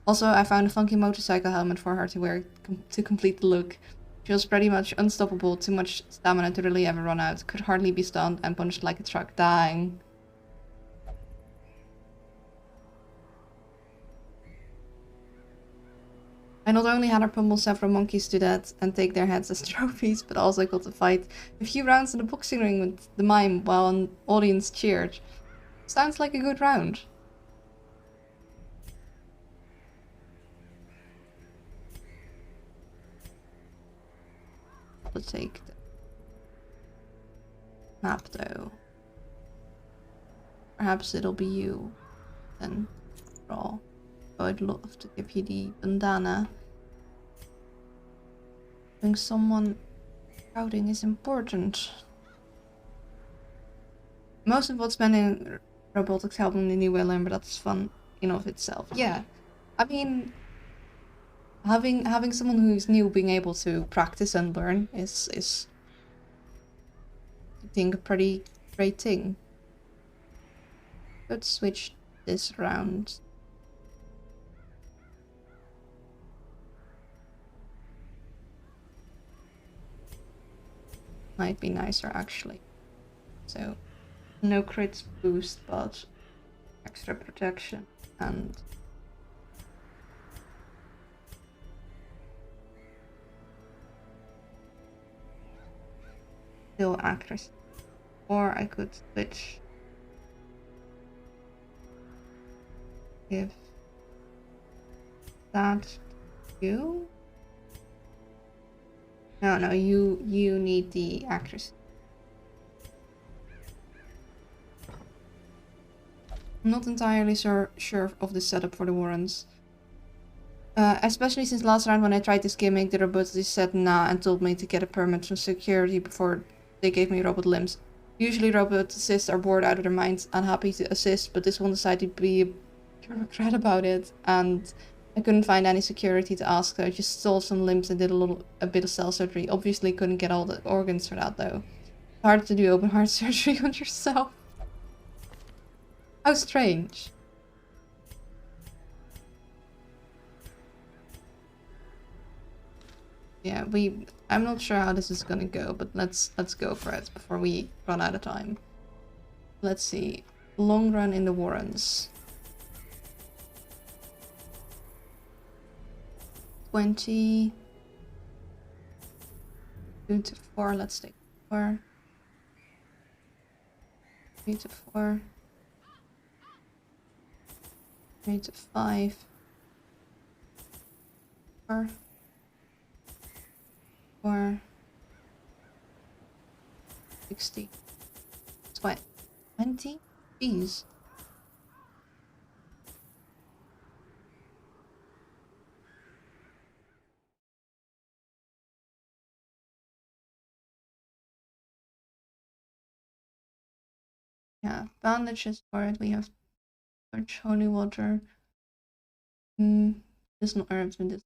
Also, I found a funky motorcycle helmet for her to wear to complete the look. She was pretty much unstoppable, too much stamina to really ever run out, could hardly be stunned, and punched like a truck, dying. I not only had her pummel several monkeys to death and take their heads as trophies, but also got to fight a few rounds in the boxing ring with the mime while an audience cheered. Sounds like a good round. I'll take the map though. Perhaps it'll be you then. Raw. I'd love to give you the bandana. Having someone shouting is important. Most of what's been in robotics helping the new way learn, but that's fun in of itself. Yeah, I mean, having someone who's new being able to practice and learn is I think a pretty great thing. Let's switch this around. Might be nicer actually. So no crits boost, but extra protection and skill accuracy. Or I could switch. Give that to you. No, you need the accuracy. I'm not entirely sure of the setup for the Warrens. Especially since last round when I tried this gimmick, the roboticist said nah and told me to get a permit from security before they gave me robot limbs. Usually roboticists are bored out of their minds and happy to assist, but this one decided to be a bureaucrat about it, and I couldn't find any security to ask, so I just stole some limbs and did a bit of cell surgery. Obviously couldn't get all the organs for that though. Hard to do open heart surgery on yourself. How strange. Yeah, I'm not sure how this is gonna go, but let's go for it before we run out of time. Let's see. Long run in the Warrens. 20. 2 to 4, let's take 4. 3 to 4. 3 to 5. 4. 4. 60. 20? Jeez. Yeah, bandages for it. We have torch, holy water. There's no herbs in this.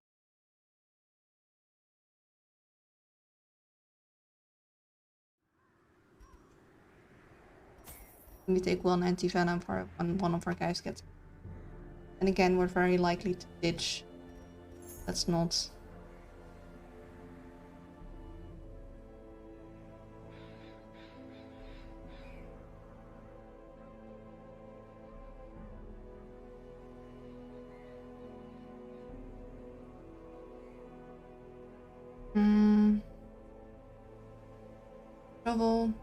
We take one anti-venom for when one of our guys gets. And again, we're very likely to ditch. That's not. Shovel.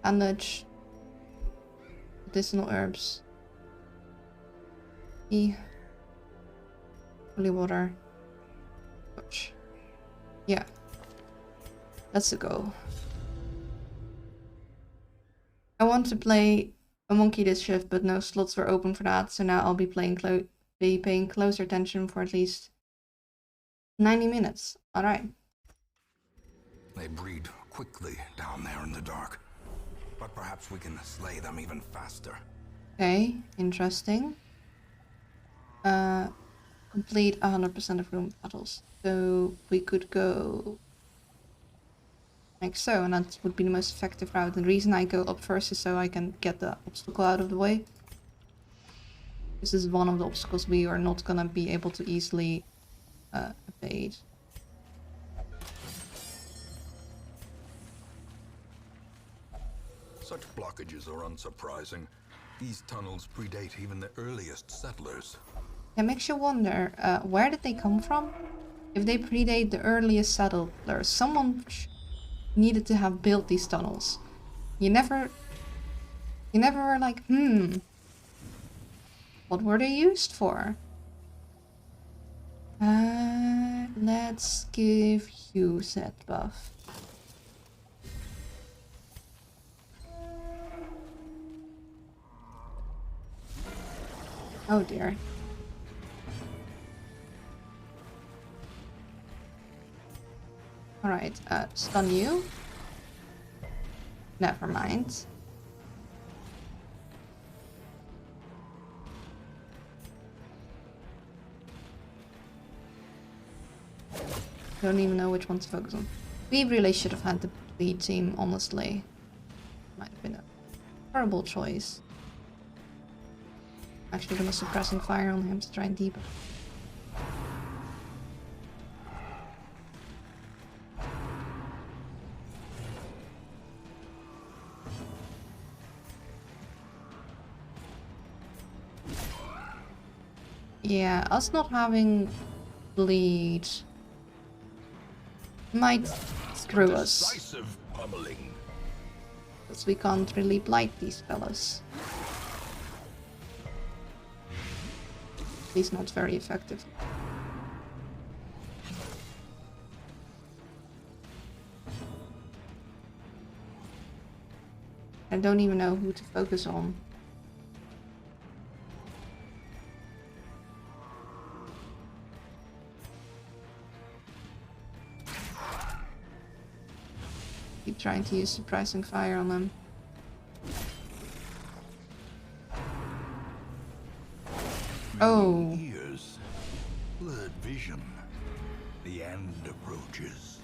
Bandage. Medicinal herbs. Tea. Holy water. Torch. Yeah. That's a go. I want to play a monkey this shift, but no slots were open for that, so now I'll be paying closer attention for at least 90 minutes. Alright. They breed quickly down there in the dark. But perhaps we can slay them even faster. Okay, interesting. Complete 100% of room battles. So we could go like so, and that would be the most effective route. And the reason I go up first is so I can get the obstacle out of the way. This is one of the obstacles we are not gonna be able to easily evade. Such blockages are unsurprising. These tunnels predate even the earliest settlers. It makes you wonder, where did they come from? If they predate the earliest settlers, someone needed to have built these tunnels. You never were like, what were they used for? Let's give you set buff. Oh dear. Alright, stun you. Never mind. Don't even know which one to focus on. We really should have had the lead team, honestly. Might have been a horrible choice. Actually gonna suppressing fire on him to try and deepen. Yeah, us not having bleed might screw us. Decisive pummeling. Because we can't really blight these fellas. At least not very effective. I don't even know who to focus on. Keep trying to use surprising fire on them. Oh. Ears, blurred vision. The end approaches.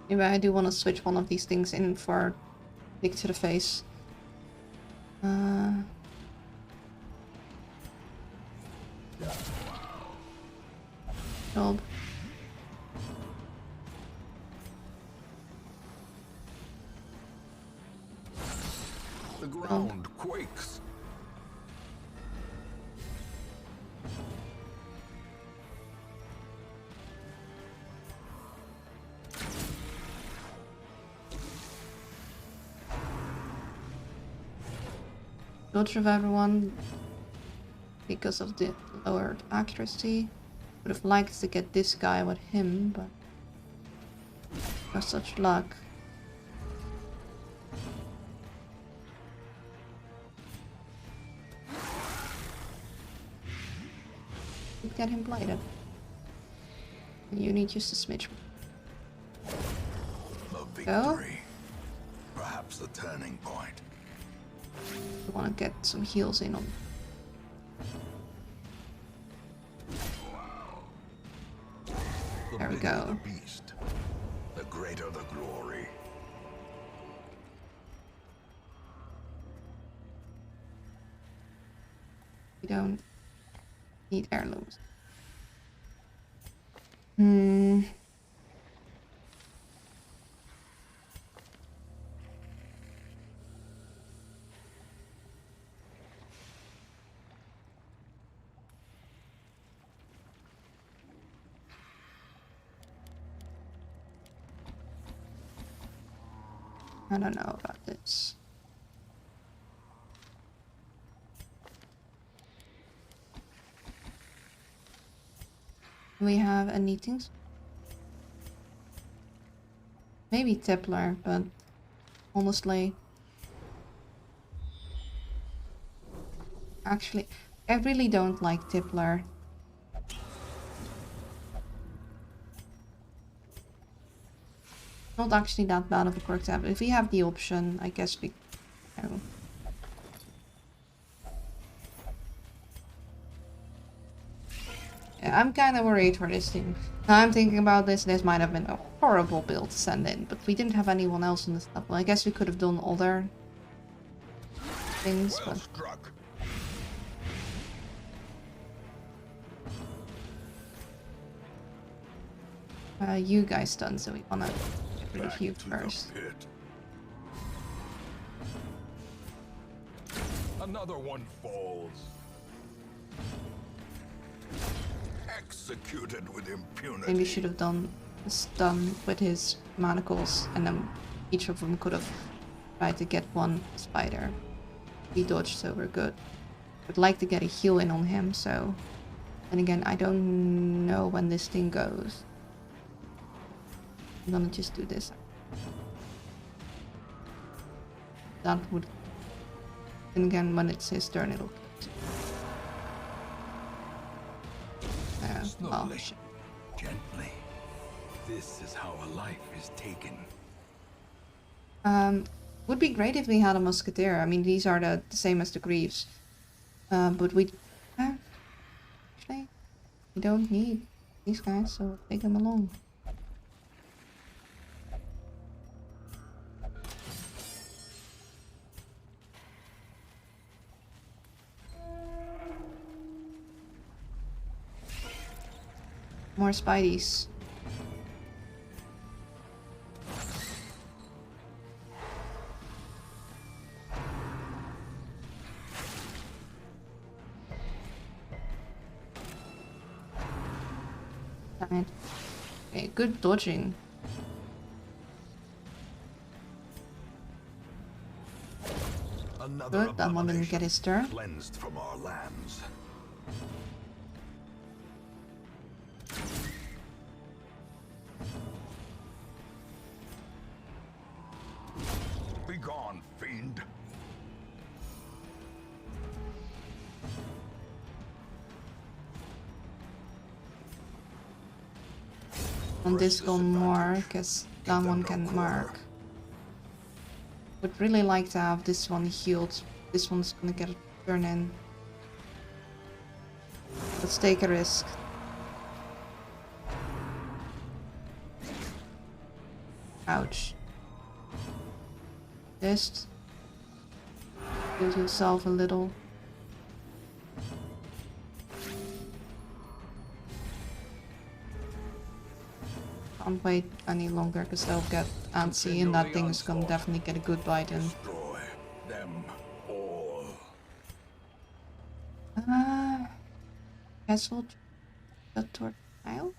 Maybe I do want to switch one of these things in for kick to the face. Job. The ground quakes. Dodge of everyone because of the lowered accuracy. Would have liked to get this guy with him, but no such luck. Could get him blighted. You need just a smidge. A victory. Perhaps the turning point. I want to get some heals in on. There we go. The beast, the greater the glory. We don't need heirlooms. I don't know about this. Do we have any things? Maybe Tippler, but honestly... Actually, I really don't like Tippler. Not actually that bad of a quirk to have. If we have the option, I guess we... No. Yeah, I'm kind of worried for this team. Now I'm thinking about this, this might have been a horrible build to send in, but we didn't have anyone else in this level. Well, I guess we could have done other things, Well but... struck. You guys done, so we wanna get rid of Back you to the first. pit. Another one falls. Executed with impunity. Maybe should have done a stun with his manacles, and then each of them could have tried to get one spider. We dodged, so we're good. Would like to get a heal in on him, so... And again, I don't know when this thing goes. I'm gonna just do this. That would... And again, when it's his turn, it'll... Oh, Slowly, shit. gently. This is how a life is taken. Would be great if we had a musketeer. I mean, these are the same as the Greaves. But we... actually, we don't need these guys, so take them along. More Spideys. Right. Okay, good dodging. Another Good, that one didn't get his turn. cleansed from our lands. Begone, fiend. On this go more, because that one can mark. Would really like to have this one healed. This one's gonna get a turn in. Let's take a risk. Ouch. Just heal yourself a little. Can't wait any longer because they'll get antsy and that thing is gonna definitely get a good bite in. Destroy them all. Castle the toward Isle?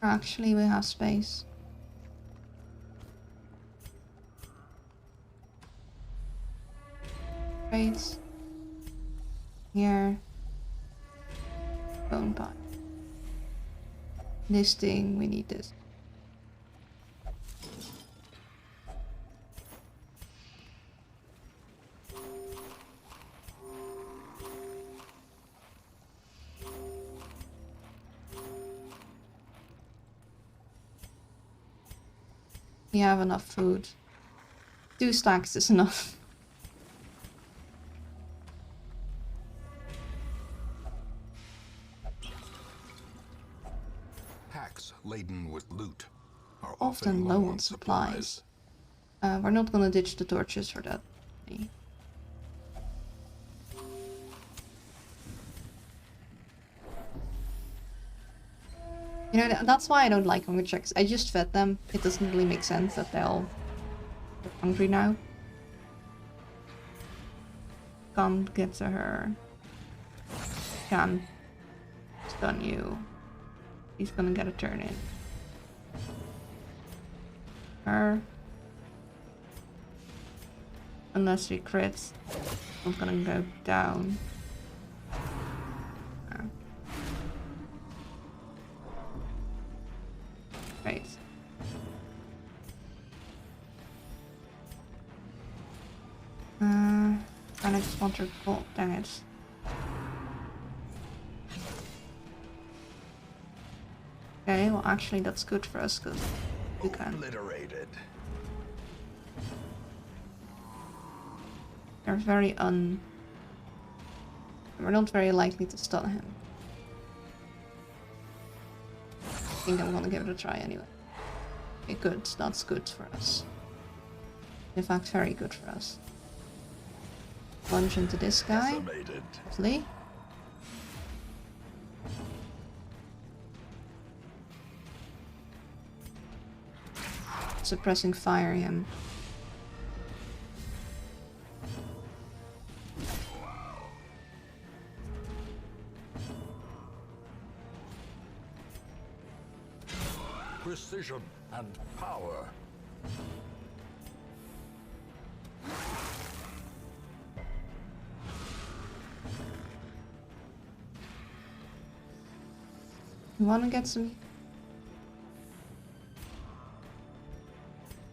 Actually, we have space. Trades. Here. Bone pot. This thing, we need this. We have enough food. 2 stacks is enough. Packs laden with loot are Often low on supplies. We're not gonna ditch the torches for that. You know, that's why I don't like hunger checks. I just fed them. It doesn't really make sense that they're hungry now. Can't get to her. Can stun you. He's gonna get a turn in. Her. Unless he crits, I'm gonna go down. Right. And I just want to... Oh, dang it. Okay, well actually that's good for us because we can. Obliterated. They're very We're not very likely to stun him. I think I'm gonna give it a try anyway. Okay, good. That's good for us. In fact, very good for us. Plunge into this guy. Decimated. Lovely. Suppressing fire him. Precision and power. You wanna get some...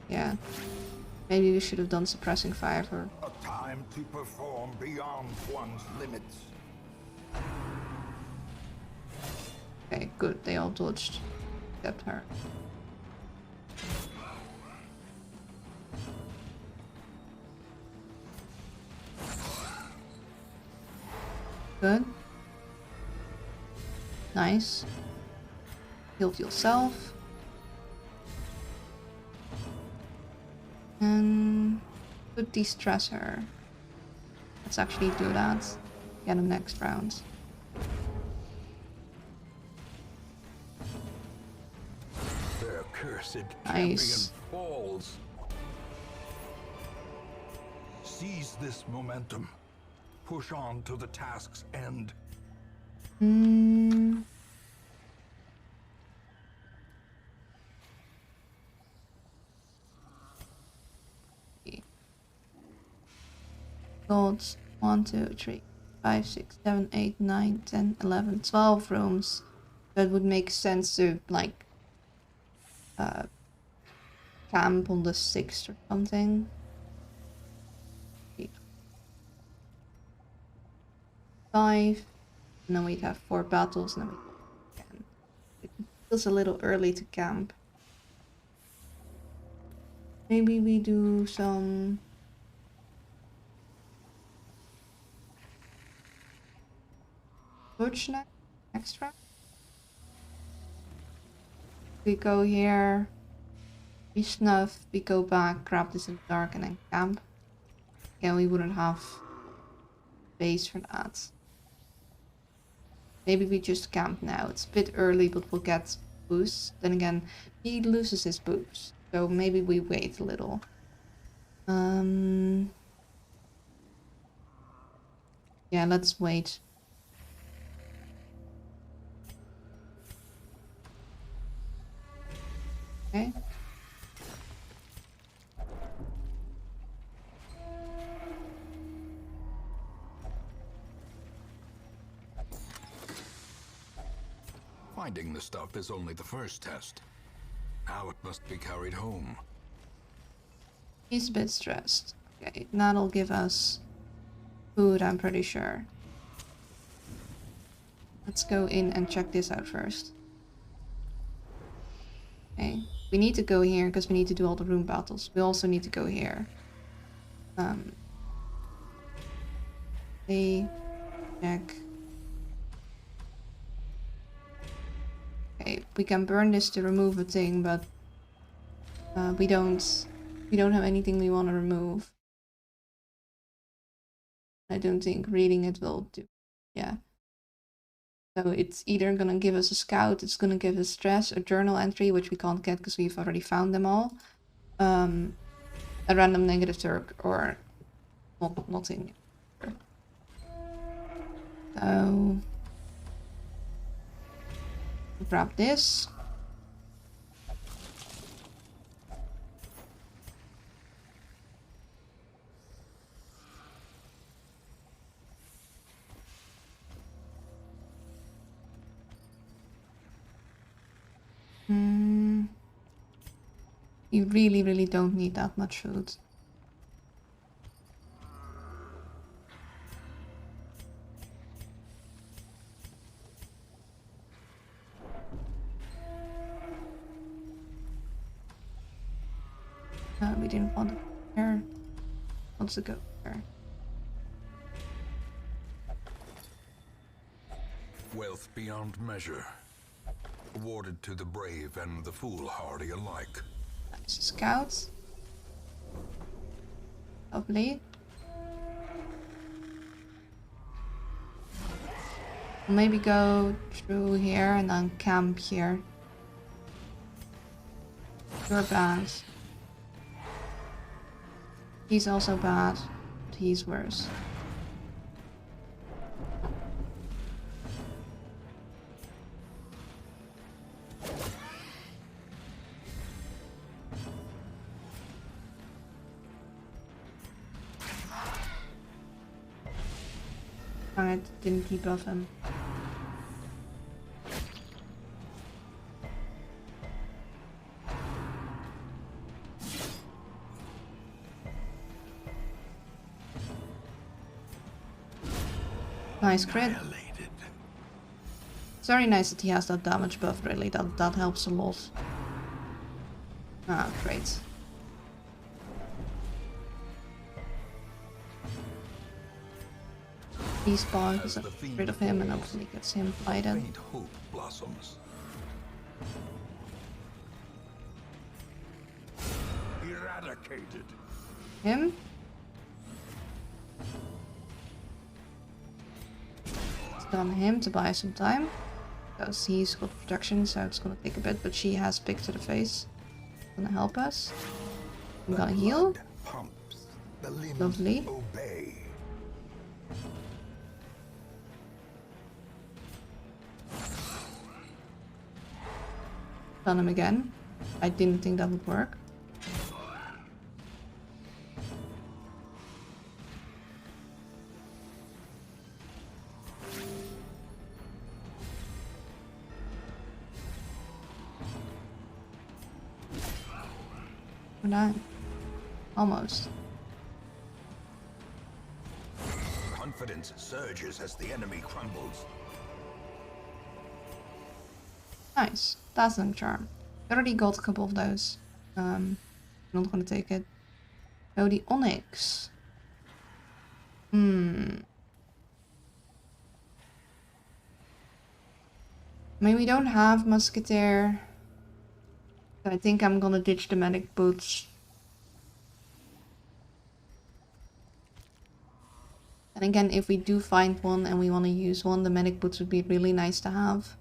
Yeah. Maybe we should have done suppressing fire for... A time to perform beyond one's limits. Okay, good. They all dodged. Except her. Good. Nice. Healed yourself. And could de-stress her. Let's actually do that. Get him next round. Their cursed Nice. champion falls. Seize this momentum push on to the task's end. Hmm. Got 1, 2, 3, 5, 6, 7, 8, 9, 10, 11, 12 rooms. That would make sense to like camp on the 6th or something. 8, 5, and then we'd have 4 battles, and then we go again. It feels a little early to camp. Maybe we do some torch extra. We go here, we snuff, we go back, grab this in the dark, and then camp. Yeah, we wouldn't have space for that. Maybe we just camp now. It's a bit early, but we'll get boost. Then again, he loses his boost, so maybe we wait a little. Yeah, let's wait. Okay. Finding the stuff is only the first test. Now it must be carried home. He's a bit stressed. Okay, that'll give us food, I'm pretty sure. Let's go in and check this out first. Okay, we need to go here because we need to do all the room battles. We also need to go here. Check. Okay, we can burn this to remove a thing, but we don't have anything we want to remove. I don't think reading it will do. Yeah. So it's either gonna give us a scout, it's gonna give us stress, a journal entry, which we can't get because we've already found them all. A random negative Turk or nothing. So grab this. You really don't need that much food. We didn't want it there. Wants to go there. Wealth beyond measure. Awarded to the brave and the foolhardy alike. Nice scouts. Lovely. Maybe go through here and then camp here. You're bad. He's also bad, but he's worse. Alright, didn't keep off him. Nice crit. It's very nice that he has that damage buff, really. That helps a lot. Ah, great. Despawn gets rid of him and hopefully gets him fighted. Faint hope blossoms. Eradicated. Him? On him to buy some time because he's got protection, so it's gonna take a bit, but she has pick to the face. Gonna help us. I'm gonna heal. Pumps. The limbs Lovely. obey. Stun him again. I didn't think that would work. We're done. Almost. Confidence surges as the enemy crumbles. Nice. Dazzling Charm. I already got a couple of those. I'm not gonna take it. Oh, the Onyx. I mean, we don't have Musketeer. So I think I'm gonna ditch the medic boots. And again, if we do find one and we want to use one, the medic boots would be really nice to have.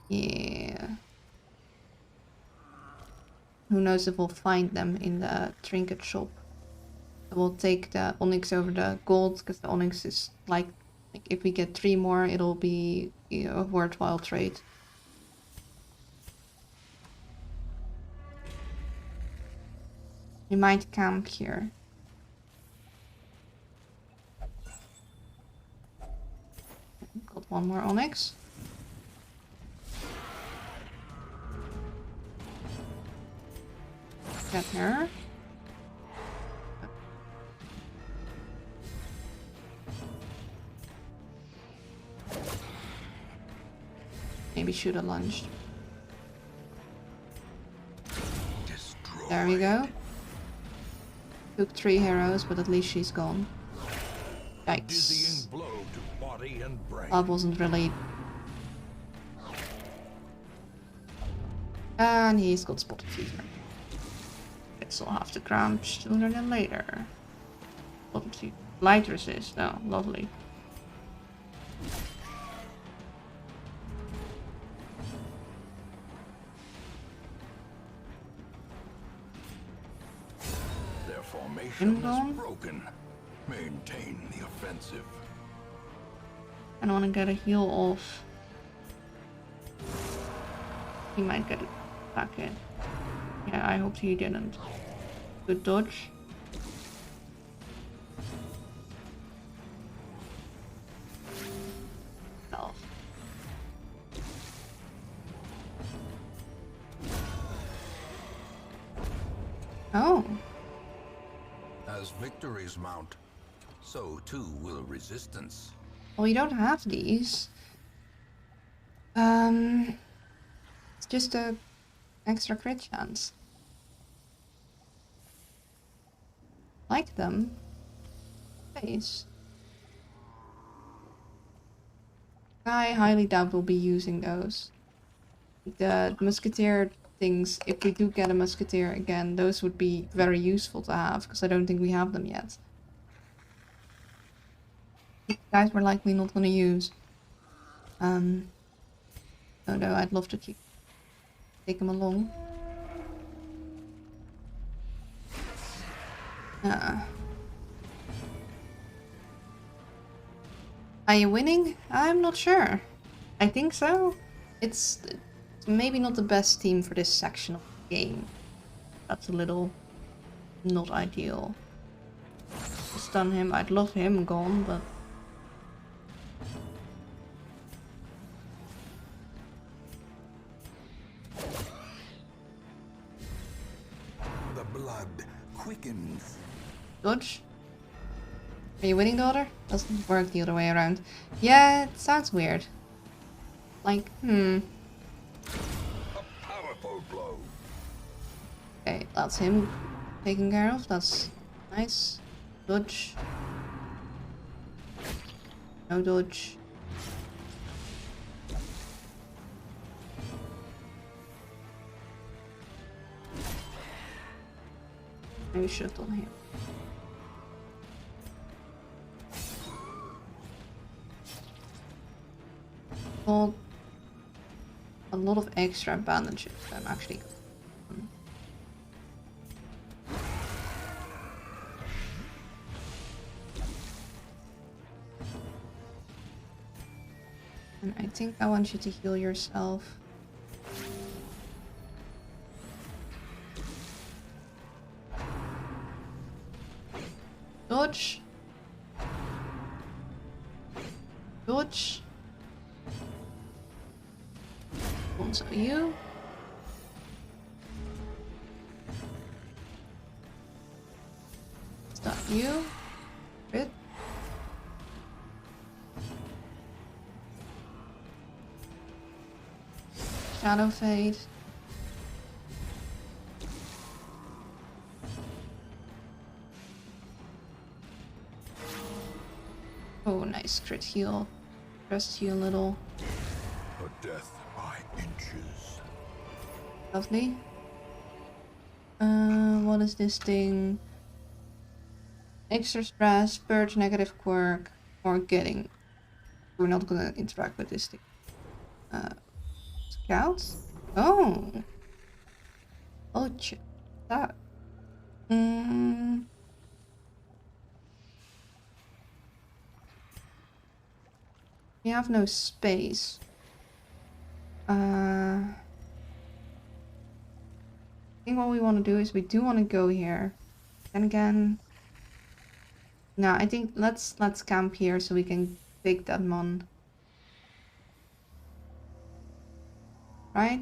Yeah. Who knows if we'll find them in the trinket shop. We'll take the Onyx over the gold, because the Onyx is like if we get 3 more, it'll be, you know, a worthwhile trade. We might camp here. Got 1 more Onyx. Get her. Maybe should have lunged. Destroyed. There we go. Took 3 heroes, but at least she's gone. Yikes. Dizzying blow to body and brain. That wasn't really... And he's got spotted fever. Guess I'll have to crouch sooner than later. Spotted fever. Light resist. Oh, lovely. Their formation Gone. is broken. Maintain the offensive. I don't want to get a heal off. He might get it back in. Yeah, I hope he didn't. Good dodge. Self. Oh. As victories mount, so too will resistance. Well, we don't have these. It's just a extra crit chance. Like them. Face. I highly doubt we'll be using those. The musketeer things, if we do get a musketeer again, those would be very useful to have, because I don't think we have them yet. These guys we're likely not going to use. Although I'd love to take them along. Are you winning? I'm not sure. I think so. It's maybe not the best team for this section of the game. That's a little not ideal. Stun him. I'd love him gone, but... The blood quickens. Dodge. Are you winning, daughter? Doesn't work the other way around. Yeah, it sounds weird. Like, A powerful blow. Okay, that's him taken care of. That's nice. Dodge. No dodge. Maybe should have done him. Got a lot of extra bandages. I'm actually And I think I want you to heal yourself. Dodge. Dodge. Also you. Stop you. Crit. Shadow Fade. Oh, nice crit heal. Rest you a little. A death by inches. Lovely. What is this thing? Extra stress, purge negative quirk, or getting. We're not gonna interact with this thing. Scouts? Oh. Oh, that. We have no space. I think what we want to do is we do want to go here. Then again, no, I think let's camp here so we can take that mon. Right?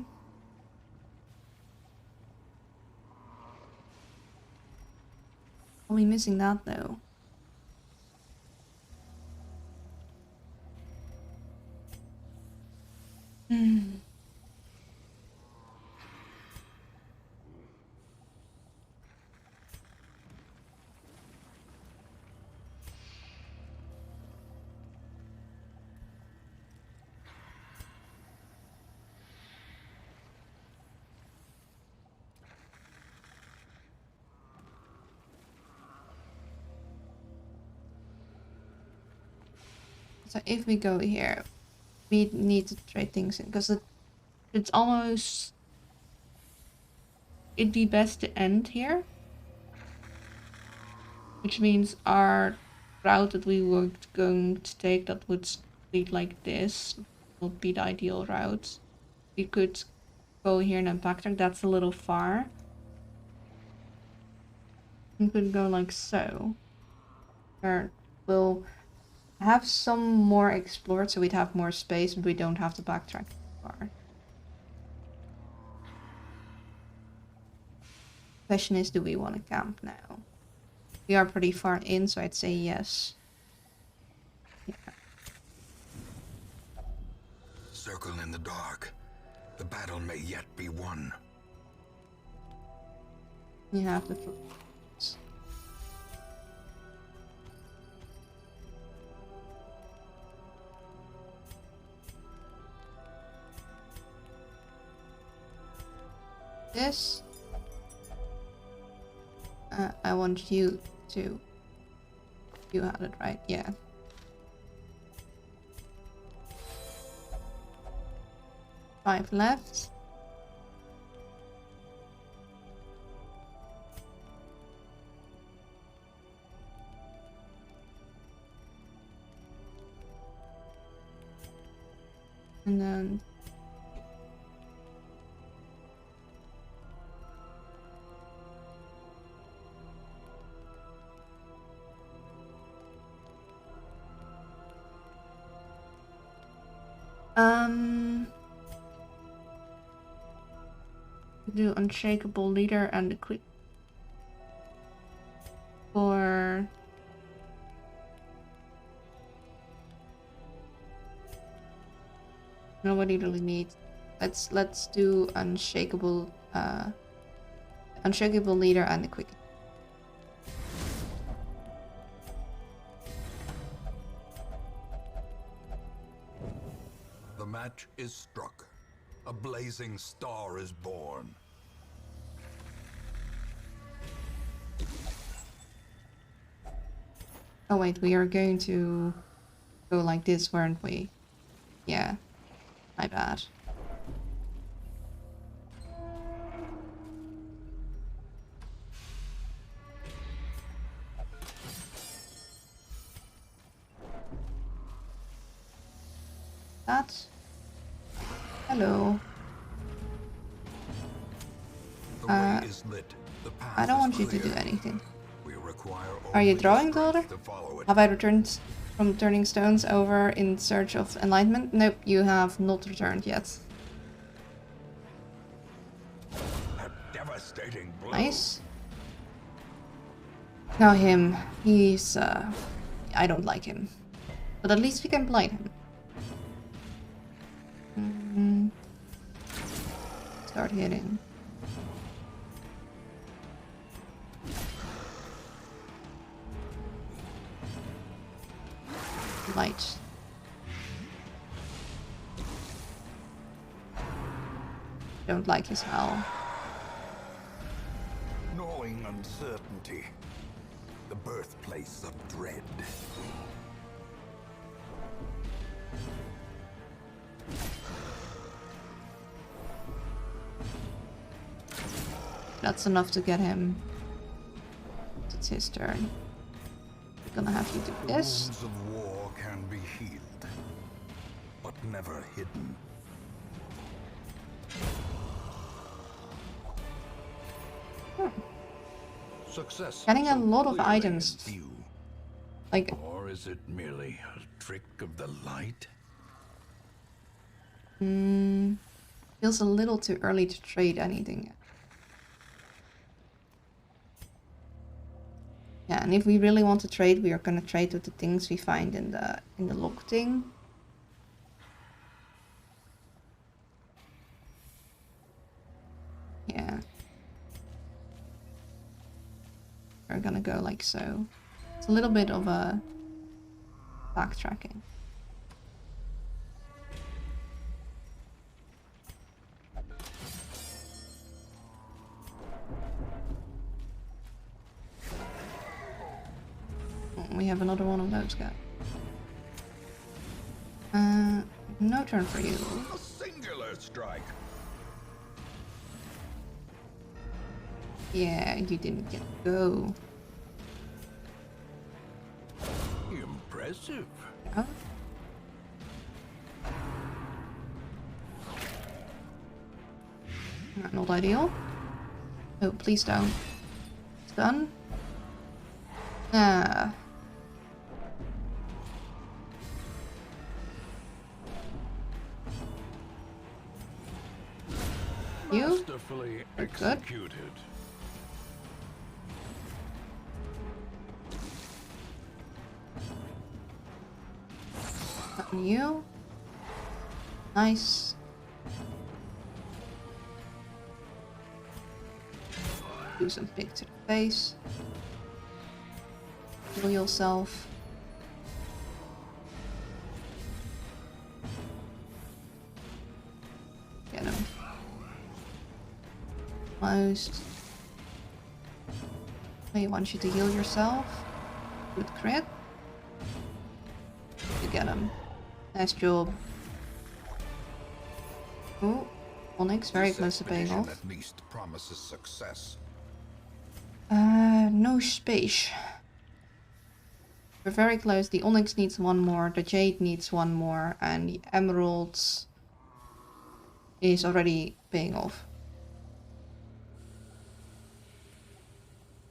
Are we missing that though? So if we go here, we need to trade things in because it's almost it'd be best to end here, which means our route that we were going to take that would lead like this would be the ideal route. We could go here and then backtrack. That's a little far. We could go like so. Or we'll have some more explored so we'd have more space but we don't have to backtrack far. Question is, do we want to camp now? We are pretty far in, so I'd say yes. Yeah. Circle in the dark. The battle may yet be won. You have the this. I want you to. You had it right, yeah. Five left. And then do unshakable leader and the quick for nobody really needs. Let's do unshakable leader and the quick. The match is struck. A blazing star is born. Oh wait, we are going to go like this, weren't we? Yeah, my bad. That. Hello. The way is lit. The path I don't is want you to clear. do anything. We require Are you only the drawing, strength daughter? to follow it. Have I returned from turning stones over in search of enlightenment? Nope, you have not returned yet. A devastating blow. Nice. Now him. He's, I don't like him. But at least we can blight him. Start hitting. Light. Don't like his howl. Gnawing uncertainty. The birthplace of dread. That's enough to get him. It's his turn. We're gonna have you do The this. wounds of war can be healed, but never hidden. Success. Getting a so lot of clearly in items. view. Like, Or is it merely a trick of the light? feels a little too early to trade anything. Yeah, and if we really want to trade, we are gonna trade with the things we find in the log thing. Yeah. We're gonna go like so. It's a little bit of a backtracking. We have another one of those guys. No turn for you. A singular strike. Yeah, you didn't get to go. Impressive. Oh. Not ideal. Oh, please don't. It's done. Ah. You? Masterfully You're good. executed. On you. Nice. Do some pick to the face. Heal yourself. Get him. Almost. He wants you to heal yourself. Good crit. You get him. Nice job. Oh, Onyx very This close to paying expedition off. at least promises success. No space. We're very close. The Onyx needs one more, the Jade needs one more, and the Emeralds is already paying off.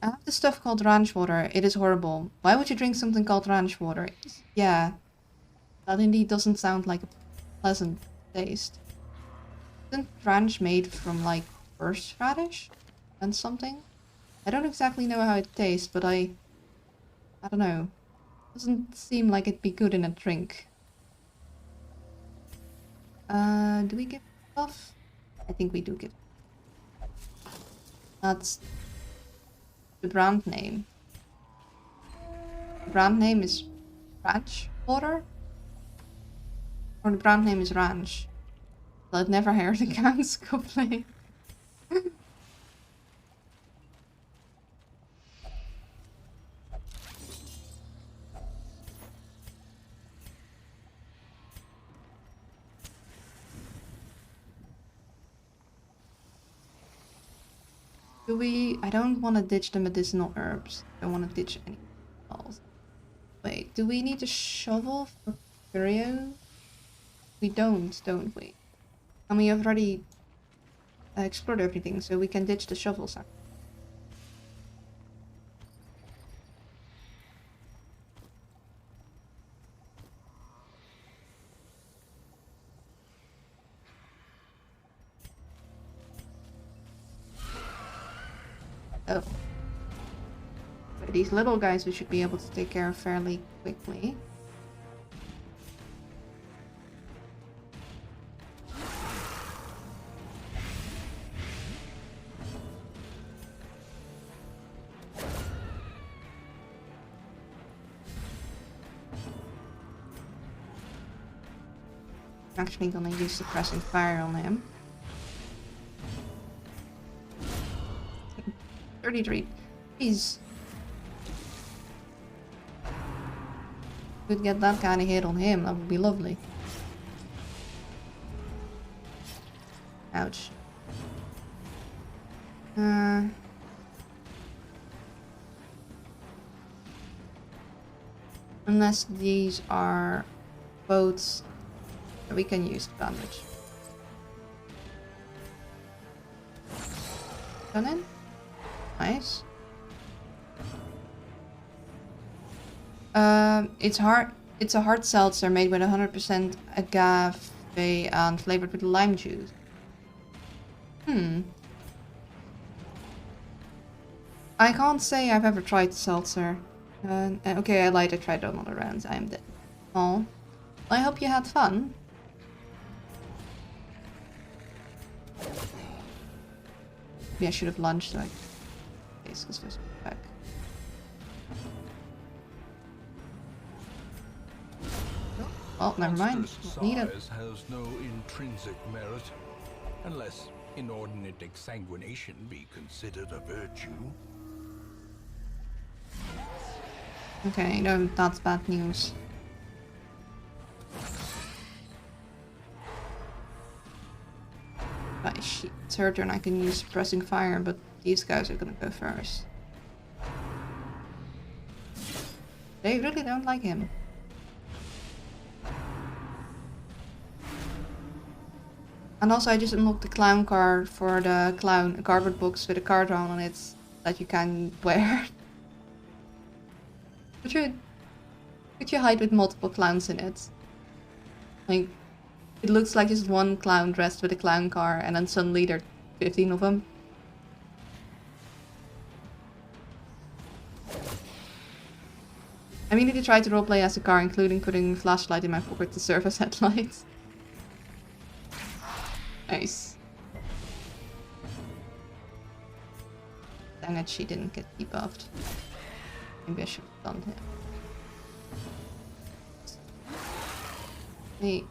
I have this stuff called ranch water. It is horrible. Why would you drink something called ranch water? Yeah, that indeed doesn't sound like a pleasant taste. Isn't ranch made from like horseradish and something? I don't exactly know how it tastes, but I don't know. Doesn't seem like it'd be good in a drink. Do we give stuff? I think we do give. That's the brand name. The brand name is Ranch Water? Or the brand name is Ranch. I've never heard the cans complain. Do we? I don't want to ditch the medicinal herbs. I don't want to ditch anything else. Wait, do we need a shovel for Curio? We don't we? And we have already explored everything, so we can ditch the shovels. Oh. But these little guys we should be able to take care of fairly quickly. I'm actually gonna use suppressing fire on him. 33. Jeez. Could get that kind of hit on him, that would be lovely. Ouch. Unless these are boats that we can use to bandage. Done in? Nice. It's a hard seltzer made with 100% agave and flavored with lime juice. I can't say I've ever tried seltzer. Okay, I lied, I tried another round. I am dead. Oh. I hope you had fun. Maybe I should have lunched like this because was back. Oh, never mind. Need it. Size has no intrinsic merit, unless inordinate exsanguination be considered a virtue. Okay, no, that's bad news. Right, it's her turn. I can use suppressing fire, but these guys are gonna go first. They really don't like him. And also I just unlocked the clown car for the clown, a cardboard box with a card on it that you can wear. Could you hide with multiple clowns in it? Like, it looks like just one clown dressed with a clown car and then suddenly there are 15 of them. I mean, if you try to roleplay as a car, including putting a flashlight in my pocket to serve as headlights. Nice. Dang it, she didn't get debuffed. Maybe I should have done him. Hey,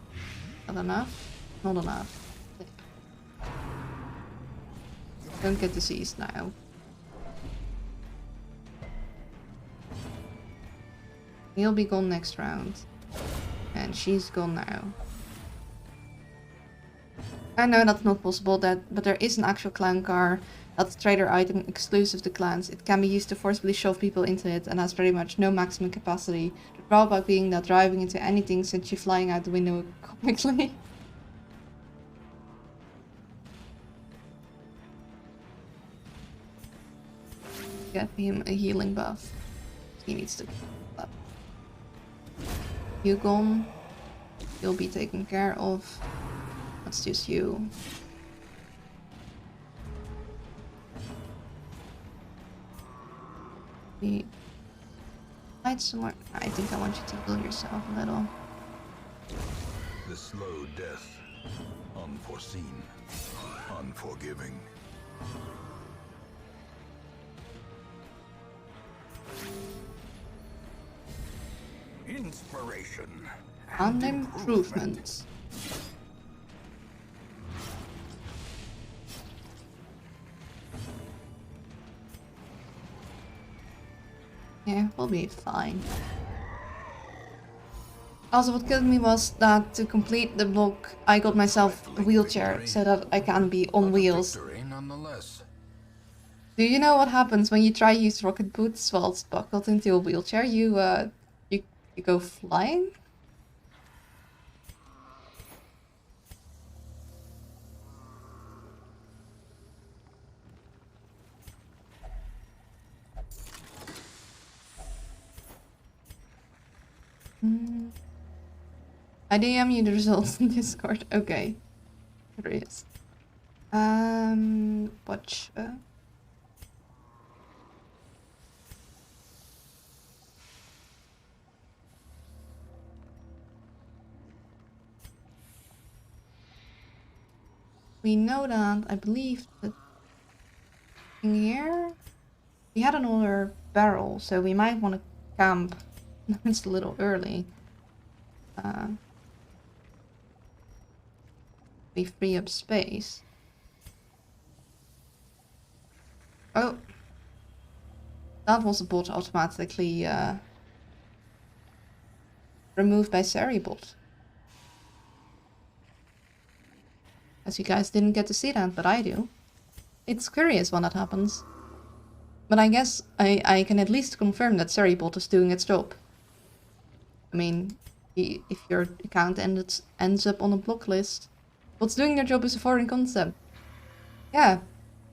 not enough? Not enough. Don't get diseased now. He'll be gone next round. And she's gone now. I know that's not possible, but there is an actual clown car. That's a trader item exclusive to clans. It can be used to forcibly shove people into it and has pretty much no maximum capacity. The drawback being that driving into anything sends you flying out the window comically. Get him a healing buff. He needs to get that. You gone. You'll be taken care of. That's just you. Hide somewhere. I think I want you to heal yourself a little. The slow death. Unforeseen. Unforgiving. Inspiration. And improvements. Yeah, we'll be fine. Also, what killed me was that to complete the block, I got myself a wheelchair so that I can be on wheels. Do you know what happens when you try to use rocket boots while it's buckled into a wheelchair? You go flying? I DM you the results in Discord. Okay. Curious. Watch. We know that, I believe, that in here we had another barrel, so we might want to camp. It's a little early. We free up space. Oh, that was a bot automatically removed by Seribot. As you guys didn't get to see that, but I do. It's curious when that happens. But I guess I can at least confirm that Seribot is doing its job. I mean, if your account ends up on a block list, what's doing their job is a foreign concept. Yeah,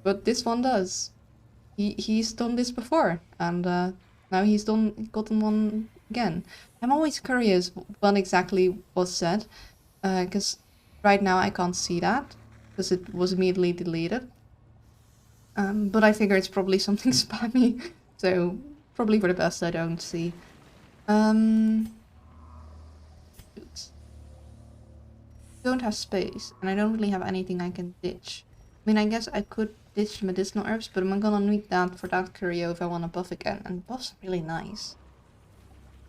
but this one does. He's done this before, and now he's gotten one again. I'm always curious what exactly was said, because right now I can't see that, because it was immediately deleted. But I figure it's probably something spammy, so probably for the best I don't see. Don't have space, and I don't really have anything I can ditch. I mean, I guess I could ditch medicinal herbs, but I'm gonna need that for that curio if I want to buff again, and buff's really nice.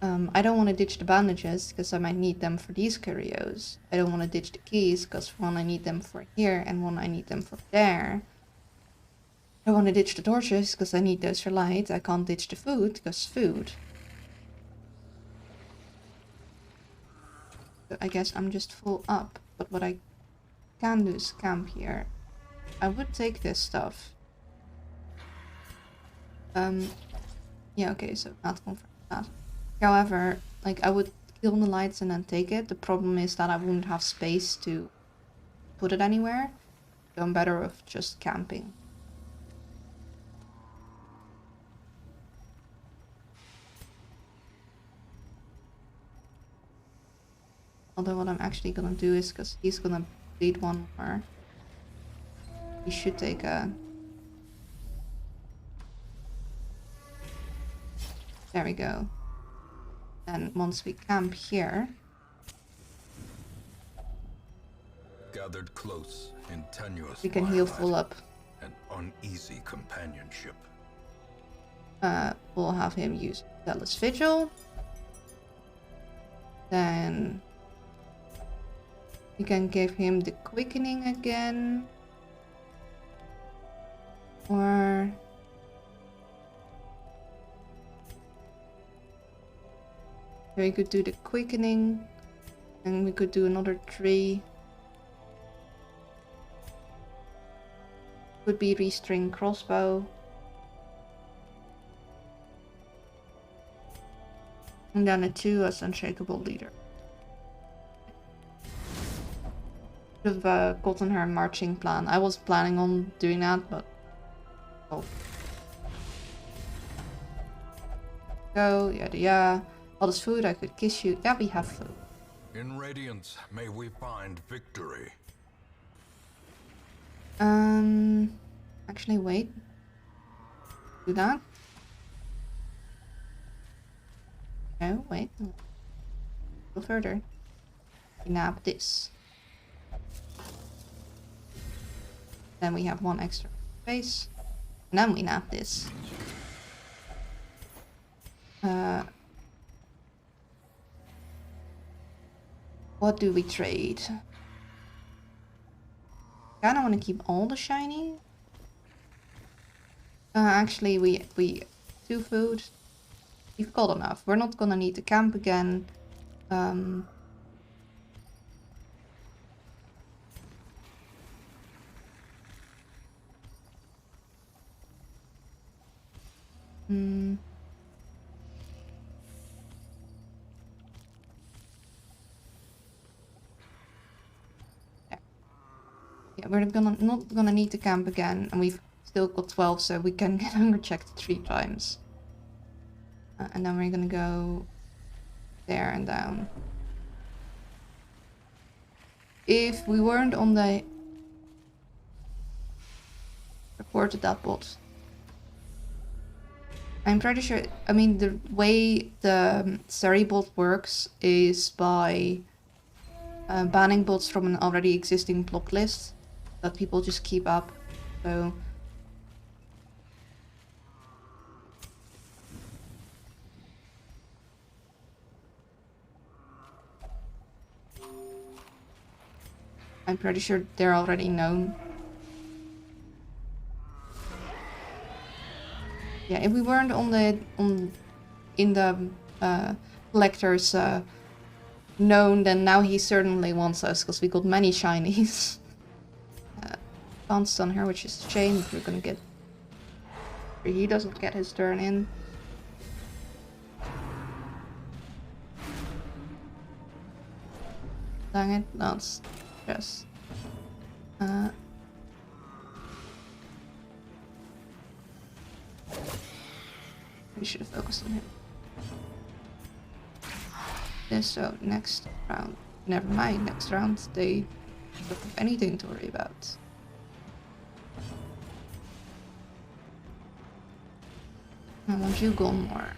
I don't want to ditch the bandages, because I might need them for these curios. I don't want to ditch the keys, because one I need them for here, and one I need them for there. I want to ditch the torches, because I need those for light. I can't ditch the food, because food. So I guess I'm just full up, but what I can do is camp here. I would take this stuff. Yeah, okay, so not confirm that. However, like, I would kill the lights and then take it. The problem is that I wouldn't have space to put it anywhere. So I'm better off just camping. Although what I'm actually gonna do is, because he's gonna bleed one more, he should take a... There we go. And once we camp here... Gathered close in tenuous we can heal twilight, full up. an uneasy companionship. We'll have him use Zealous Vigil. Then... we can give him the Quickening again. Or... we could do the Quickening. And we could do another 3. Could be Restring Crossbow. And then a 2 as Unshakable Leader. Should have gotten her marching plan. I was planning on doing that, but... oh. Go, yada yada. All this food, I could kiss you. Yeah, we have food. In Radiance, may we find victory. Actually, wait. Do that. No, wait. Go further. Nab this. Then we have 1 extra space. And then we nab this. What do we trade? Kinda wanna keep all the shiny. Actually, we 2 food. We've got enough. We're not gonna need to camp again. Yeah, we're not gonna need to camp again, and we've still got 12, so we can get hunger checked 3 times. And then we're gonna go there and down. If we weren't on the reported that bot, I'm pretty sure. I mean, the way the Seri bot works is by banning bots from an already existing block list that people just keep up. So I'm pretty sure they're already known. Yeah, if we weren't in the collector's known, then now he certainly wants us because we got many shinies. Can't stun her, which is a shame. If we're gonna get, he doesn't get his turn in. Dang it, that's just. We should have focused on him. This, so next round. Never mind, next round they don't have anything to worry about. I want you gone more.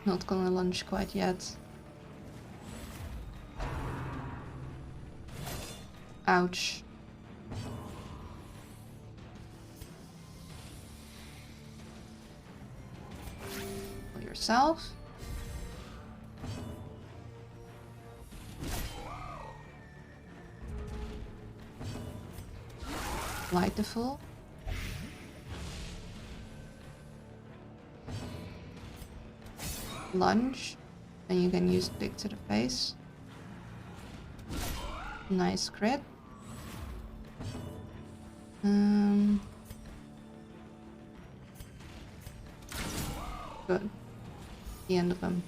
Not gonna lunge quite yet. Ouch. Kill yourself. Light the full. Lunge, and you can use pick to the face. Nice crit. Good. The end of them.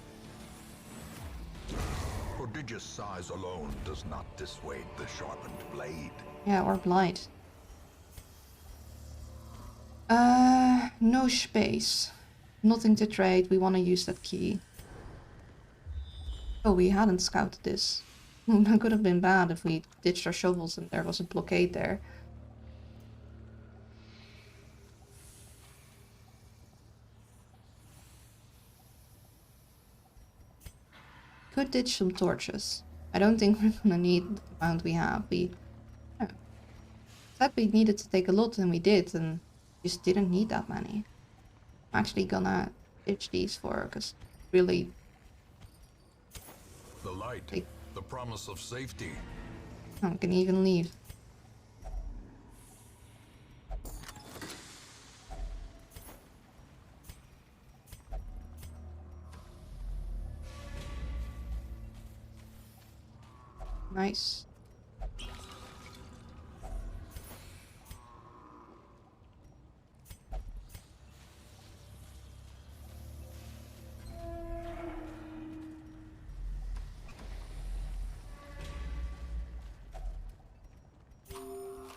Prodigious size alone does not dissuade the sharpened blade. Yeah, or blight. No space. Nothing to trade. We want to use that key. Oh, we hadn't scouted this. That could have been bad if we ditched our shovels and there was a blockade there. Could ditch some torches. I don't think we're gonna need the amount we have. We said we needed to take a lot and we did, and just didn't need that many. I'm actually gonna ditch these for, because really... The light, the promise of safety. I can even leave. Nice.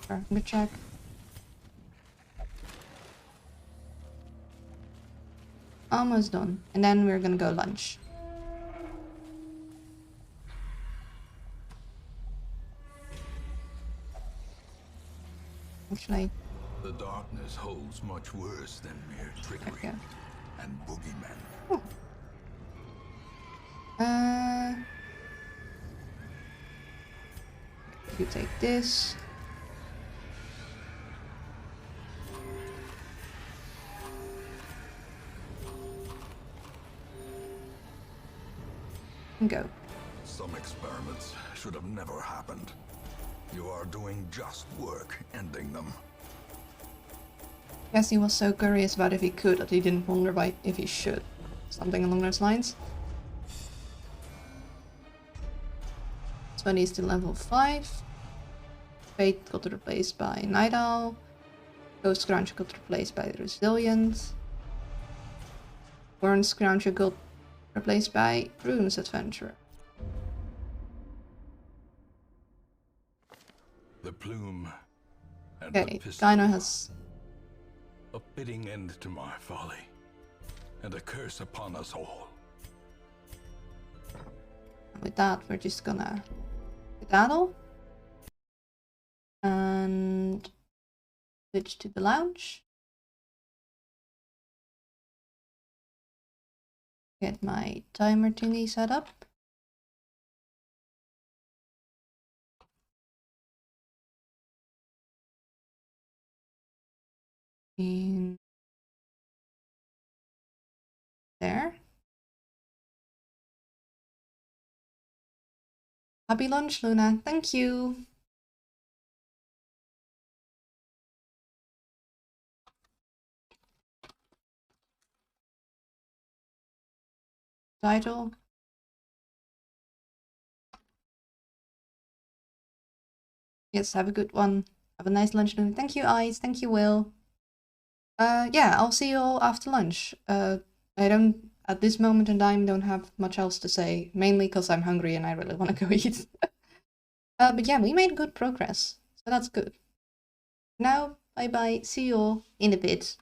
Sure, I'm gonna check. Almost done. And then we're gonna go lunch. Actually, The darkness holds much worse than mere trickery okay. and boogeymen. Oh. You take this. And go. Some experiments should have never happened. You are doing just work ending them. Guess he was so curious about if he could that he didn't wonder about if he should. Something along those lines. Svenny's to level 5. Fate got replaced by Night Owl. Ghost Scrounger got replaced by Resilient. Burn Scrounger got replaced by Rune's Adventurer. plume and Okay, the pistol. Gyno has... A fitting end to my folly, and a curse upon us all. With that, we're just gonna skedaddle. And switch to the lounge. Get my timer thingy set up. In there. Happy lunch, Luna. Thank you. Title. Yes, have a good one. Have a nice lunch, Luna. Thank you, Ice. Thank you, Will. Yeah, I'll see you all after lunch. I don't, at this moment in time, don't have much else to say, mainly because I'm hungry and I really want to go eat. But yeah, we made good progress, so that's good. Now, bye-bye. See you all in a bit.